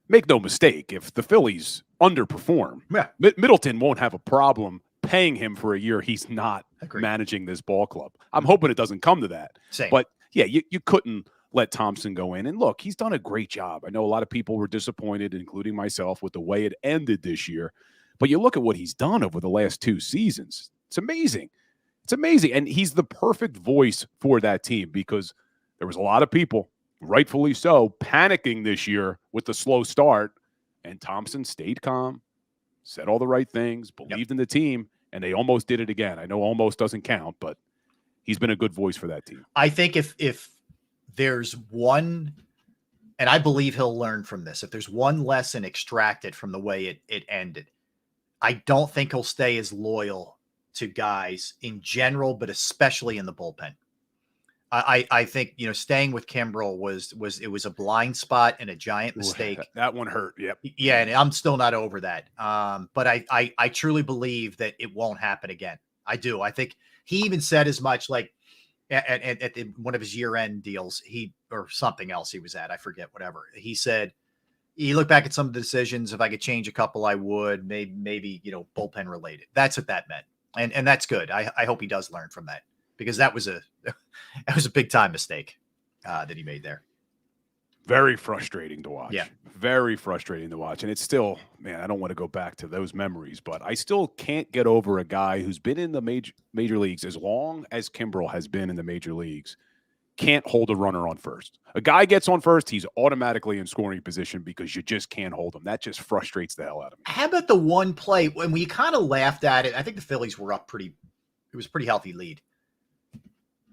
make no mistake, if the Phillies underperform, Middleton won't have a problem paying him for a year he's not managing this ball club. I'm hoping it doesn't come to that. Same. But, yeah, you couldn't let Thompson go in. And, look, he's done a great job. I know a lot of people were disappointed, including myself, with the way it ended this year. But you look at what he's done over the last 2 seasons. It's amazing. It's amazing. And he's the perfect voice for that team because there was a lot of people, rightfully so, panicking this year with the slow start. And Thompson stayed calm, said all the right things, believed in the team, and they almost did it again. I know almost doesn't count, but he's been a good voice for that team. I think if there's one, and I believe he'll learn from this, if there's one lesson extracted from the way it ended, I don't think he'll stay as loyal to guys in general, but especially in the bullpen. I think, staying with Kimbrel was a blind spot and a giant mistake. That one hurt. Yep. Yeah, and I'm still not over that. But I truly believe that it won't happen again. I do. I think he even said as much, like at one of his year-end deals, or something else he was at, I forget, whatever. He said he looked back at some of the decisions. If I could change a couple, I would. Maybe bullpen related. That's what that meant, and that's good. I hope he does learn from that, because that was a big time mistake that he made there. Very frustrating to watch. Yeah. Very frustrating to watch. And it's still, man, I don't want to go back to those memories, but I still can't get over a guy who's been in the major leagues as long as Kimbrel has been in the major leagues, can't hold a runner on first. A guy gets on first, he's automatically in scoring position because you just can't hold him. That just frustrates the hell out of me. How about the one play when we kind of laughed at it? I think the Phillies were up it was a pretty healthy lead.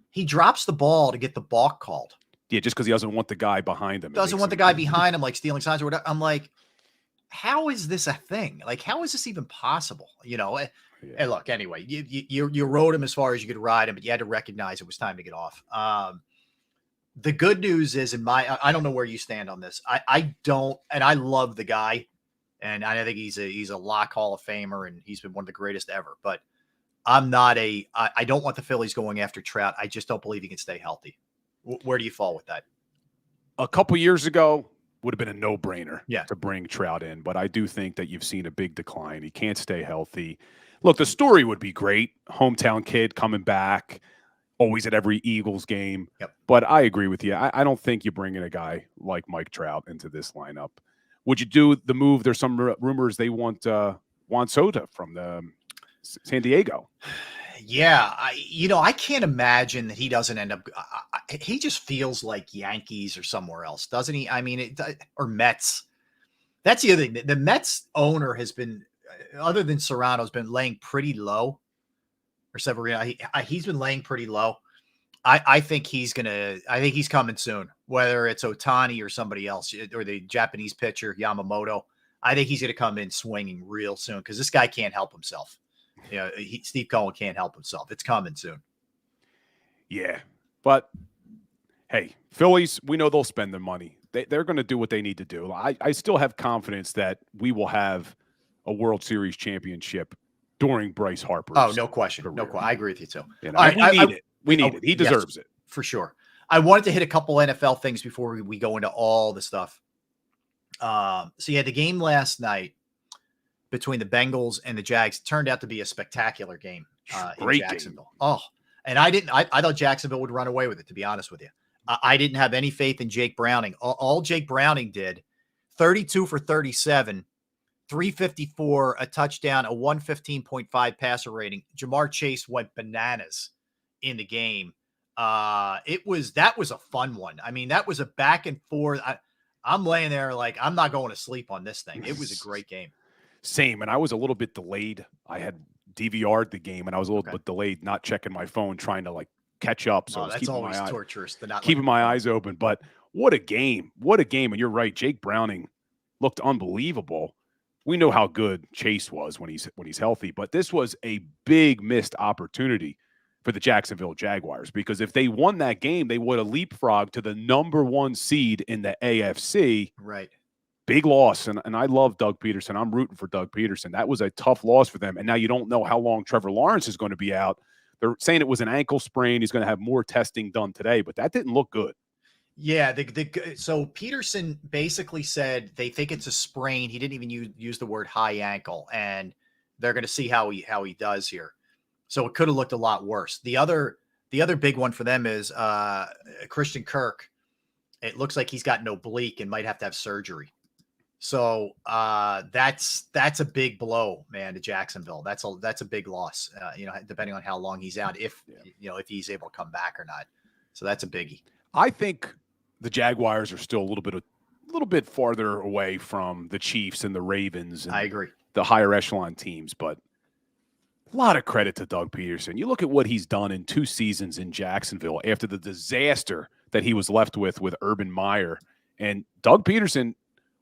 He drops the ball to get the balk called. Yeah, just because he doesn't want the guy behind him. Doesn't want the guy behind him, like stealing signs or whatever. I'm like, how is this a thing? Like, how is this even possible? And look, anyway, you rode him as far as you could ride him, but you had to recognize it was time to get off. The good news is, I don't know where you stand on this. I don't, and I love the guy, and I think he's a lock Hall of Famer, and he's been one of the greatest ever. But I don't want the Phillies going after Trout. I just don't believe he can stay healthy. Where do you fall with that? A couple years ago would have been a no-brainer Yeah. to bring Trout in, but I do think that you've seen a big decline. He can't stay healthy. Look, the story would be great. Hometown kid coming back, always at every Eagles game. Yep. But I agree with you. I don't think you bring in a guy like Mike Trout into this lineup. Would you do the move? There's some rumors they want Juan Soto from the San Diego. Yeah, I can't imagine that he doesn't end up. He just feels like Yankees or somewhere else, doesn't he? I mean, or Mets. That's the other thing. The Mets owner has been, other than Serrano, has been laying pretty low. Or Severino, he's been laying pretty low. I think he's coming soon. Whether it's Ohtani or somebody else, or the Japanese pitcher Yamamoto, I think he's going to come in swinging real soon, because this guy can't help himself. Steve Cohen can't help himself. It's coming soon. Yeah, but hey, Phillies, we know they'll spend the money. They're going to do what they need to do. I still have confidence that we will have a World Series championship during Bryce Harper's. Oh, no question. career. No question. I agree with you too. We need it. We need it. He deserves it. For sure. I wanted to hit a couple NFL things before we go into all the stuff. So you had the game last night between the Bengals and the Jags. It turned out to be a spectacular game in Jacksonville. Game. Oh, and I thought Jacksonville would run away with it, to be honest with you. I didn't have any faith in Jake Browning. All Jake Browning did, 32 for 37, 354, a touchdown, a 115.5 passer rating. Jamar Chase went bananas in the game. That was a fun one. I mean, that was a back and forth. I'm laying there like, I'm not going to sleep on this thing. It was a great game. Same, and I was a little bit delayed. I had DVR'd the game, and I was a little bit delayed, not checking my phone, trying to catch up. So that's always torturous. Keeping my eyes open. But what a game! What a game! And you're right, Jake Browning looked unbelievable. We know how good Chase was when he's healthy, but this was a big missed opportunity for the Jacksonville Jaguars, because if they won that game, they would have leapfrogged to the #1 seed in the AFC. Right. Big loss, and I love Doug Peterson. I'm rooting for Doug Peterson. That was a tough loss for them, and now you don't know how long Trevor Lawrence is going to be out. They're saying it was an ankle sprain. He's going to have more testing done today, but that didn't look good. Yeah, so Peterson basically said they think it's a sprain. He didn't even use the word high ankle, and they're going to see how he does here. So it could have looked a lot worse. The other big one for them is Christian Kirk. It looks like he's got an oblique and might have to have surgery. So that's a big blow, man, to Jacksonville. That's a big loss, depending on how long he's out, if he's able to come back or not. So that's a biggie. I think the Jaguars are still a little bit farther away from the Chiefs and the Ravens. And I agree. The higher echelon teams, but a lot of credit to Doug Peterson. You look at what he's done in 2 seasons in Jacksonville after the disaster that he was left with Urban Meyer. And Doug Peterson,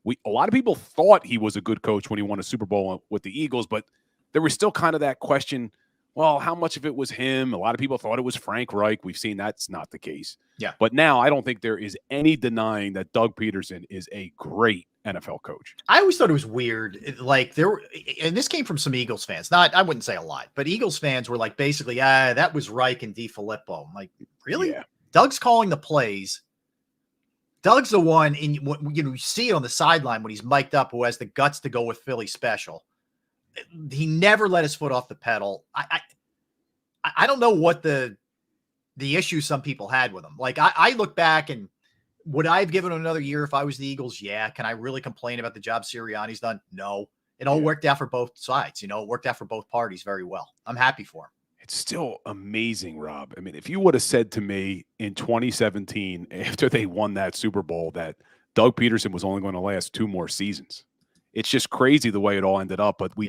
a lot of people thought he was a good coach when he won a Super Bowl with the Eagles, but there was still kind of that question, well, how much of it was him? A lot of people thought it was Frank Reich. We've seen that's not the case. Yeah. But now I don't think there is any denying that Doug Peterson is a great NFL coach. I always thought it was weird. Like and this came from some Eagles fans. I wouldn't say a lot, but Eagles fans were like, basically, that was Reich and DiFilippo. I'm like, really? Yeah. Doug's calling the plays. Doug's the one you see it on the sideline when he's mic'd up, who has the guts to go with Philly special. He never let his foot off the pedal. I don't know what the issue some people had with him. Like I look back and would I have given him another year if I was the Eagles? Yeah. Can I really complain about the job Sirianni's done? No. It all worked out for both sides. It worked out for both parties very well. I'm happy for him. It's still amazing, Rob. I mean, if you would have said to me in 2017, after they won that Super Bowl, that Doug Peterson was only going to last 2 more seasons, it's just crazy the way it all ended up. But we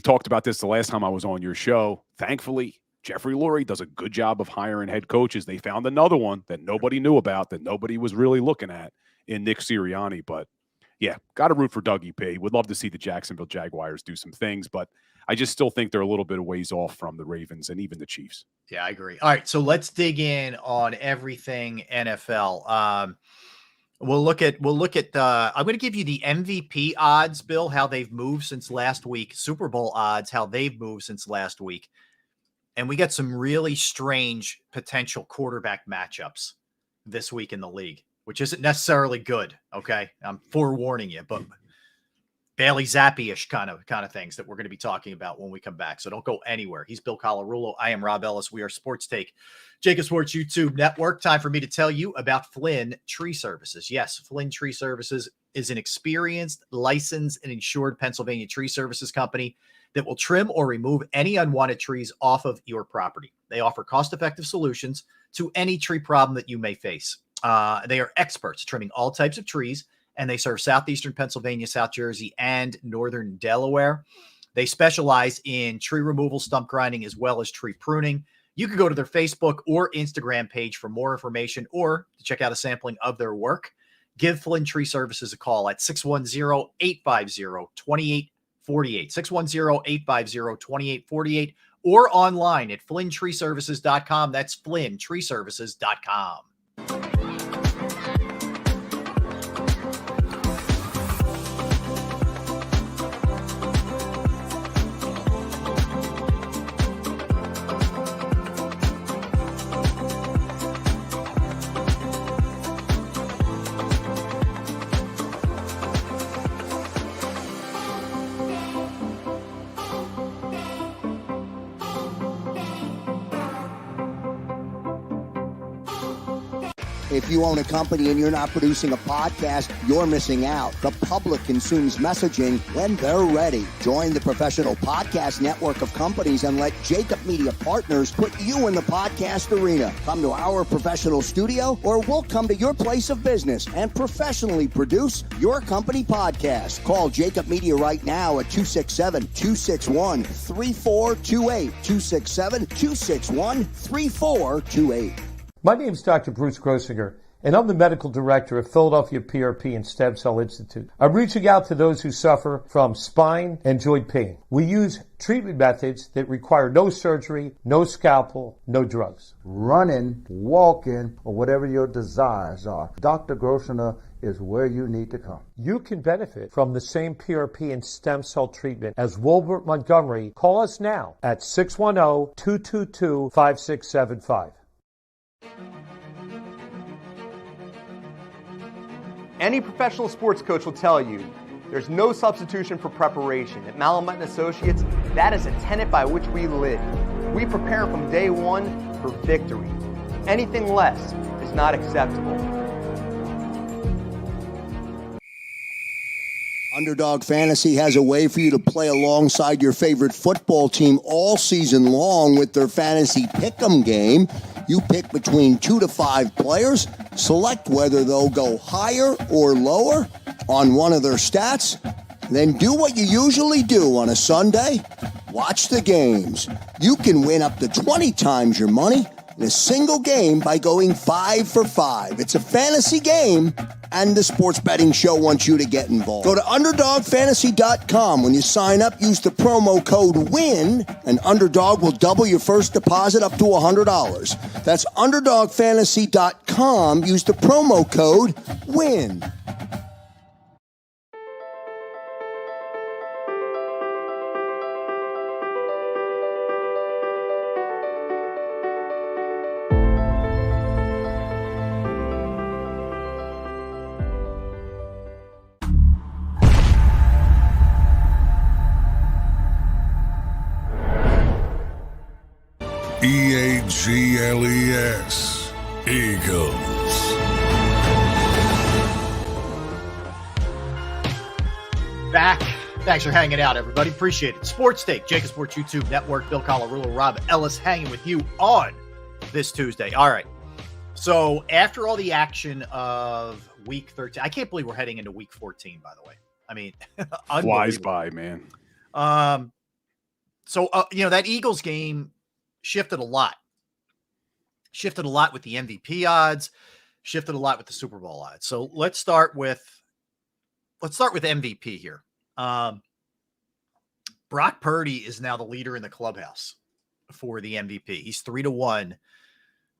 talked about this the last time I was on your show. Thankfully, Jeffrey Lurie does a good job of hiring head coaches. They found another one that nobody knew about, that nobody was really looking at in Nick Sirianni. But yeah, got to root for Dougie P. Would love to see the Jacksonville Jaguars do some things, but I just still think they're a little bit of ways off from the Ravens and even the Chiefs. Yeah, I agree. All right, so let's dig in on everything NFL. We'll look at I'm going to give you the MVP odds, Bill, how they've moved since last week, Super Bowl odds, how they've moved since last week. And we got some really strange potential quarterback matchups this week in the league, which isn't necessarily good. Okay. I'm forewarning you, but Bailey Zappi-ish kind of things that we're going to be talking about when we come back. So don't go anywhere. He's Bill Colarulo. I am Rob Ellis. We are Sports Take, JAKIB Sports YouTube Network. Time for me to tell you about Flynn Tree Services. Yes, Flynn Tree Services is an experienced, licensed, and insured Pennsylvania tree services company that will trim or remove any unwanted trees off of your property. They offer cost-effective solutions to any tree problem that you may face. They are experts trimming all types of trees, and they serve southeastern Pennsylvania, South Jersey, and northern Delaware. They specialize in tree removal, stump grinding, as well as tree pruning. You can go to their Facebook or Instagram page for more information or to check out a sampling of their work. Give Flynn Tree Services a call at 610-850-2848, 610-850-2848, or online at flynntreeservices.com. That's flynntreeservices.com. If you own a company and you're not producing a podcast, you're missing out. The public consumes messaging when they're ready. Join the professional podcast network of companies and let JAKIB Media Partners put you in the podcast arena. Come to our professional studio or we'll come to your place of business and professionally produce your company podcast. Call JAKIB Media right now at 267-261-3428. 267-261-3428. My name is Dr. Bruce Grossinger, and I'm the medical director of Philadelphia PRP and Stem Cell Institute. I'm reaching out to those who suffer from spine and joint pain. We use treatment methods that require no surgery, no scalpel, no drugs. Running, walking, or whatever your desires are, Dr. Grossinger is where you need to come. You can benefit from the same PRP and stem cell treatment as Wilbert Montgomery. Call us now at 610-222-5675. Any professional sports coach will tell you there's no substitution for preparation. At Malamut & Associates, that is a tenet by which we live. We prepare from day one for victory. Anything less is not acceptable. Underdog Fantasy has a way for you to play alongside your favorite football team all season long with their fantasy pick'em game. You pick between 2 to 5 players, select whether they'll go higher or lower on one of their stats, then do what you usually do on a Sunday. Watch the games. You can win up to 20 times your money in a single game by going 5 for 5. It's a fantasy game, and the Sports Betting Show wants you to get involved. Go to UnderdogFantasy.com. When you sign up, use the promo code WIN, and Underdog will double your first deposit up to $100. That's UnderdogFantasy.com. Use the promo code WIN. EAGLES, Eagles. Back. Thanks for hanging out, everybody. Appreciate it. Sports Take, JAKIB Sports YouTube Network. Bill Colarulo, Rob Ellis hanging with you on this Tuesday. All right. So after all the action of Week 13, I can't believe we're heading into Week 14, by the way. I mean, flies by, man. So that Eagles game shifted a lot. Shifted a lot with the MVP odds, shifted a lot with the Super Bowl odds. So let's start with MVP here. Brock Purdy is now the leader in the clubhouse for the MVP. He's 3-1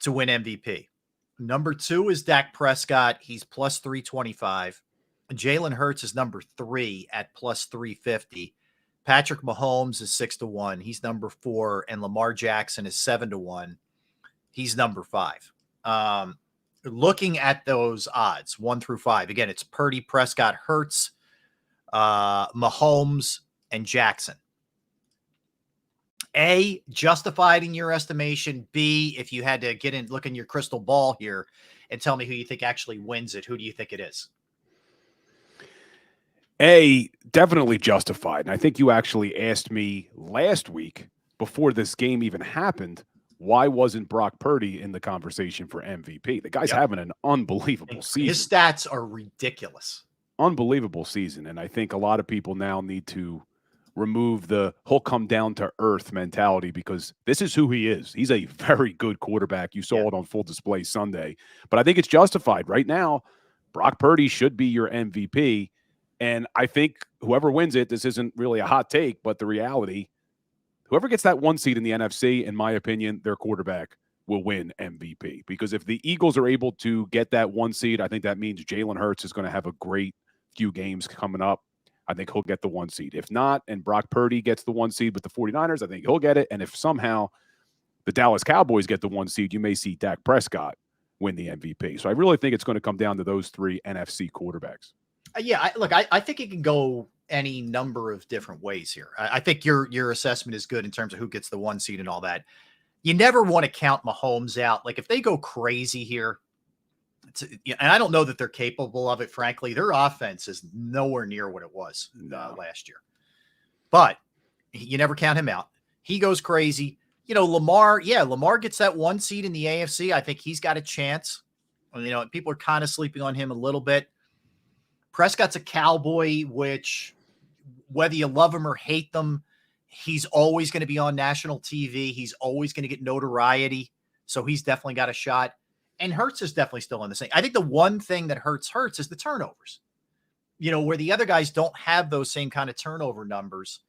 to win MVP. Number 2 is Dak Prescott. He's plus 325. Jalen Hurts is number 3 at plus 350. Patrick Mahomes is 6-1. He's number 4. And Lamar Jackson is 7-1. He's number 5. Looking at those odds, 1 through 5, again, it's Purdy, Prescott, Hurts, Mahomes, and Jackson. A, justified in your estimation. B, if you had to get in, look in your crystal ball here and tell me who you think actually wins it, who do you think it is? A, definitely justified. And I think you actually asked me last week before this game even happened, why wasn't Brock Purdy in the conversation for MVP? The guy's having an unbelievable season. His stats are ridiculous. Unbelievable season. And I think a lot of people now need to remove the whole come down to earth mentality because this is who he is. He's a very good quarterback. You saw it on full display Sunday. But I think it's justified. Right now, Brock Purdy should be your MVP. And I think whoever wins it, this isn't really a hot take, but the reality, whoever gets that 1 seed in the NFC, in my opinion, their quarterback will win MVP. Because if the Eagles are able to get that 1 seed, I think that means Jalen Hurts is going to have a great few games coming up. I think he'll get the 1 seed. If not, and Brock Purdy gets the 1 seed with the 49ers, I think he'll get it. And if somehow the Dallas Cowboys get the 1 seed, you may see Dak Prescott win the MVP. So I really think it's going to come down to those 3 NFC quarterbacks. I think it can go any number of different ways here. I think your assessment is good in terms of who gets the 1 seed and all that. You never want to count Mahomes out. Like if they go crazy here, and I don't know that they're capable of it, frankly. Their offense is nowhere near what it was last year. But you never count him out. He goes crazy. Lamar gets that 1 seed in the AFC. I think he's got a chance. People are kind of sleeping on him a little bit. Prescott's a Cowboy, which whether you love him or hate them, he's always going to be on national TV. He's always going to get notoriety. So he's definitely got a shot. And Hurts is definitely still in the same. I think the one thing that hurts is the turnovers. Where the other guys don't have those same kind of turnover numbers,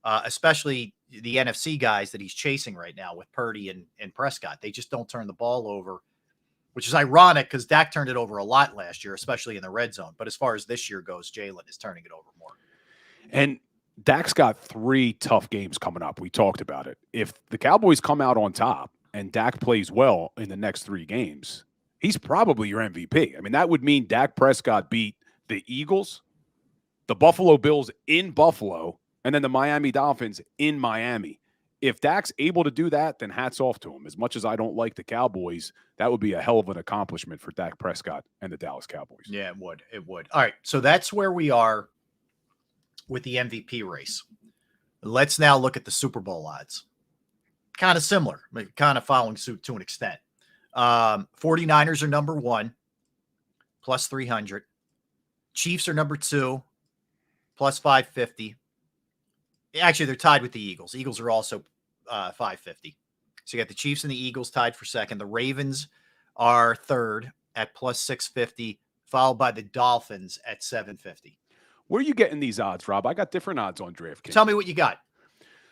especially the NFC guys that he's chasing right now with Purdy and Prescott. They just don't turn the ball over, which is ironic because Dak turned it over a lot last year, especially in the red zone. But as far as this year goes, Jalen is turning it over more. And Dak's got 3 tough games coming up. We talked about it. If the Cowboys come out on top and Dak plays well in the next 3 games, he's probably your MVP. I mean, that would mean Dak Prescott beat the Eagles, the Buffalo Bills in Buffalo, and then the Miami Dolphins in Miami. If Dak's able to do that, then hats off to him. As much as I don't like the Cowboys, that would be a hell of an accomplishment for Dak Prescott and the Dallas Cowboys. Yeah, it would. It would. All right, so that's where we are with the MVP race. Let's now look at the Super Bowl odds. Kind of similar, kind of following suit to an extent. 49ers are number 1, plus 300. Chiefs are number 2, plus 550. Actually, they're tied with the Eagles. Eagles are also 550. So you got the Chiefs and the Eagles tied for second. The Ravens are third at plus 650, followed by the Dolphins at 750. Where are you getting these odds, Rob? I got different odds on DraftKings. Tell me what you got.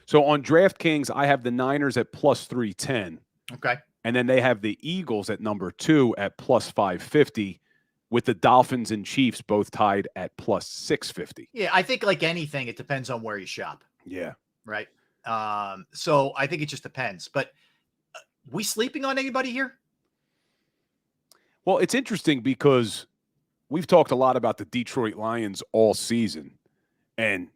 So on DraftKings, I have the Niners at plus 310. Okay. And then they have the Eagles at number 2 at plus 550, with the Dolphins and Chiefs both tied at plus 650. Yeah, I think like anything, it depends on where you shop. Yeah. Right. So I think it just depends. But we sleeping on anybody here? Well, it's interesting because we've talked a lot about the Detroit Lions all season. And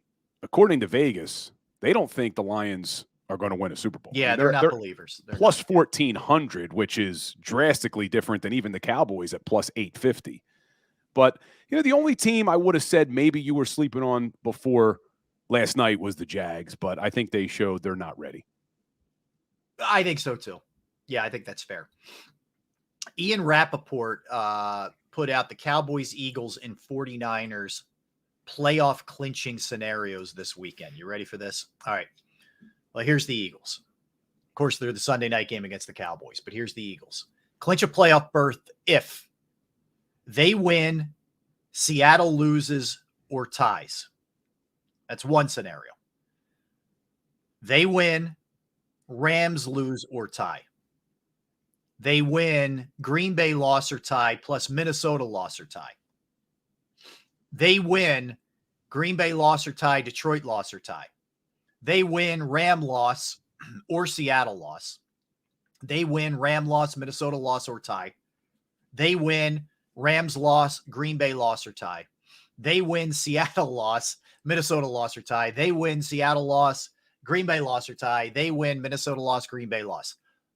according to Vegas, they don't think the Lions are going to win a Super Bowl. Yeah, they're not believers. They're plus 1,400, which is drastically different than even the Cowboys at plus 850. But, the only team I would have said maybe you were sleeping on before last night was the Jags, but I think they showed they're not ready. I think so, too. Yeah, I think that's fair. Ian Rappaport put out the Cowboys, Eagles, and 49ers playoff clinching scenarios this weekend. You ready for this? All right. Well, here's the Eagles. Of course, they're the Sunday night game against the Cowboys, but here's the Eagles. Clinch a playoff berth if they win, Seattle loses, or ties. That's one scenario. They win, Rams lose or tie. They win, Green Bay loss or tie, plus Minnesota loss or tie. They win, Green Bay loss or tie, Detroit loss or tie. They win, Ram loss or Seattle loss. They win, Ram loss, Minnesota loss or tie. They win, Rams loss, Green Bay loss or tie. They win, Seattle loss, Minnesota loss or tie. They win, Seattle loss, Green Bay loss or tie. They win, Minnesota loss, Green Bay loss.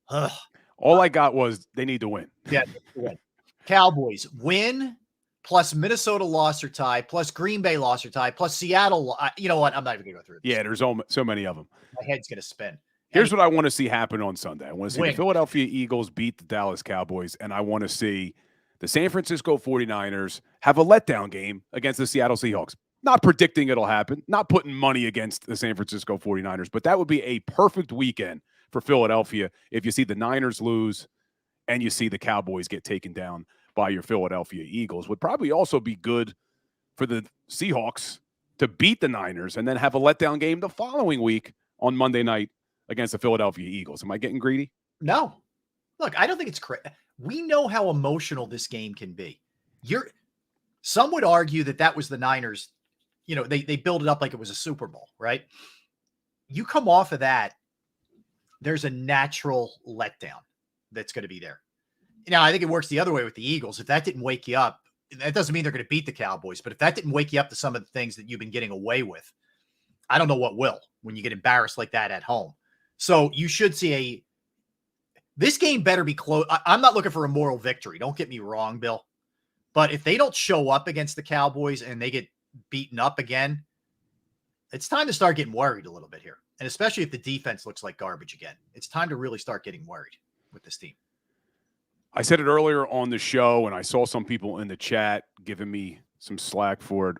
Ugh. All I got was they need to win. Yeah, win. Cowboys win plus Minnesota loss or tie plus Green Bay loss or tie plus Seattle. You know what? I'm not even going to go through this. Yeah, there's so many of them. My head's going to spin. Here's what I want to see happen on Sunday. I want to see the Philadelphia Eagles beat the Dallas Cowboys, and I want to see the San Francisco 49ers have a letdown game against the Seattle Seahawks. Not predicting it'll happen, not putting money against the San Francisco 49ers, but that would be a perfect weekend for Philadelphia if you see the Niners lose and you see the Cowboys get taken down by your Philadelphia Eagles. Would probably also be good for the Seahawks to beat the Niners and then have a letdown game the following week on Monday night against the Philadelphia Eagles. Am I getting greedy? No. Look, I don't think it's crazy. We know how emotional this game can be. Some would argue that was the Niners. They build it up like it was a Super Bowl, right? You come off of that, there's a natural letdown that's going to be there. Now, I think it works the other way with the Eagles. If that didn't wake you up, that doesn't mean they're going to beat the Cowboys, but if that didn't wake you up to some of the things that you've been getting away with, I don't know what will when you get embarrassed like that at home. So you should see this game better be close. I'm not looking for a moral victory. Don't get me wrong, Bill. But if they don't show up against the Cowboys and they get beaten up again, it's time to start getting worried a little bit here. And especially if the defense looks like garbage again, it's time to really start getting worried with this team. I said it earlier on the show, and I saw some people in the chat giving me some slack for it.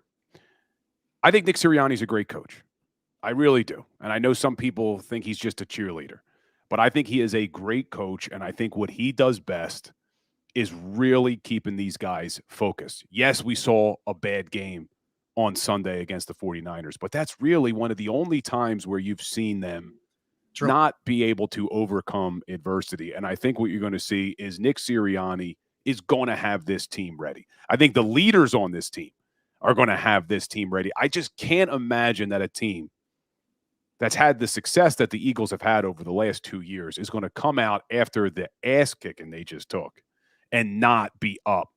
I think Nick Sirianni's a great coach. I really do. And I know some people think he's just a cheerleader, but I think he is a great coach, and I think what he does best is really keeping these guys focused. Yes, we saw a bad game on Sunday against the 49ers, but that's really one of the only times where you've seen them not be able to overcome adversity. And I think what you're going to see is Nick Sirianni is going to have this team ready. I think the leaders on this team are going to have this team ready. I just can't imagine that a team that's had the success that the Eagles have had over the last 2 years is going to come out after the ass kicking they just took and not be up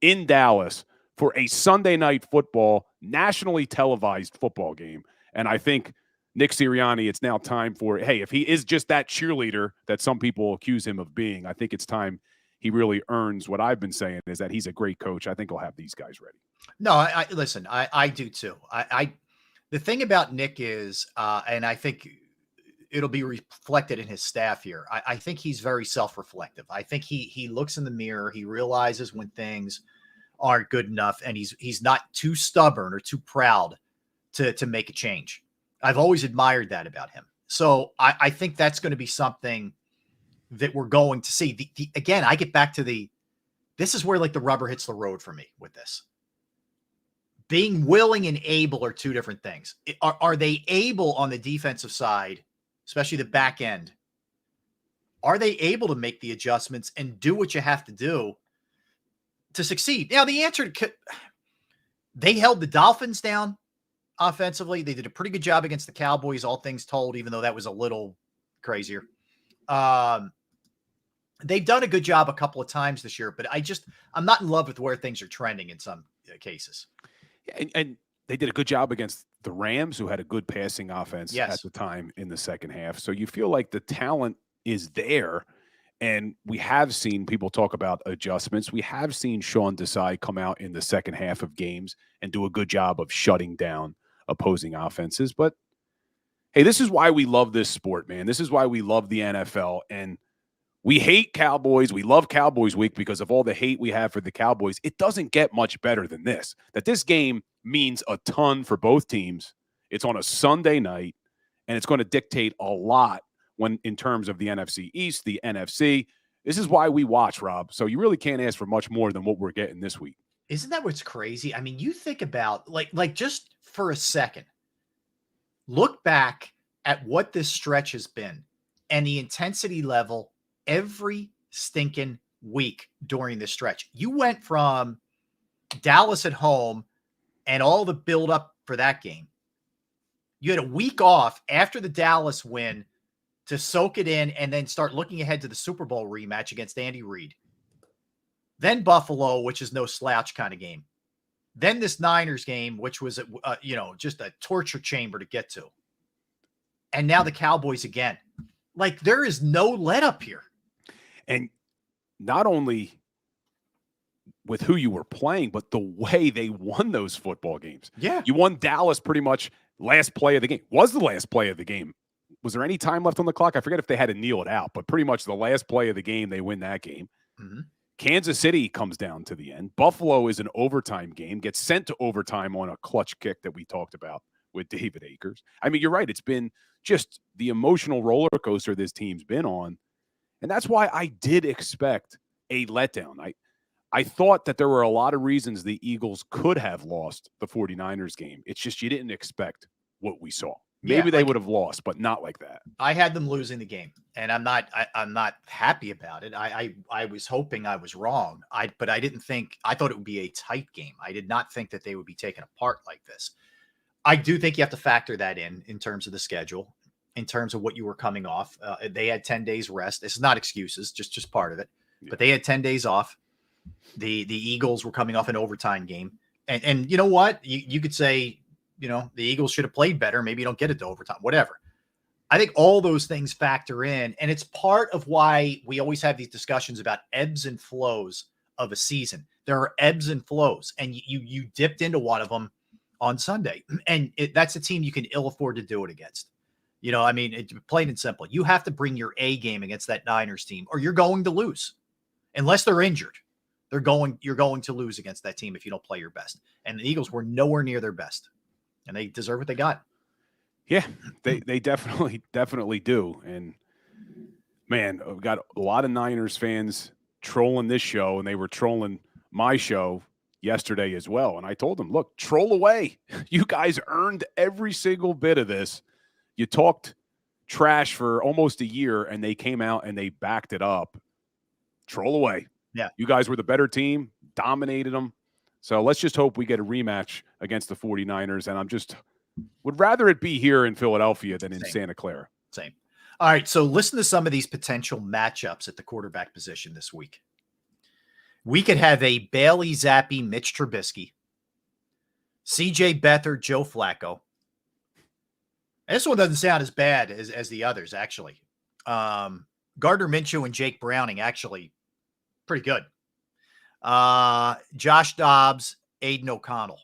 in Dallas for a Sunday night football, nationally televised football game. And I think Nick Sirianni, it's now time for, hey, if he is just that cheerleader that some people accuse him of being, I think it's time he really earns what I've been saying is that he's a great coach. I think he'll have these guys ready. No, listen, I do too. The thing about Nick is, and I think it'll be reflected in his staff here. I think he's very self-reflective. I think he looks in the mirror. He realizes when things aren't good enough, and he's not too stubborn or too proud to make a change. I've always admired that about him. So I think that's going to be something that we're going to see. Again, I get back to this is where like the rubber hits the road for me with this. Being willing and able are two different things. Are they able on the defensive side, especially the back end? Are they able to make the adjustments and do what you have to do to succeed? Now, the answer they held the Dolphins down offensively. They did a pretty good job against the Cowboys, all things told, even though that was a little crazier. They've done a good job a couple of times this year, but I'm not in love with where things are trending in some cases. And they did a good job against the Rams, who had a good passing offense Yes. at the time in the second half. So you feel like the talent is there. And we have seen people talk about adjustments. We have seen Sean Desai come out in the second half of games and do a good job of shutting down opposing offenses. But hey, this is why we love this sport, man. This is why we love the NFL. And we hate Cowboys. We love Cowboys Week because of all the hate we have for the Cowboys. It doesn't get much better than this. That this game means a ton for both teams. It's on a Sunday night, and it's going to dictate a lot when in terms of the NFC East, the NFC. This is why we watch, Rob. So you really can't ask for much more than what we're getting this week. Isn't that what's crazy? I mean, you think about like just for a second, look back at what this stretch has been and the intensity level every stinking week during this stretch. You went from Dallas at home and all the build up for that game. You had a week off after the Dallas win to soak it in and then start looking ahead to the Super Bowl rematch against Andy Reid. Then Buffalo, which is no slouch kind of game. Then this Niners game, which was, just a torture chamber to get to. And now the Cowboys again. Like, there is no let up here. And not only with who you were playing, but the way they won those football games. Yeah. You won Dallas pretty much last play of the game. Was the last play of the game. Was there any time left on the clock? I forget if they had to kneel it out, but pretty much the last play of the game, they win that game. Mm-hmm. Kansas City comes down to the end. Buffalo is an overtime game, gets sent to overtime on a clutch kick that we talked about with David Akers. I mean, you're right. It's been just the emotional roller coaster this team's been on. And that's why I did expect a letdown. I thought that there were a lot of reasons the Eagles could have lost the 49ers game. It's just you didn't expect what we saw. Maybe they would have lost, but not like that. I had them losing the game, and I'm not happy about it. I was hoping I was wrong. But I didn't think. I thought it would be a tight game. I did not think that they would be taken apart like this. I do think you have to factor that in terms of the schedule, in terms of what you were coming off. They had 10 days rest. This is not excuses, just part of it. Yeah. But they had 10 days off. The Eagles were coming off an overtime game, and you know what? You could say, the Eagles should have played better. Maybe you don't get it to overtime, whatever. I think all those things factor in, and it's part of why we always have these discussions about ebbs and flows of a season. There are ebbs and flows, and you dipped into one of them on Sunday, and that's a team you can ill afford to do it against. Plain and simple. You have to bring your A game against that Niners team, or you're going to lose, unless they're injured. You're going to lose against that team if you don't play your best. And the Eagles were nowhere near their best. And they deserve what they got. Yeah, they definitely do. And man, I've got a lot of Niners fans trolling this show, and they were trolling my show yesterday as well. And I told them, look, troll away. You guys earned every single bit of this. You talked trash for almost a year, and they came out and they backed it up. Troll away. Yeah. You guys were the better team, dominated them. So let's just hope we get a rematch against the 49ers. And would rather it be here in Philadelphia than in Santa Clara. Same. All right. So listen to some of these potential matchups at the quarterback position this week. We could have a Bailey Zappi, Mitch Trubisky, CJ Beathard, Joe Flacco. And this one doesn't sound as bad as the others, actually. Gardner Minshew and Jake Browning, actually pretty good. Josh Dobbs, Aiden O'Connell.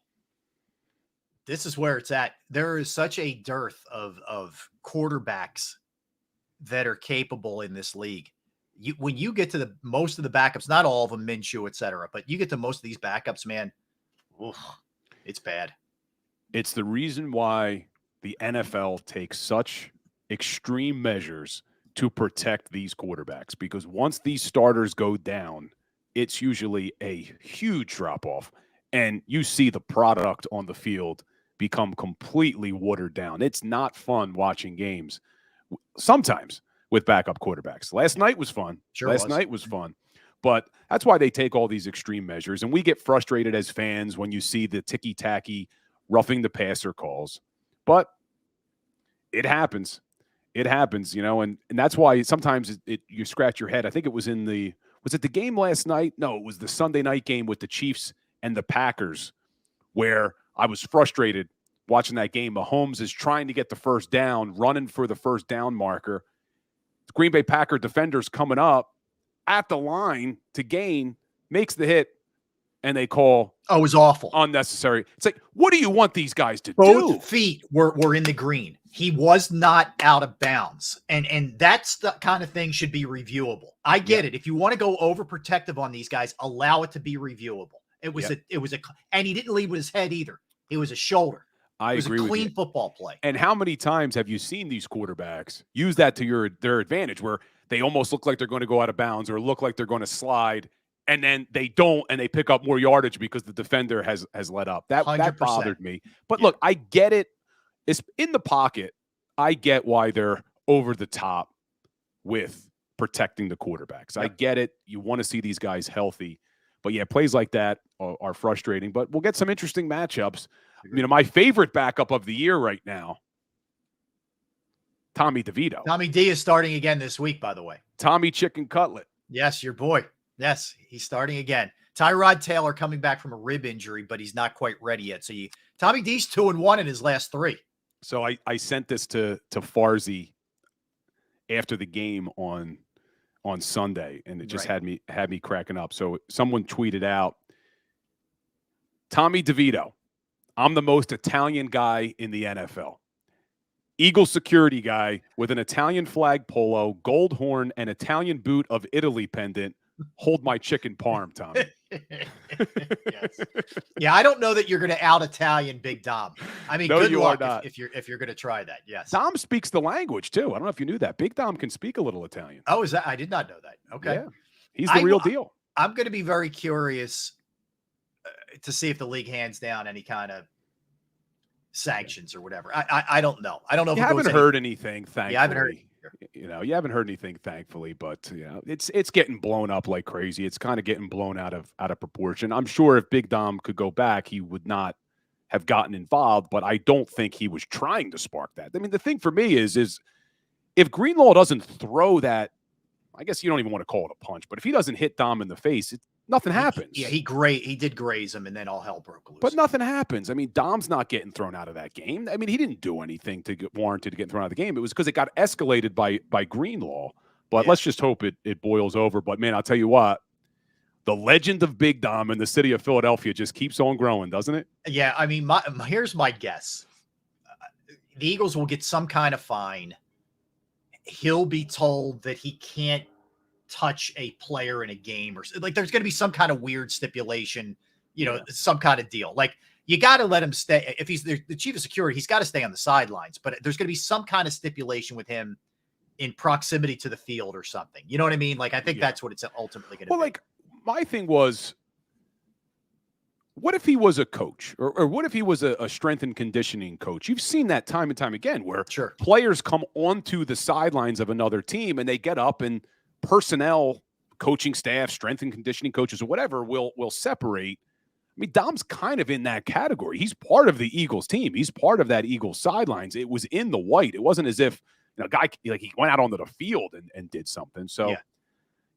This is where it's at. There is such a dearth of quarterbacks that are capable in this league. When you get to most of the backups, not all of them, Minshew, et cetera, but you get to most of these backups, man, it's bad. It's the reason why the NFL takes such extreme measures to protect these quarterbacks, because once these starters go down, it's usually a huge drop-off, and you see the product on the field become completely watered down. It's not fun watching games sometimes with backup quarterbacks. Last night was fun. Last night was fun. But that's why they take all these extreme measures, and we get frustrated as fans when you see the ticky-tacky roughing the passer calls. But it happens. It happens, and that's why sometimes you scratch your head. I think it was was it the game last night? No, it was the Sunday night game with the Chiefs and the Packers, where I was frustrated watching that game. Mahomes is trying to get the first down, running for the first down marker. The Green Bay Packer defender's coming up at the line to gain, makes the hit, and they call it was awful. Unnecessary. It's like, what do you want these guys to do? Both feet were in the green. He was not out of bounds. And that's the kind of thing should be reviewable. I get it. If you want to go overprotective on these guys, allow it to be reviewable. It was and he didn't lead with his head either. It was a shoulder. I agree with you. It was a clean football play. And how many times have you seen these quarterbacks use that to their advantage, where they almost look like they're going to go out of bounds or look like they're going to slide, and then they don't, and they pick up more yardage because the defender has let up. That bothered me. But look, I get it. It's in the pocket. I get why they're over the top with protecting the quarterbacks. I get it. You want to see these guys healthy. But, yeah, plays like that are frustrating. But we'll get some interesting matchups. My favorite backup of the year right now, Tommy DeVito. Tommy D is starting again this week, by the way. Tommy Chicken Cutlet. Yes, your boy. Yes, he's starting again. Tyrod Taylor coming back from a rib injury, but he's not quite ready yet. So Tommy D's 2-1 in his last 3. So I sent this to Farzy after the game on Sunday, and it just had me cracking up. So someone tweeted out, Tommy DeVito, I'm the most Italian guy in the NFL. Eagle security guy with an Italian flag polo, gold horn, and Italian boot of Italy pendant. Hold my chicken parm, Tommy. Yes. Yeah, I don't know that you're going to out Italian Big Dom. I mean, no, good luck if you're going to try that. Yes. Dom speaks the language too. I don't know if you knew that. Big Dom can speak a little Italian. Oh, is that? I did not know that. Okay. Yeah. He's the real deal. I'm going to be very curious to see if the league hands down any kind of sanctions or whatever. I don't know. I don't know. You haven't heard anything, thankfully. Yeah, I haven't heard. You haven't heard anything, thankfully, but it's getting blown up like crazy. It's kind of getting blown out of proportion. I'm sure if Big Dom could go back, he would not have gotten involved, but I don't think he was trying to spark that. I mean, the thing for me is if Greenlaw doesn't throw that, I guess you don't even want to call it a punch, but if he doesn't hit Dom in the face, nothing happens. Yeah, he did graze him, and then all hell broke loose. But nothing happens. I mean, Dom's not getting thrown out of that game. I mean, he didn't do anything to get warranted to get thrown out of the game. It was because it got escalated by Greenlaw. But let's just hope it boils over. But, man, I'll tell you what, the legend of Big Dom in the city of Philadelphia just keeps on growing, doesn't it? Yeah, I mean, here's my guess. The Eagles will get some kind of fine. He'll be told that he can't touch a player in a game, or like there's going to be some kind of weird stipulation, some kind of deal. Like you got to let him stay. If he's the chief of security, he's got to stay on the sidelines, but there's going to be some kind of stipulation with him in proximity to the field or something. You know what I mean? Like, I think that's what it's ultimately going to be. Well, like my thing was, what if he was a coach or what if he was a strength and conditioning coach? You've seen that time and time again where players come onto the sidelines of another team and they get up and personnel, coaching staff, strength and conditioning coaches or whatever will separate. I mean, Dom's kind of in that category. He's part of the Eagles team. He's part of that Eagles sidelines. It was in the white. It wasn't as if a guy like he went out onto the field and did something. So,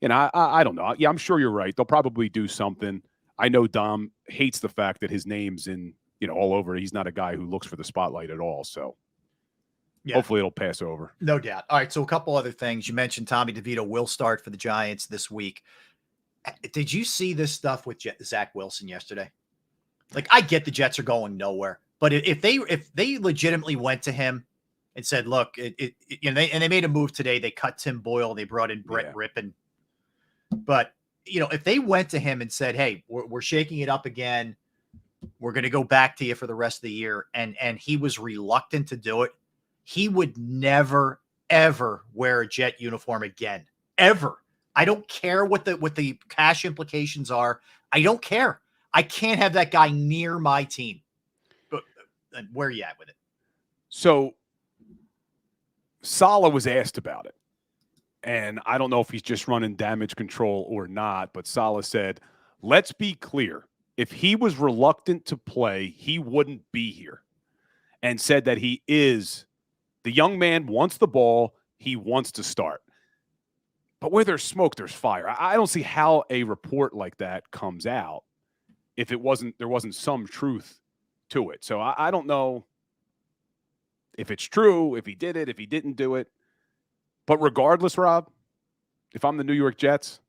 I don't know. Yeah, I'm sure you're right. They'll probably do something. I know Dom hates the fact that his name's in, all over. He's not a guy who looks for the spotlight at all. So hopefully it'll pass over. No doubt. All right. So a couple other things. You mentioned Tommy DeVito will start for the Giants this week. Did you see this stuff with Zach Wilson yesterday? Like, I get the Jets are going nowhere, but if they legitimately went to him and said, look, they made a move today. They cut Tim Boyle. They brought in Brett Rippon. But, if they went to him and said, hey, we're shaking it up again, we're going to go back to you for the rest of the year, and he was reluctant to do it, he would never, ever wear a Jet uniform again. Ever. I don't care what the cash implications are. I don't care. I can't have that guy near my team. But where are you at with it? So Saleh was asked about it. And I don't know if he's just running damage control or not, but Saleh said, let's be clear. If he was reluctant to play, he wouldn't be here. And said that the young man wants the ball. He wants to start. But where there's smoke, there's fire. I don't see how a report like that comes out if there wasn't some truth to it. So I don't know if it's true, if he did it, if he didn't do it. But regardless, Rob, if I'm the New York Jets,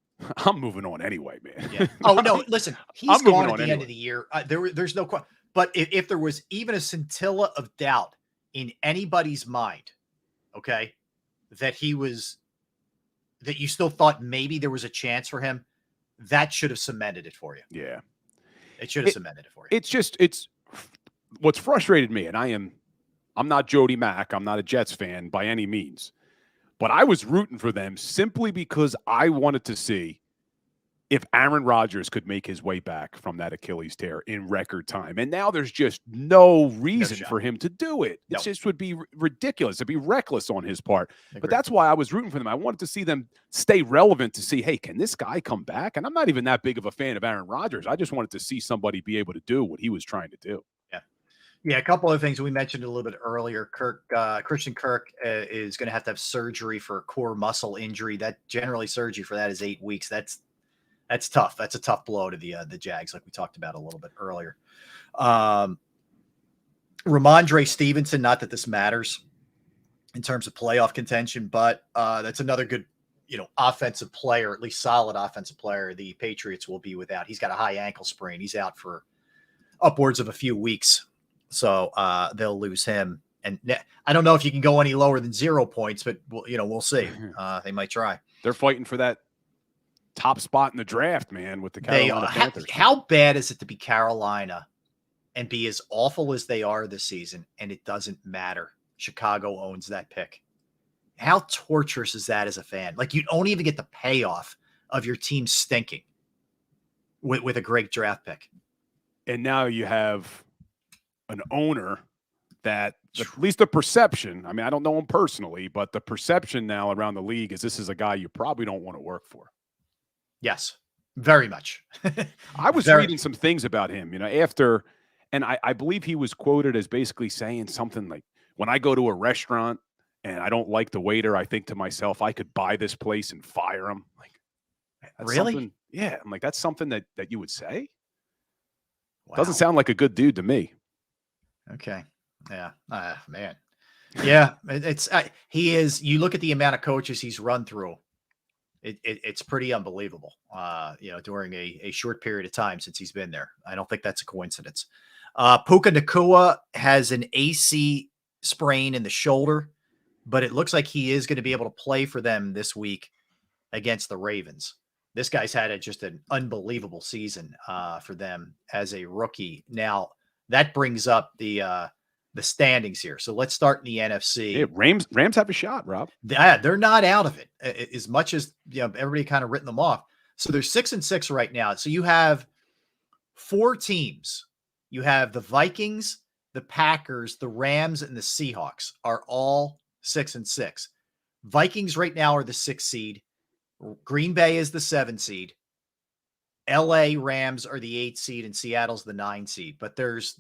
I'm moving on anyway, man. Yeah. Oh, no, listen, he's gone at the end of the year. There's no question. But if there was even a scintilla of doubt in anybody's mind, okay, that you still thought maybe there was a chance for him, that should have cemented it for you. Yeah. It should have cemented it for you. It's what's frustrated me, and I'm not Jody Mack. I'm not a Jets fan by any means. But I was rooting for them simply because I wanted to see if Aaron Rodgers could make his way back from that Achilles tear in record time. And now there's just no reason for him to do it. It just would be ridiculous. It'd be reckless on his part. But that's why I was rooting for them. I wanted to see them stay relevant to see, hey, can this guy come back? And I'm not even that big of a fan of Aaron Rodgers. I just wanted to see somebody be able to do what he was trying to do. Yeah, a couple of things we mentioned a little bit earlier. Christian Kirk is going to have surgery for a core muscle injury. That generally surgery for that is 8 weeks. That's tough. That's a tough blow to the Jags, like we talked about a little bit earlier. Ramondre Stevenson, not that this matters in terms of playoff contention, but that's another good, offensive player, at least solid offensive player the Patriots will be without. He's got a high ankle sprain. He's out for upwards of a few weeks. So they'll lose him. And I don't know if you can go any lower than 0 points, but we'll see. They might try. They're fighting for that top spot in the draft, man, with the Carolina Panthers. How bad is it to be Carolina and be as awful as they are this season, and it doesn't matter? Chicago owns that pick. How torturous is that as a fan? Like, you don't even get the payoff of your team stinking with a great draft pick. And now you have an owner that, at least the perception, I mean, I don't know him personally, but the perception now around the league is this is a guy you probably don't want to work for. Yes, very much. I was reading some things about him, after, and I believe he was quoted as basically saying something like, when I go to a restaurant and I don't like the waiter, I think to myself, I could buy this place and fire him. Like, really? Yeah. I'm like, that's something that you would say? Wow. Doesn't sound like a good dude to me. Okay. Yeah. Man. Yeah. He is. You look at the amount of coaches he's run through. It's pretty unbelievable. During a short period of time since he's been there. I don't think that's a coincidence. Puka Nacua has an AC sprain in the shoulder, but it looks like he is going to be able to play for them this week against the Ravens. This guy's had just an unbelievable season for them as a rookie. Now, that brings up the standings here. So let's start in the NFC. Yeah, Rams have a shot, Rob. They're not out of it as much as everybody kind of written them off. So they're 6-6 right now. So you have 4 teams. You have the Vikings, the Packers, the Rams, and the Seahawks are all 6-6. Vikings right now are the 6th seed. Green Bay is the 7th seed. LA Rams are the 8th seed and Seattle's the 9th seed. But there's,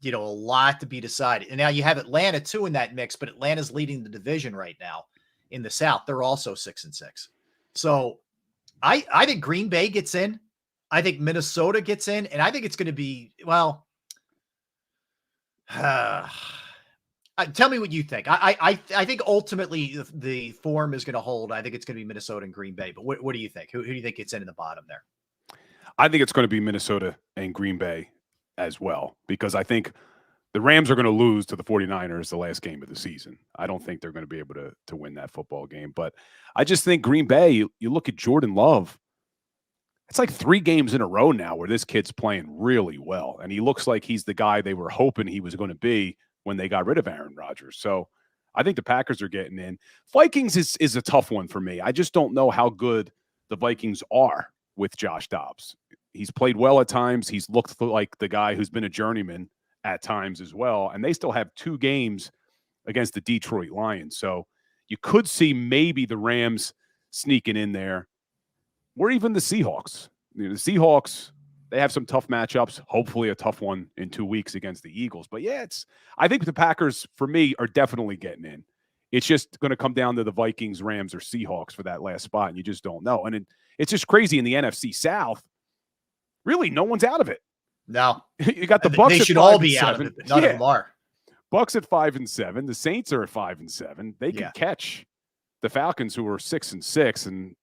a lot to be decided. And now you have Atlanta too in that mix, but Atlanta's leading the division right now in the South. They're also 6-6. So I think Green Bay gets in. I think Minnesota gets in. And I think it's going to be, tell me what you think. I think ultimately the form is going to hold. I think it's going to be Minnesota and Green Bay. But what do you think? Who do you think gets in the bottom there? I think it's going to be Minnesota and Green Bay as well, because I think the Rams are going to lose to the 49ers the last game of the season. I don't think they're going to be able to win that football game. But I just think Green Bay, you look at Jordan Love, it's like 3 games in a row now where this kid's playing really well. And he looks like he's the guy they were hoping he was going to be when they got rid of Aaron Rodgers. So I think the Packers are getting in. Vikings is a tough one for me. I just don't know how good the Vikings are with Josh Dobbs. He's played well at times. He's looked like the guy who's been a journeyman at times as well. And they still have 2 games against the Detroit Lions. So you could see maybe the Rams sneaking in there, or even the Seahawks. The Seahawks, they have some tough matchups, hopefully a tough one in 2 weeks against the Eagles. But yeah, I think the Packers, for me, are definitely getting in. It's just going to come down to the Vikings, Rams, or Seahawks for that last spot, and you just don't know. And it's just crazy in the NFC South. Really, no one's out of it. No. You got the Bucs. They should all be out of it, but none of them are. Bucs at 5-7. The Saints are at 5-7. They could catch the Falcons, who are 6-6, and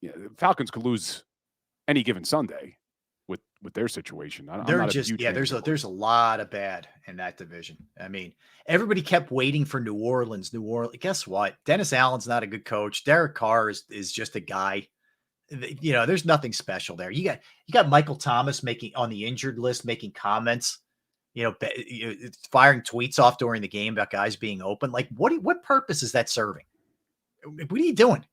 the Falcons could lose any given Sunday with their situation. There's a lot of bad in that division. I mean, everybody kept waiting for New Orleans. Guess what? Dennis Allen's not a good coach. Derek Carr is just a guy. There's nothing special there. You got Michael Thomas on the injured list, making comments, firing tweets off during the game about guys being open. Like, what purpose is that serving? What are you doing?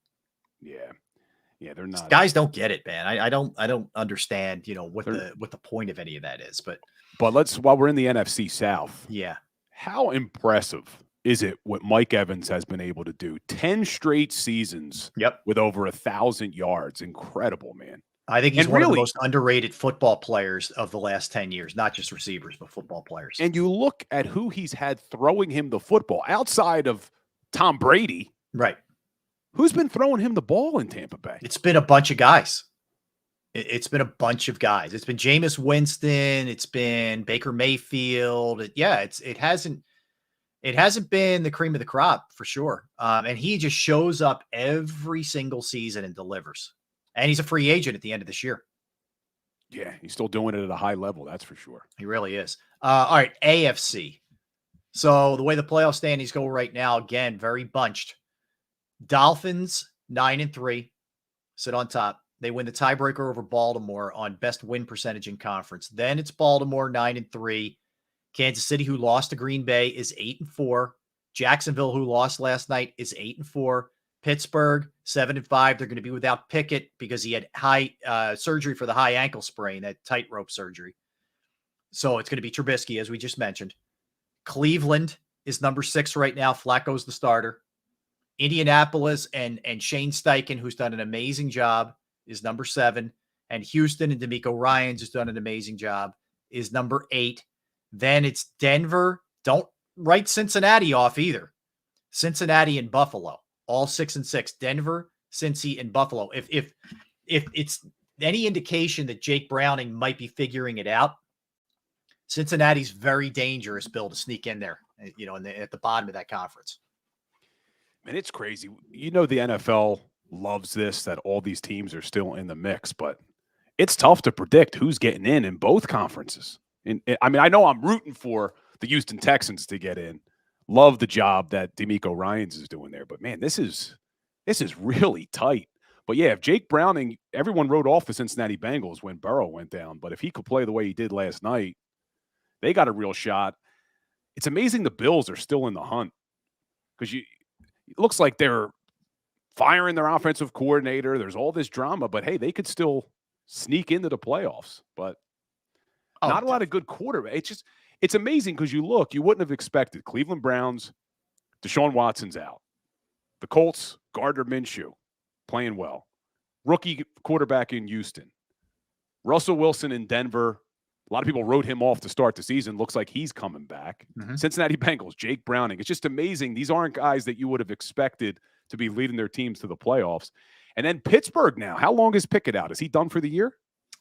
Yeah, they're not. Guys don't get it, man. I don't understand, what the point of any of that is. But while we're in the NFC South, yeah, how impressive is it what Mike Evans has been able to do? 10 straight seasons with over 1,000 yards. Incredible, man. I think he's one of the most underrated football players of the last 10 years, not just receivers, but football players. And you look at who he's had throwing him the football outside of Tom Brady. Right. Who's been throwing him the ball in Tampa Bay? It's been a bunch of guys. It's been a bunch of guys. It's been Jameis Winston. It's been Baker Mayfield. It hasn't been the cream of the crop for sure. And he just shows up every single season and delivers. And he's a free agent at the end of this year. Yeah, he's still doing it at a high level. That's for sure. He really is. All right, AFC. So the way the playoff standings go right now, again, very bunched. Dolphins 9-3, sit on top. They win the tiebreaker over Baltimore on best win percentage in conference. Then it's Baltimore 9-3. Kansas City, who lost to Green Bay, is 8-4. Jacksonville, who lost last night, is 8-4. Pittsburgh 7-5. They're going to be without Pickett because he had high surgery for the high ankle sprain, that tightrope surgery. So it's going to be Trubisky, as we just mentioned. Cleveland is number 6 right now. Flacco's the starter. Indianapolis and Shane Steichen, who's done an amazing job, is number 7. And Houston and DeMeco Ryans, who's done an amazing job, is number 8. Then it's Denver. Don't write Cincinnati off either. Cincinnati and Buffalo, all 6-6. Denver, Cincy, and Buffalo. If it's any indication that Jake Browning might be figuring it out, Cincinnati's very dangerous, Bill, to sneak in there, at the bottom of that conference. And it's crazy. The NFL loves this, that all these teams are still in the mix, but it's tough to predict who's getting in both conferences. I know I'm rooting for the Houston Texans to get in. Love the job that DeMeco Ryans is doing there, but man, this is really tight. But yeah, if Jake Browning, everyone wrote off the Cincinnati Bengals when Burrow went down, but if he could play the way he did last night, they got a real shot. It's amazing the Bills are still in the hunt because it looks like they're firing their offensive coordinator. There's all this drama, but hey, they could still sneak into the playoffs. But not a lot of good quarterback. It's amazing because you wouldn't have expected Cleveland Browns, Deshaun Watson's out. The Colts, Gardner Minshew, playing well. Rookie quarterback in Houston. Russell Wilson in Denver. A lot of people wrote him off to start the season. Looks like he's coming back. Mm-hmm. Cincinnati Bengals, Jake Browning. It's just amazing. These aren't guys that you would have expected to be leading their teams to the playoffs. And then Pittsburgh now. How long is Pickett out? Is he done for the year?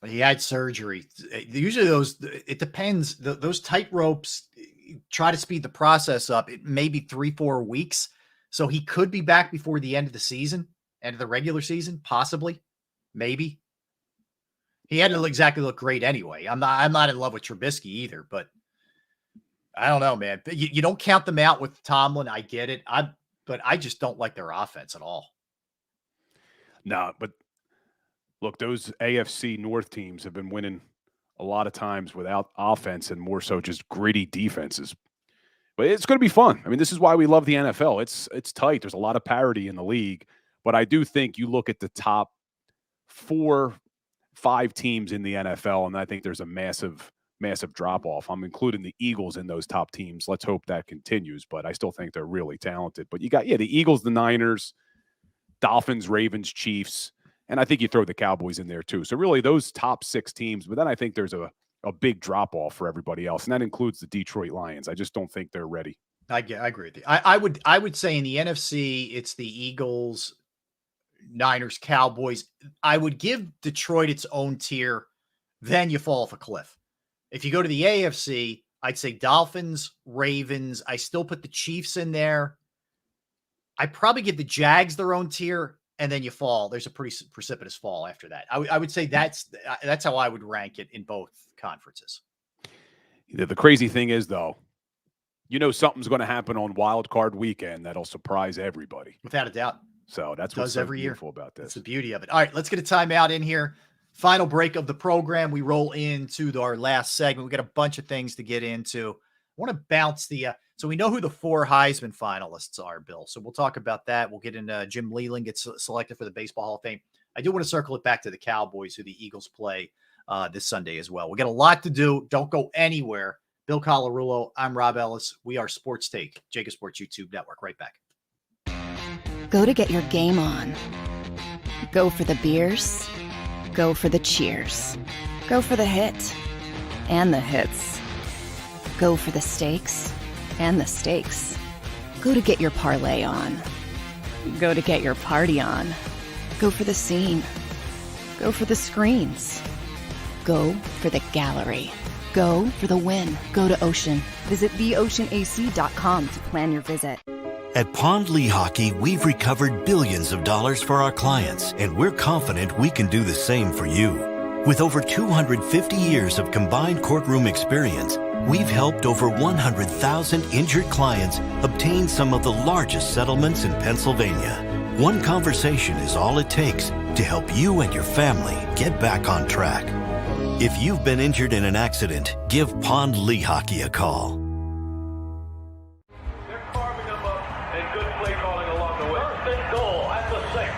He had surgery. Usually it depends. Those tight ropes try to speed the process up. It may be 3-4 weeks. So he could be back before the end of the season, end of the regular season, possibly, maybe. He hadn't exactly look great anyway. I'm not in love with Trubisky either, but I don't know, man. You don't count them out with Tomlin. I get it. But I just don't like their offense at all. No, but look, those AFC North teams have been winning a lot of times without offense and more so just gritty defenses. But it's going to be fun. I mean, this is why we love the NFL. It's tight. There's a lot of parity in the league. But I do think you look at the top 4-5 teams in the NFL, and I think there's a massive drop-off. I'm including the Eagles in those top teams. Let's hope that continues. But I still think they're really talented. But you got, the Eagles, the Niners, Dolphins, Ravens, Chiefs, and I think you throw the Cowboys in there too. So really those top 6 teams. But then I think there's a big drop-off for everybody else, and that includes the Detroit Lions. I just don't think they're ready. I agree with you. I would say in the NFC, it's the Eagles, Niners, Cowboys. I would give Detroit its own tier, then you fall off a cliff. If you go to the AFC, I'd say Dolphins, Ravens. I still put the Chiefs in there. I probably give the Jags their own tier, and then you fall. There's a pretty precipitous fall after that. I would say that's how I would rank it in both conferences. The crazy thing is, though, something's going to happen on Wild Card Weekend that'll surprise everybody, without a doubt. So that's what's so beautiful about this. That's the beauty of it. All right, let's get a timeout in here. Final break of the program. We roll into our last segment. We got a bunch of things to get into. I want to bounce so we know who the 4 Heisman finalists are, Bill. So we'll talk about that. We'll get into Jim Leland gets selected for the Baseball Hall of Fame. I do want to circle it back to the Cowboys, who the Eagles play this Sunday as well. We got a lot to do. Don't go anywhere. Bill Colarulo, I'm Rob Ellis. We are Sports Take, JAKIB Sports YouTube Network. Right back. Go to get your game on. Go for the beers. Go for the cheers. Go for the hit and the hits. Go for the stakes and the stakes. Go to get your parlay on. Go to get your party on. Go for the scene. Go for the screens. Go for the gallery. Go for the win. Go to Ocean. Visit theoceanac.com to plan your visit. At Pond Lehocky, we've recovered billions of dollars for our clients, and we're confident we can do the same for you. With over 250 years of combined courtroom experience, we've helped over 100,000 injured clients obtain some of the largest settlements in Pennsylvania. One conversation is all it takes to help you and your family get back on track. If you've been injured in an accident, give Pond Lehocky a call. They're carving them up and good play calling along the way. First and goal at the 6.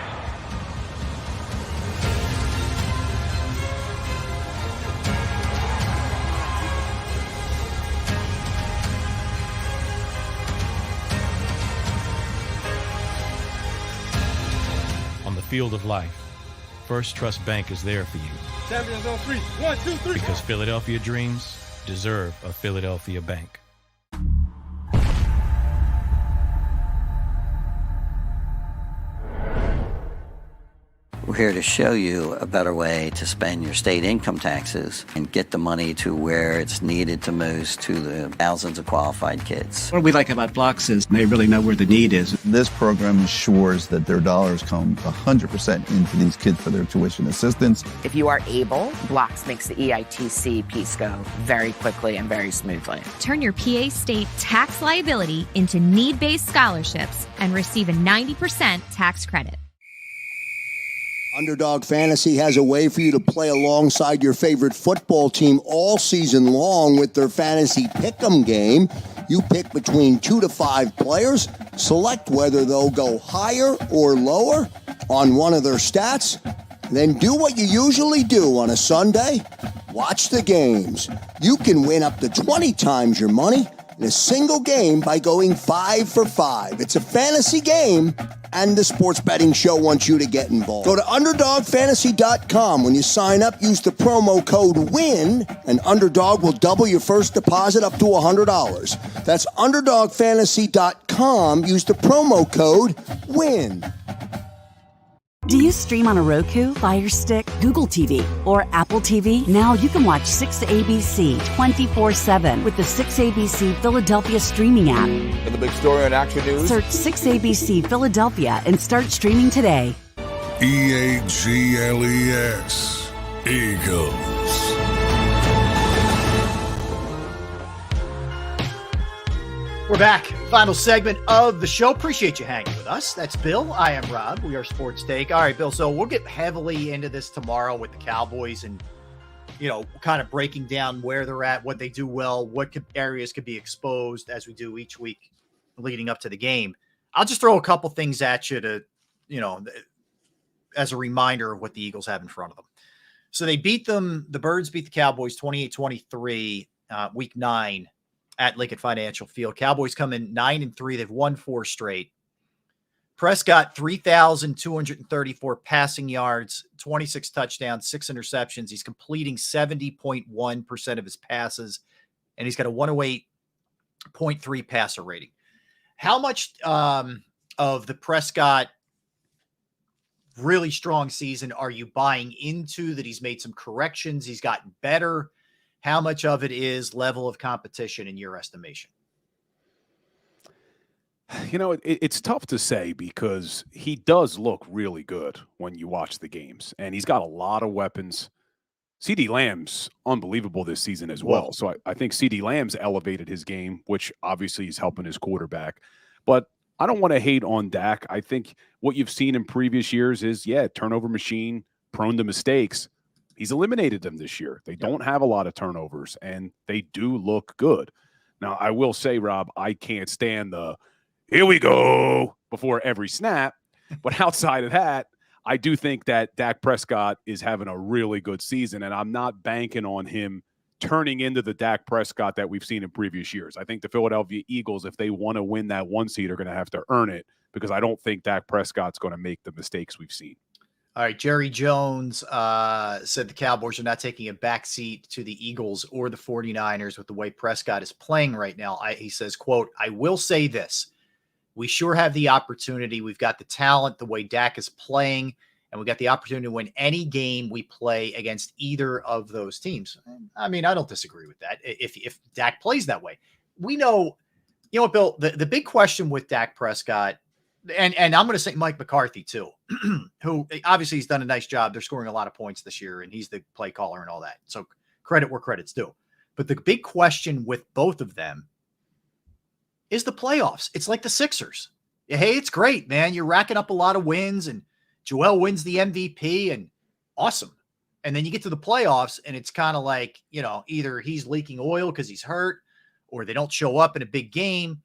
On the field of life, First Trust Bank is there for you. Champions on 3. 1, 2, 3. Because Philadelphia dreams deserve a Philadelphia bank. We're here to show you a better way to spend your state income taxes and get the money to where it's needed to most to the thousands of qualified kids. What we like about Blocks is they really know where the need is. This program ensures that their dollars come 100% into these kids for their tuition assistance. If you are able, Blocks makes the EITC piece go very quickly and very smoothly. Turn your PA state tax liability into need-based scholarships and receive a 90% tax credit. Underdog Fantasy has a way for you to play alongside your favorite football team all season long with their fantasy pick'em game. You pick between 2 to 5 players, select whether they'll go higher or lower on one of their stats, then do what you usually do on a Sunday. Watch the games. You can win up to 20 times your money in a single game by going 5 for 5. It's a fantasy game, and the sports betting show wants you to get involved. Go to UnderdogFantasy.com. When you sign up, use the promo code WIN, and Underdog will double your first deposit up to $100. That's UnderdogFantasy.com. Use the promo code WIN. Do you stream on a Roku, Fire Stick, Google TV, or Apple TV? Now you can watch 6ABC 24/7 with the 6ABC Philadelphia streaming app. For the big story on Action News, search 6ABC Philadelphia and start streaming today. EAGLES. Eagles. We're back. Final segment of the show. Appreciate you hanging with us. That's Bill. I am Rob. We are Sports Take. All right, Bill. So we'll get heavily into this tomorrow with the Cowboys and kind of breaking down where they're at, what they do well, what areas could be exposed as we do each week leading up to the game. I'll just throw a couple things at you to, as a reminder of what the Eagles have in front of them. So the Birds beat the Cowboys 28-23, week 9 at Lincoln Financial Field. Cowboys come in 9-3. They've won 4 straight. Prescott, 3,234 passing yards, 26 touchdowns, 6 interceptions. He's completing 70.1% of his passes, and he's got a 108.3 passer rating. How much of the Prescott really strong season are you buying into that he's made some corrections, he's gotten better? How much of it is level of competition in your estimation? It's tough to say because he does look really good when you watch the games, and he's got a lot of weapons. CeeDee Lamb's unbelievable this season as well. So I think CeeDee Lamb's elevated his game, which obviously is helping his quarterback. But I don't want to hate on Dak. I think what you've seen in previous years is, turnover machine, prone to mistakes. He's eliminated them this year. They don't have a lot of turnovers, and they do look good. Now, I will say, Rob, I can't stand the here we go before every snap. But outside of that, I do think that Dak Prescott is having a really good season, and I'm not banking on him turning into the Dak Prescott that we've seen in previous years. I think the Philadelphia Eagles, if they want to win that 1 seed, are going to have to earn it, because I don't think Dak Prescott's going to make the mistakes we've seen. All right, Jerry Jones said the Cowboys are not taking a backseat to the Eagles or the 49ers with the way Prescott is playing right now. He says, quote, "I will say this. We sure have the opportunity. We've got the talent, the way Dak is playing, and we got the opportunity to win any game we play against either of those teams." I mean, I don't disagree with that. If Dak plays that way, we know, what, Bill, the big question with Dak Prescott, and I'm going to say Mike McCarthy too, who obviously he's done a nice job. They're scoring a lot of points this year, and he's the play caller and all that. So credit where credit's due. But the big question with both of them is the playoffs. It's like the Sixers. Hey, it's great, man. You're racking up a lot of wins, and Joel wins the MVP, and awesome. And then you get to the playoffs, and it's kind of like, either he's leaking oil because he's hurt, or they don't show up in a big game.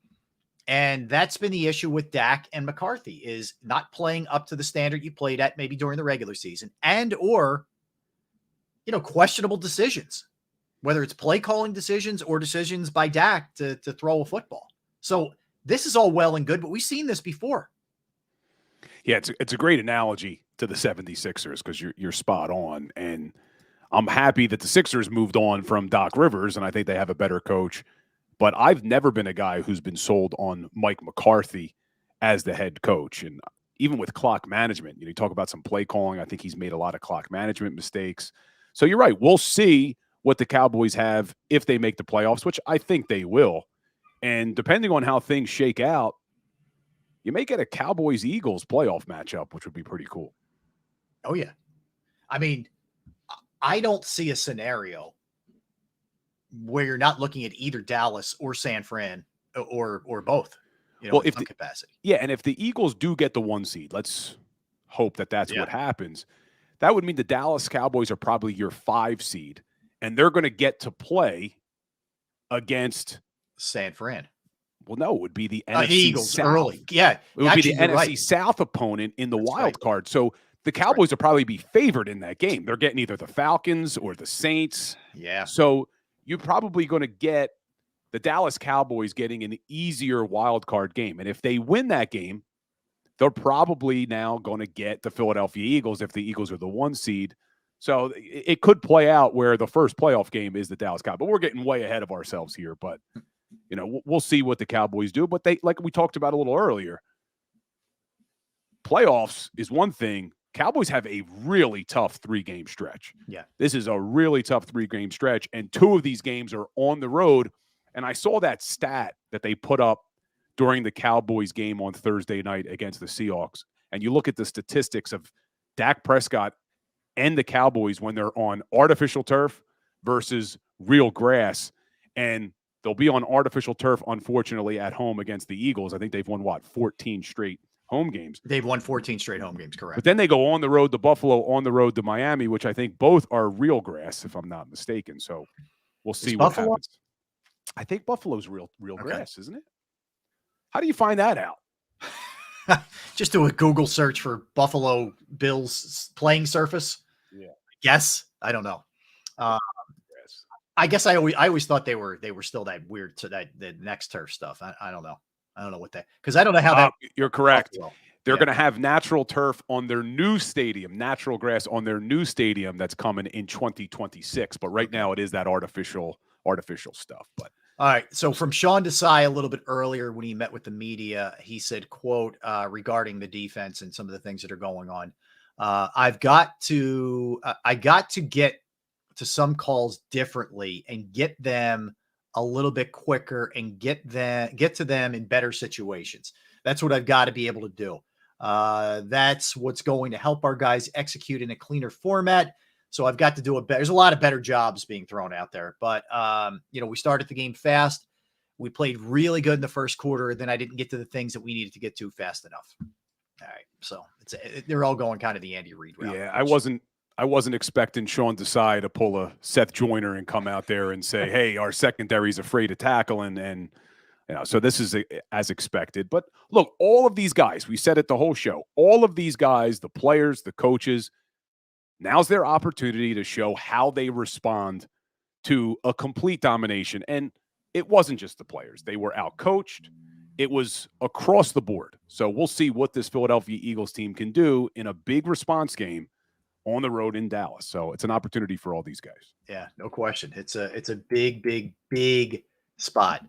And that's been the issue with Dak and McCarthy, is not playing up to the standard you played at maybe during the regular season, or questionable decisions, whether it's play calling decisions or decisions by Dak to throw a football. So this is all well and good, but we've seen this before. Yeah, it's a great analogy to the 76ers, because you're spot on. And I'm happy that the Sixers moved on from Doc Rivers, and I think they have a better coach. But I've never been a guy who's been sold on Mike McCarthy as the head coach. And even with clock management, you talk about some play calling. I think he's made a lot of clock management mistakes. So you're right. We'll see what the Cowboys have if they make the playoffs, which I think they will. And depending on how things shake out, you may get a Cowboys-Eagles playoff matchup, which would be pretty cool. Oh, yeah. I mean, I don't see a scenario where you're not looking at either Dallas or San Fran or both, in some capacity. Yeah, and if the Eagles do get the 1 seed, let's hope that that's what happens. That would mean the Dallas Cowboys are probably your 5 seed, and they're going to get to play against San Fran. Well, no, it would be the NFC Eagles South. Early. Yeah. It would be the NFC South opponent in the wild card. So the Cowboys will probably be favored in that game. They're getting either the Falcons or the Saints. Yeah. So you're probably going to get the Dallas Cowboys getting an easier wild card game. And if they win that game, they're probably now going to get the Philadelphia Eagles if the Eagles are the 1 seed. So it could play out where the first playoff game is the Dallas Cowboys. But we're getting way ahead of ourselves here. But, we'll see what the Cowboys do. But they, like we talked about a little earlier, playoffs is one thing. Cowboys have a really tough 3-game stretch. Yeah. This is a really tough 3-game stretch, and 2 of these games are on the road. And I saw that stat that they put up during the Cowboys game on Thursday night against the Seahawks. And you look at the statistics of Dak Prescott and the Cowboys when they're on artificial turf versus real grass. And they'll be on artificial turf, unfortunately, at home against the Eagles. I think they've won, 14 straight home games. They've won 14 straight home games, correct. But then they go on the road to Buffalo, on the road to Miami, which I think both are real grass, if I'm not mistaken. So we'll see what happens. I think Buffalo's real grass, isn't it? How do you find that out? Just do a Google search for Buffalo Bills playing surface. Yeah. Guess. I don't know. I guess I always thought they were still that weird to the next turf stuff. I don't know. I don't know what that, because I don't know how that. You're correct. Buffalo. They're going to have natural turf on their new stadium, natural grass on their new stadium that's coming in 2026. But right now it is that artificial stuff. But all right. So from Sean Desai a little bit earlier when he met with the media, he said, quote, regarding the defense and some of the things that are going on. I got to get to some calls differently and get them a little bit quicker and get to them in better situations. That's what I've got to be able to do. That's what's going to help our guys execute in a cleaner format. So I've got to do there's a lot of better jobs being thrown out there, but we started the game fast. We played really good in the first quarter. Then I didn't get to the things that we needed to get to fast enough. All right. So they're all going kind of the Andy Reid route. Yeah. I wasn't expecting Sean Desai to pull a Seth Joyner and come out there and say, hey, our secondary's afraid to tackle. And so this is as expected. But look, all of these guys, we said it the whole show, all of these guys, the players, the coaches, now's their opportunity to show how they respond to a complete domination. And it wasn't just the players. They were outcoached. It was across the board. So we'll see what this Philadelphia Eagles team can do in a big response game on the road in Dallas. So it's an opportunity for all these guys. Yeah, no question. It's a big spot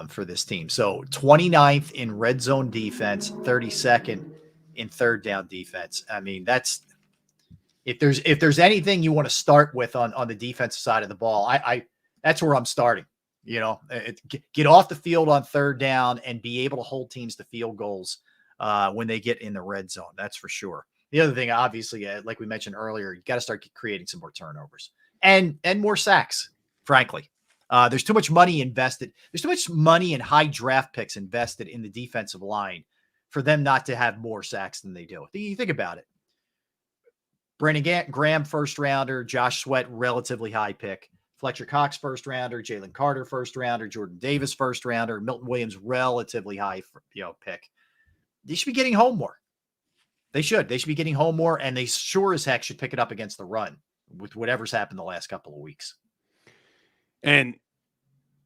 for this team. So 29th in red zone defense, 32nd in third down defense. I mean, that's if there's anything you want to start with on the defensive side of the ball, I that's where I'm starting. Get off the field on third down and be able to hold teams to field goals when they get in the red zone. That's for sure. The other thing, obviously, like we mentioned earlier, you got to start creating some more turnovers and more sacks, frankly. There's too much money invested. There's too much money and high draft picks invested in the defensive line for them not to have more sacks than they do. You think about it. Brandon Graham, first rounder. Josh Sweat, relatively high pick. Fletcher Cox, first rounder. Jalen Carter, first rounder. Jordan Davis, first rounder. Milton Williams, relatively high pick. They should be getting home more. They should be getting home more, and they sure as heck should pick it up against the run with whatever's happened the last couple of weeks. And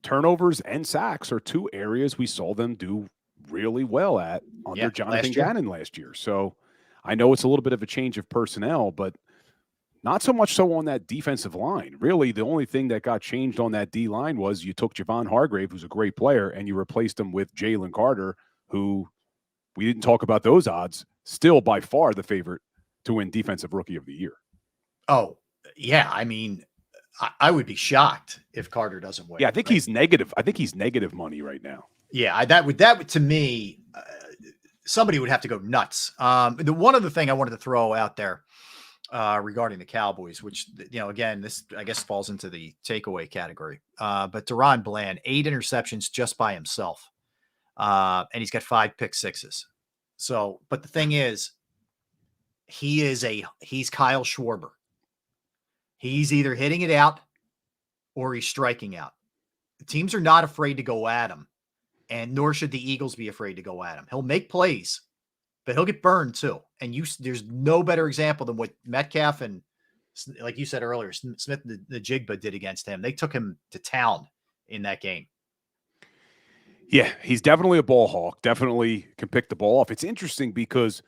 turnovers and sacks are two areas we saw them do really well at under Jonathan Gannon last year. So I know it's a little bit of a change of personnel, but not so much so on that defensive line. Really, the only thing that got changed on that D line was you took Javon Hargrave, who's a great player, and you replaced him with Jalen Carter, who we didn't talk about those odds. Still by far the favorite to win Defensive Rookie of the Year. Oh, yeah. I mean, I would be shocked if Carter doesn't win. Yeah, I think he's negative. I think he's negative money right now. Yeah, that would to me, somebody would have to go nuts. The one other thing I wanted to throw out there regarding the Cowboys, which, again, this I guess falls into the takeaway category. But Deron Bland, 8 interceptions just by himself. And he's got 5 pick sixes. So, but the thing is, he's Kyle Schwarber. He's either hitting it out or he's striking out. The teams are not afraid to go at him, and nor should the Eagles be afraid to go at him. He'll make plays, but he'll get burned too. And there's no better example than what Metcalf and, like you said earlier, Smith the Jigba did against him. They took him to town in that game. Yeah, he's definitely a ball hawk. Definitely can pick the ball off. It's interesting because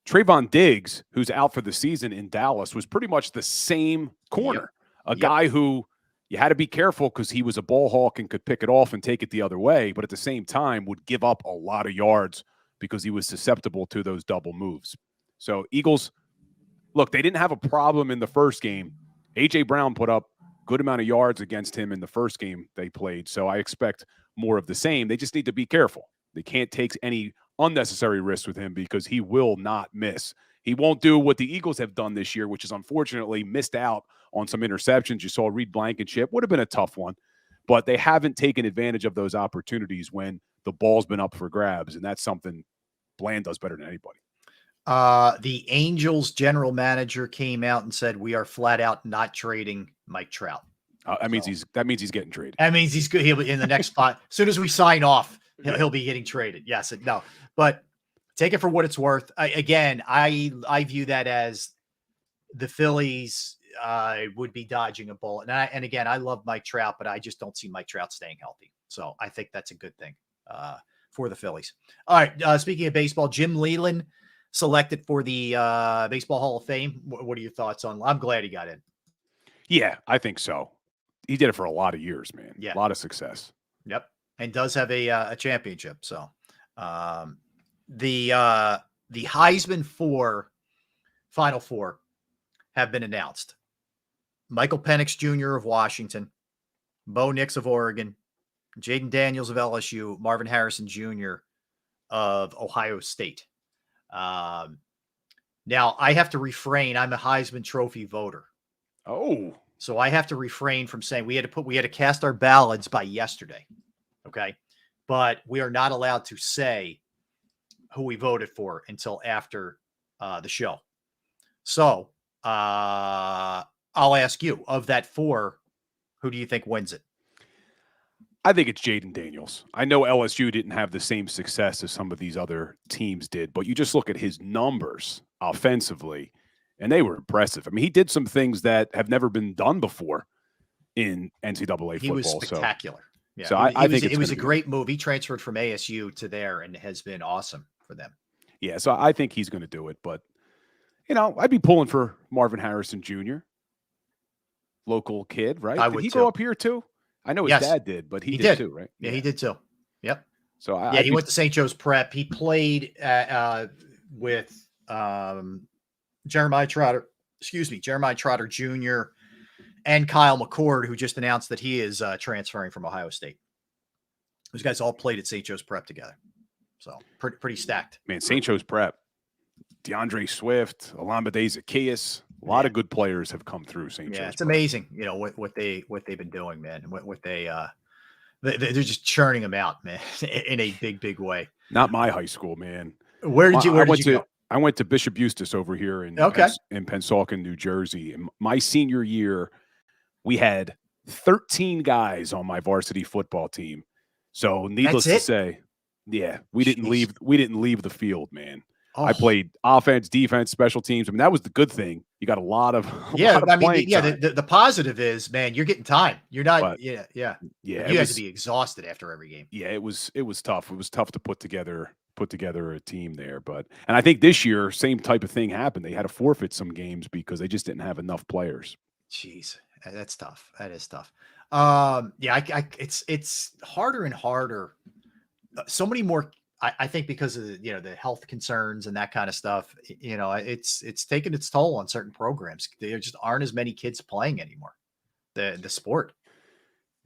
Trayvon Diggs, who's out for the season in Dallas, was pretty much the same corner. A guy who you had to be careful because he was a ball hawk and could pick it off and take it the other way, but at the same time would give up a lot of yards because he was susceptible to those double moves. So Eagles, look, they didn't have a problem in the first game. A.J. Brown put up a good amount of yards against him in the first game they played, so I expect more of the same. They just need to be careful. They can't take any unnecessary risks with him because he will not miss. He won't do what the Eagles have done this year, which is unfortunately missed out on some interceptions. You saw Reed Blankenship. Would have been a tough one, but they haven't taken advantage of those opportunities when the ball's been up for grabs, and that's something Bland does better than anybody. The Angels general manager came out and said, we are flat out not trading Mike Trout. That means he's getting traded. That means he's good. He'll be in the next spot. As soon as we sign off, he'll be getting traded. Yes. No, but take it for what it's worth. I view that as the Phillies would be dodging a bullet. And again, I love Mike Trout, but I just don't see Mike Trout staying healthy. So I think that's a good thing for the Phillies. All right. Speaking of baseball, Jim Leyland selected for the Baseball Hall of Fame. What are your thoughts on? I'm glad he got in. Yeah, I think so. He did it for a lot of years, man. Yeah, a lot of success. Yep, and does have a championship. So, the Heisman Final Four have been announced. Michael Penix Jr. of Washington, Bo Nix of Oregon, Jaden Daniels of LSU, Marvin Harrison Jr. of Ohio State. Now I have to refrain. I'm a Heisman Trophy voter. Oh, so I have to refrain from saying we had to cast our ballots by yesterday. Okay. But we are not allowed to say who we voted for until after the show. So I'll ask you, of that four, who do you think wins it? I think it's Jaden Daniels. I know LSU didn't have the same success as some of these other teams did, but you just look at his numbers offensively, and they were impressive. I mean, he did some things that have never been done before in NCAA football. He was spectacular. Yeah, so I think it was a great move. He transferred from ASU to there and has been awesome for them. Yeah, so I think he's going to do it. But, I'd be pulling for Marvin Harrison Jr., local kid, right? Did he grow up here too? I know his dad did, but he did too, right? Yeah, he did too. Yep. So he went to St. Joe's Prep. He played with Jeremiah Trotter Jr. and Kyle McCord, who just announced that he is transferring from Ohio State. Those guys all played at St. Joe's Prep together. So pretty stacked. Man, St. Joe's Prep, DeAndre Swift, Olamide Zacchaeus, a lot of good players have come through St. Joe's. Yeah, it's amazing, what they've been doing, man. They're just churning them out, man, in a big way. Not my high school, man. Where did you go? I went to Bishop Eustis over here in Pennsauken, New Jersey. And my senior year, we had 13 guys on my varsity football team. So needless to say, we didn't leave the field, man. Oh. I played offense, defense, special teams. I mean, that was the good thing. You got a lot of the positive is, man, you're getting time. You're not you have to be exhausted after every game. Yeah, it was tough. It was tough to put together a team there. And I think this year, same type of thing happened. They had to forfeit some games because they just didn't have enough players. Jeez, that's tough. That is tough. It's harder and harder. So many more. I think because of the health concerns and that kind of stuff, it's taken its toll on certain programs. There just aren't as many kids playing anymore. The sport.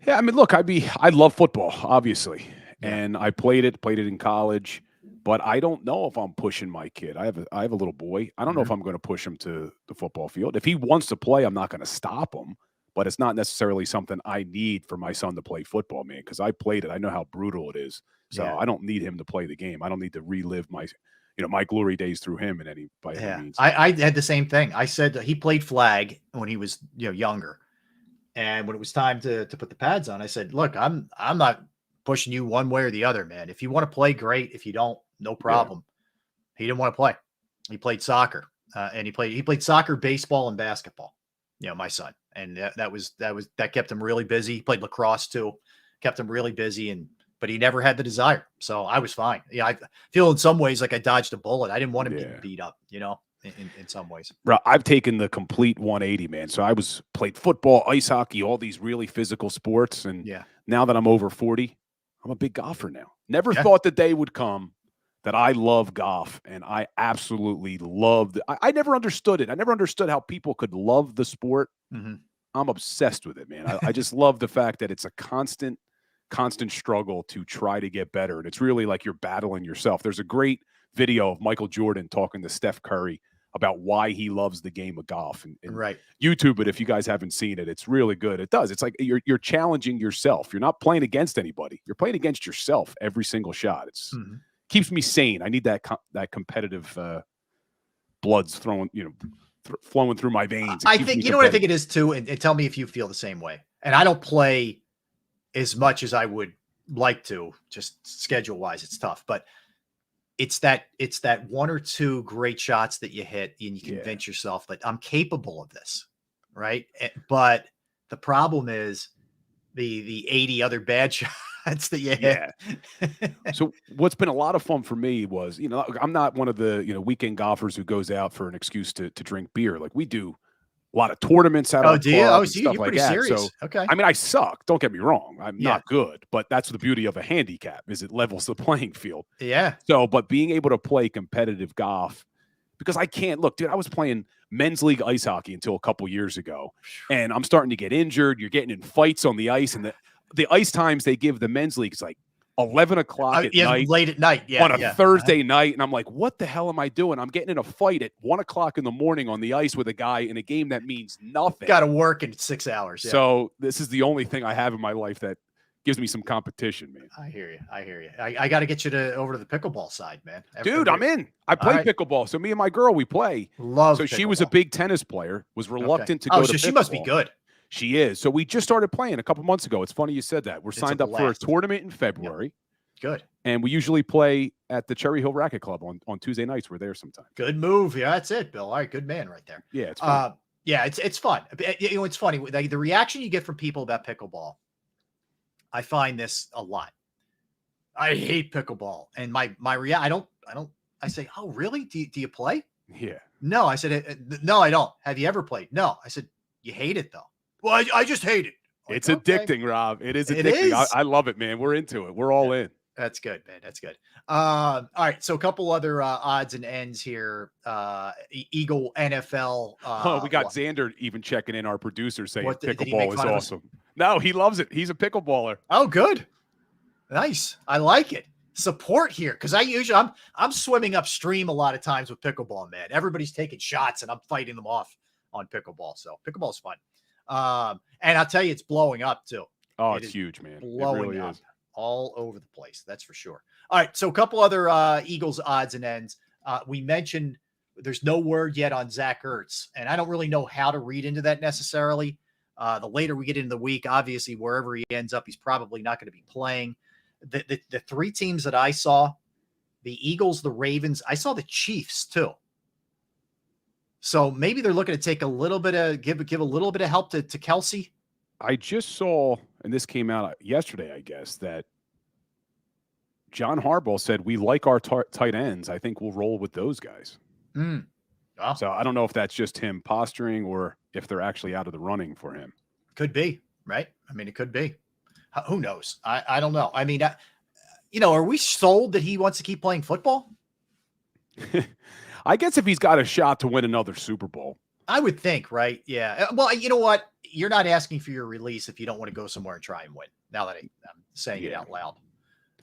Yeah, I mean, look, I love football, obviously, and I played it in college, but I don't know if I'm pushing my kid. I have a little boy. I don't know if I'm going to push him to the football field. If he wants to play, I'm not going to stop him. But it's not necessarily something I need for my son to play football, man, because I played it. I know how brutal it is. So I don't need him to play the game. I don't need to relive my glory days through him by any means. I had the same thing. I said he played flag when he was younger. And when it was time to put the pads on, I said, look, I'm not pushing you one way or the other, man. If you want to play, great. If you don't, no problem. Yeah. He didn't want to play. He played soccer. And he played soccer, baseball, and basketball. My son. And that kept him really busy. He played lacrosse too, kept him really busy, but he never had the desire. So I was fine. Yeah. I feel in some ways like I dodged a bullet. I didn't want him getting beat up, in some ways. Bro, I've taken the complete 180, man. So I played football, ice hockey, all these really physical sports. And now that I'm over 40, I'm a big golfer now. Never thought the day would come that I love golf, and I absolutely loved it. I never understood it. I never understood how people could love the sport. Mm-hmm. I'm obsessed with it, man. I just love the fact that it's a constant struggle to try to get better. And it's really like you're battling yourself. There's a great video of Michael Jordan talking to Steph Curry about why he loves the game of golf. And YouTube it if you guys haven't seen it. It's really good. It does. It's like you're challenging yourself. You're not playing against anybody. You're playing against yourself every single shot. keeps me sane. I need that competitive blood's flowing through my veins. I think, you know what I think it is too, and tell me if you feel the same way. And I don't play as much as I would like to, just schedule wise, it's tough, but it's that one or two great shots that you hit and you convince yourself that I'm capable of this. Right. But the problem is the 80 other bad shots that you hit. So what's been a lot of fun for me was, I'm not one of the, weekend golfers who goes out for an excuse to drink beer. Like we do a lot of tournaments out of do you? Oh, so you're pretty serious. So, okay. I mean, I suck. Don't get me wrong. I'm not good, but that's the beauty of a handicap is it levels the playing field. Yeah. So, but being able to play competitive golf, because I can't look, dude, I was playing men's league ice hockey until a couple years ago, and I'm starting to get injured. You're getting in fights on the ice, and the ice times they give the men's league is like 11 o'clock at night, late at night, on a Thursday night. And I'm like, what the hell am I doing? I'm getting in a fight at 1 o'clock in the morning on the ice with a guy in a game that means nothing. Got to work in 6 hours. Yeah. So this is the only thing I have in my life that gives me some competition, man. I hear you. I got to get you over to the pickleball side, man. Dude, I'm in. I play pickleball. So me and my girl, we play. Love. So pickleball. she was a big tennis player, was reluctant to go to pickleball. She must be good. She is. So we just started playing a couple months ago. It's funny you said that. We're signed up for a tournament in February. Yep. Good. And we usually play at the Cherry Hill Racket Club on Tuesday nights. We're there sometimes. Good move. Yeah, that's it, Bill. All right, good man right there. Yeah, it's fun. It's fun. It's funny. The reaction you get from people about pickleball, I find this a lot. I hate pickleball. And I say, oh, really? Do you play? Yeah. No, I said, no, I don't. Have you ever played? No. I said, you hate it though. Well, I just hate it. Like, it's addicting, Rob. It is addicting. It is. I love it, man. We're into it. We're all in. That's good, man. That's good. All right. So a couple other odds and ends here. Eagle NFL. We got Xander even checking in, our producer, saying pickleball is awesome. No, he loves it. He's a pickleballer. Oh, good. Nice. I like it. Support here, because I'm swimming upstream a lot of times with pickleball, man. Everybody's taking shots and I'm fighting them off on pickleball. So pickleball's fun. And I'll tell you, it's blowing up too. Oh, it's huge, man. Blowing it really up is. All over the place. That's for sure. All right. So a couple other Eagles odds and ends. We mentioned there's no word yet on Zach Ertz, and I don't really know how to read into that necessarily. The later we get into the week, obviously, wherever he ends up, he's probably not going to be playing. The three teams that I saw, the Eagles, the Ravens, I saw the Chiefs too. So maybe they're looking to take a little bit of give a little bit of help to Kelsey. I just saw, and this came out yesterday, I guess, that John Harbaugh said we like our tight ends. I think we'll roll with those guys. Oh. So I don't know if that's just him posturing or if they're actually out of the running for him. Could be, right? I mean, it could be. Who knows? I don't know. I mean, are we sold that he wants to keep playing football? I guess if he's got a shot to win another Super Bowl. I would think, right? Yeah. Well, you know what? You're not asking for your release if you don't want to go somewhere and try and win. Now that I'm saying it out loud,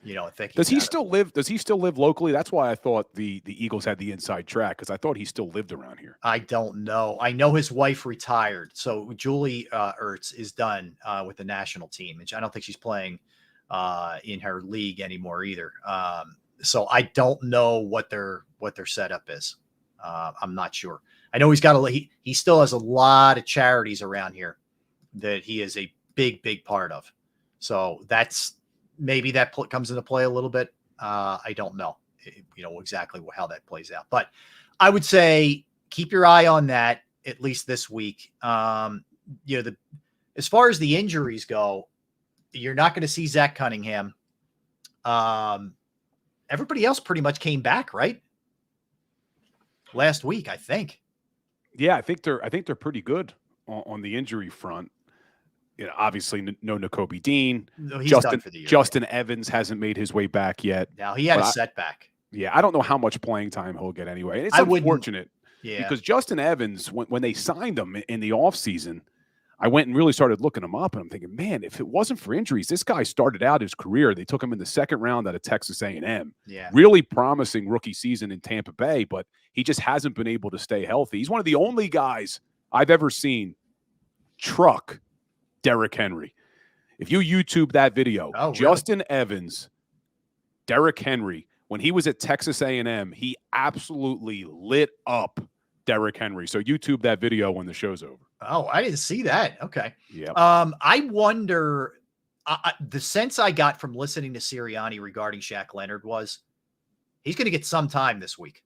thinking. Does he still live? Does he still live locally? That's why I thought the Eagles had the inside track, because I thought he still lived around here. I don't know. I know his wife retired, so Julie Ertz is done with the national team, and I don't think she's playing in her league anymore either. So I don't know what their setup is. I'm not sure. I know he still has a lot of charities around here that he is a big part of. So maybe that comes into play a little bit. I don't know, exactly how that plays out, but I would say keep your eye on that at least this week. As far as the injuries go, you're not going to see Zach Cunningham. Everybody else pretty much came back, right? Last week, I think. Yeah, I think they're pretty good on the injury front. Obviously no Nakobe Dean. No, he's done for the year. Justin Evans hasn't made his way back yet. Now he had a setback. Yeah, I don't know how much playing time he'll get anyway. And it's unfortunate because Justin Evans, when they signed him in the offseason, I went and really started looking him up, and I'm thinking, man, if it wasn't for injuries, this guy started out his career. They took him in the second round out of Texas A&M. Yeah. Really promising rookie season in Tampa Bay, but he just hasn't been able to stay healthy. He's one of the only guys I've ever seen truck Derrick Henry. If you YouTube that video, Justin Evans, Derrick Henry, when he was at Texas A&M, he absolutely lit up Derrick Henry. So YouTube that video when the show's over. Oh, I didn't see that. Okay. Yeah. I wonder, the sense I got from listening to Sirianni regarding Shaq Leonard was he's going to get some time this week.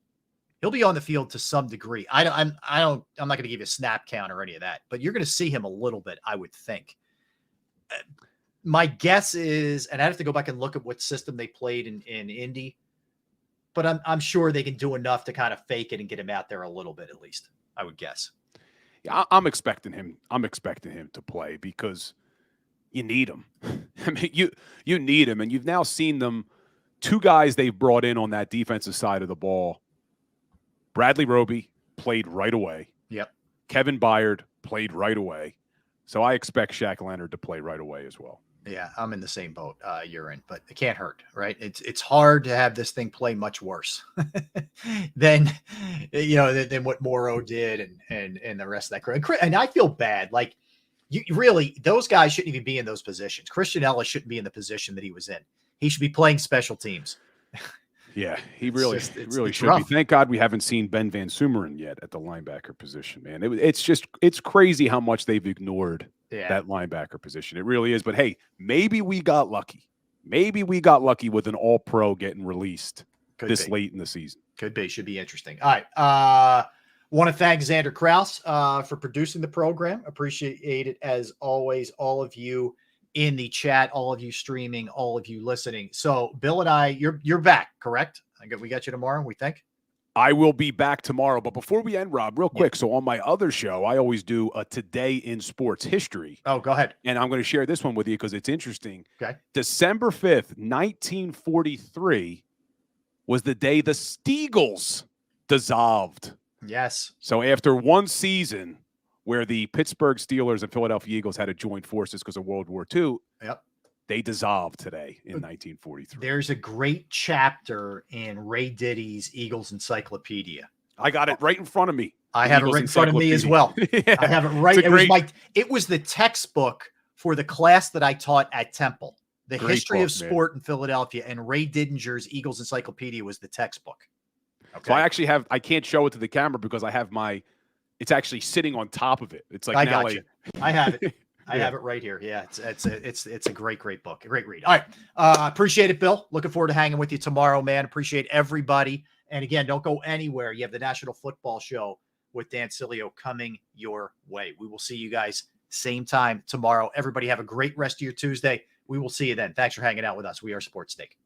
He'll be on the field to some degree. I'm not going to give you a snap count or any of that, but you're going to see him a little bit, I would think. My guess is, and I have to go back and look at what system they played in Indy, but I'm sure they can do enough to kind of fake it and get him out there a little bit, at least, I would guess. Yeah, I'm expecting him. I'm expecting him to play because you need him. I mean, you need him, and you've now seen them. Two guys they've brought in on that defensive side of the ball. Bradley Roby played right away. Yep. Kevin Byard played right away. So I expect Shaq Leonard to play right away as well. Yeah, I'm in the same boat you're in, but it can't hurt, right? It's hard to have this thing play much worse than what Morrow did and the rest of that crew. And I feel bad. Like, you really, those guys shouldn't even be in those positions. Christian Ellis shouldn't be in the position that he was in. He should be playing special teams. Yeah, he really should rough. be. Thank God we haven't seen Ben Van Sumeren yet at the linebacker position, man. It's crazy how much they've ignored that linebacker position. It really is. But hey, maybe we got lucky. Maybe we got lucky with an all-pro getting released late in the season. Could be. Should be interesting. All right. Want to thank Xander Kraus for producing the program. Appreciate it as always, all of you in the chat, all of you streaming, all of you listening. So Bill and I, you're back, correct? We got you tomorrow, we think? I will be back tomorrow. But before we end, Rob, real quick. So on my other show, I always do a Today in Sports History. Oh, go ahead. And I'm going to share this one with you because it's interesting. Okay. December 5th, 1943 was the day the Steagles dissolved. Yes. So after one season where the Pittsburgh Steelers and Philadelphia Eagles had to join forces because of World War II, they dissolved today in 1943. There's a great chapter in Ray Diddy's Eagles Encyclopedia. I got it right in front of me. I have it right in front of me as well. Yeah, I have it right. It was the textbook for the class that I taught at Temple. The history of sport in Philadelphia, and Ray Didinger's Eagles Encyclopedia was the textbook. Okay. So I can't show it to the camera because I have it's actually sitting on top of it. It's like, I got you. I have it. I have it right here. Yeah, it's a great book. A great read. All right. Appreciate it, Bill. Looking forward to hanging with you tomorrow, man. Appreciate everybody. And again, don't go anywhere. You have the National Football Show with Dan Cilio coming your way. We will see you guys same time tomorrow. Everybody have a great rest of your Tuesday. We will see you then. Thanks for hanging out with us. We are Sports Take.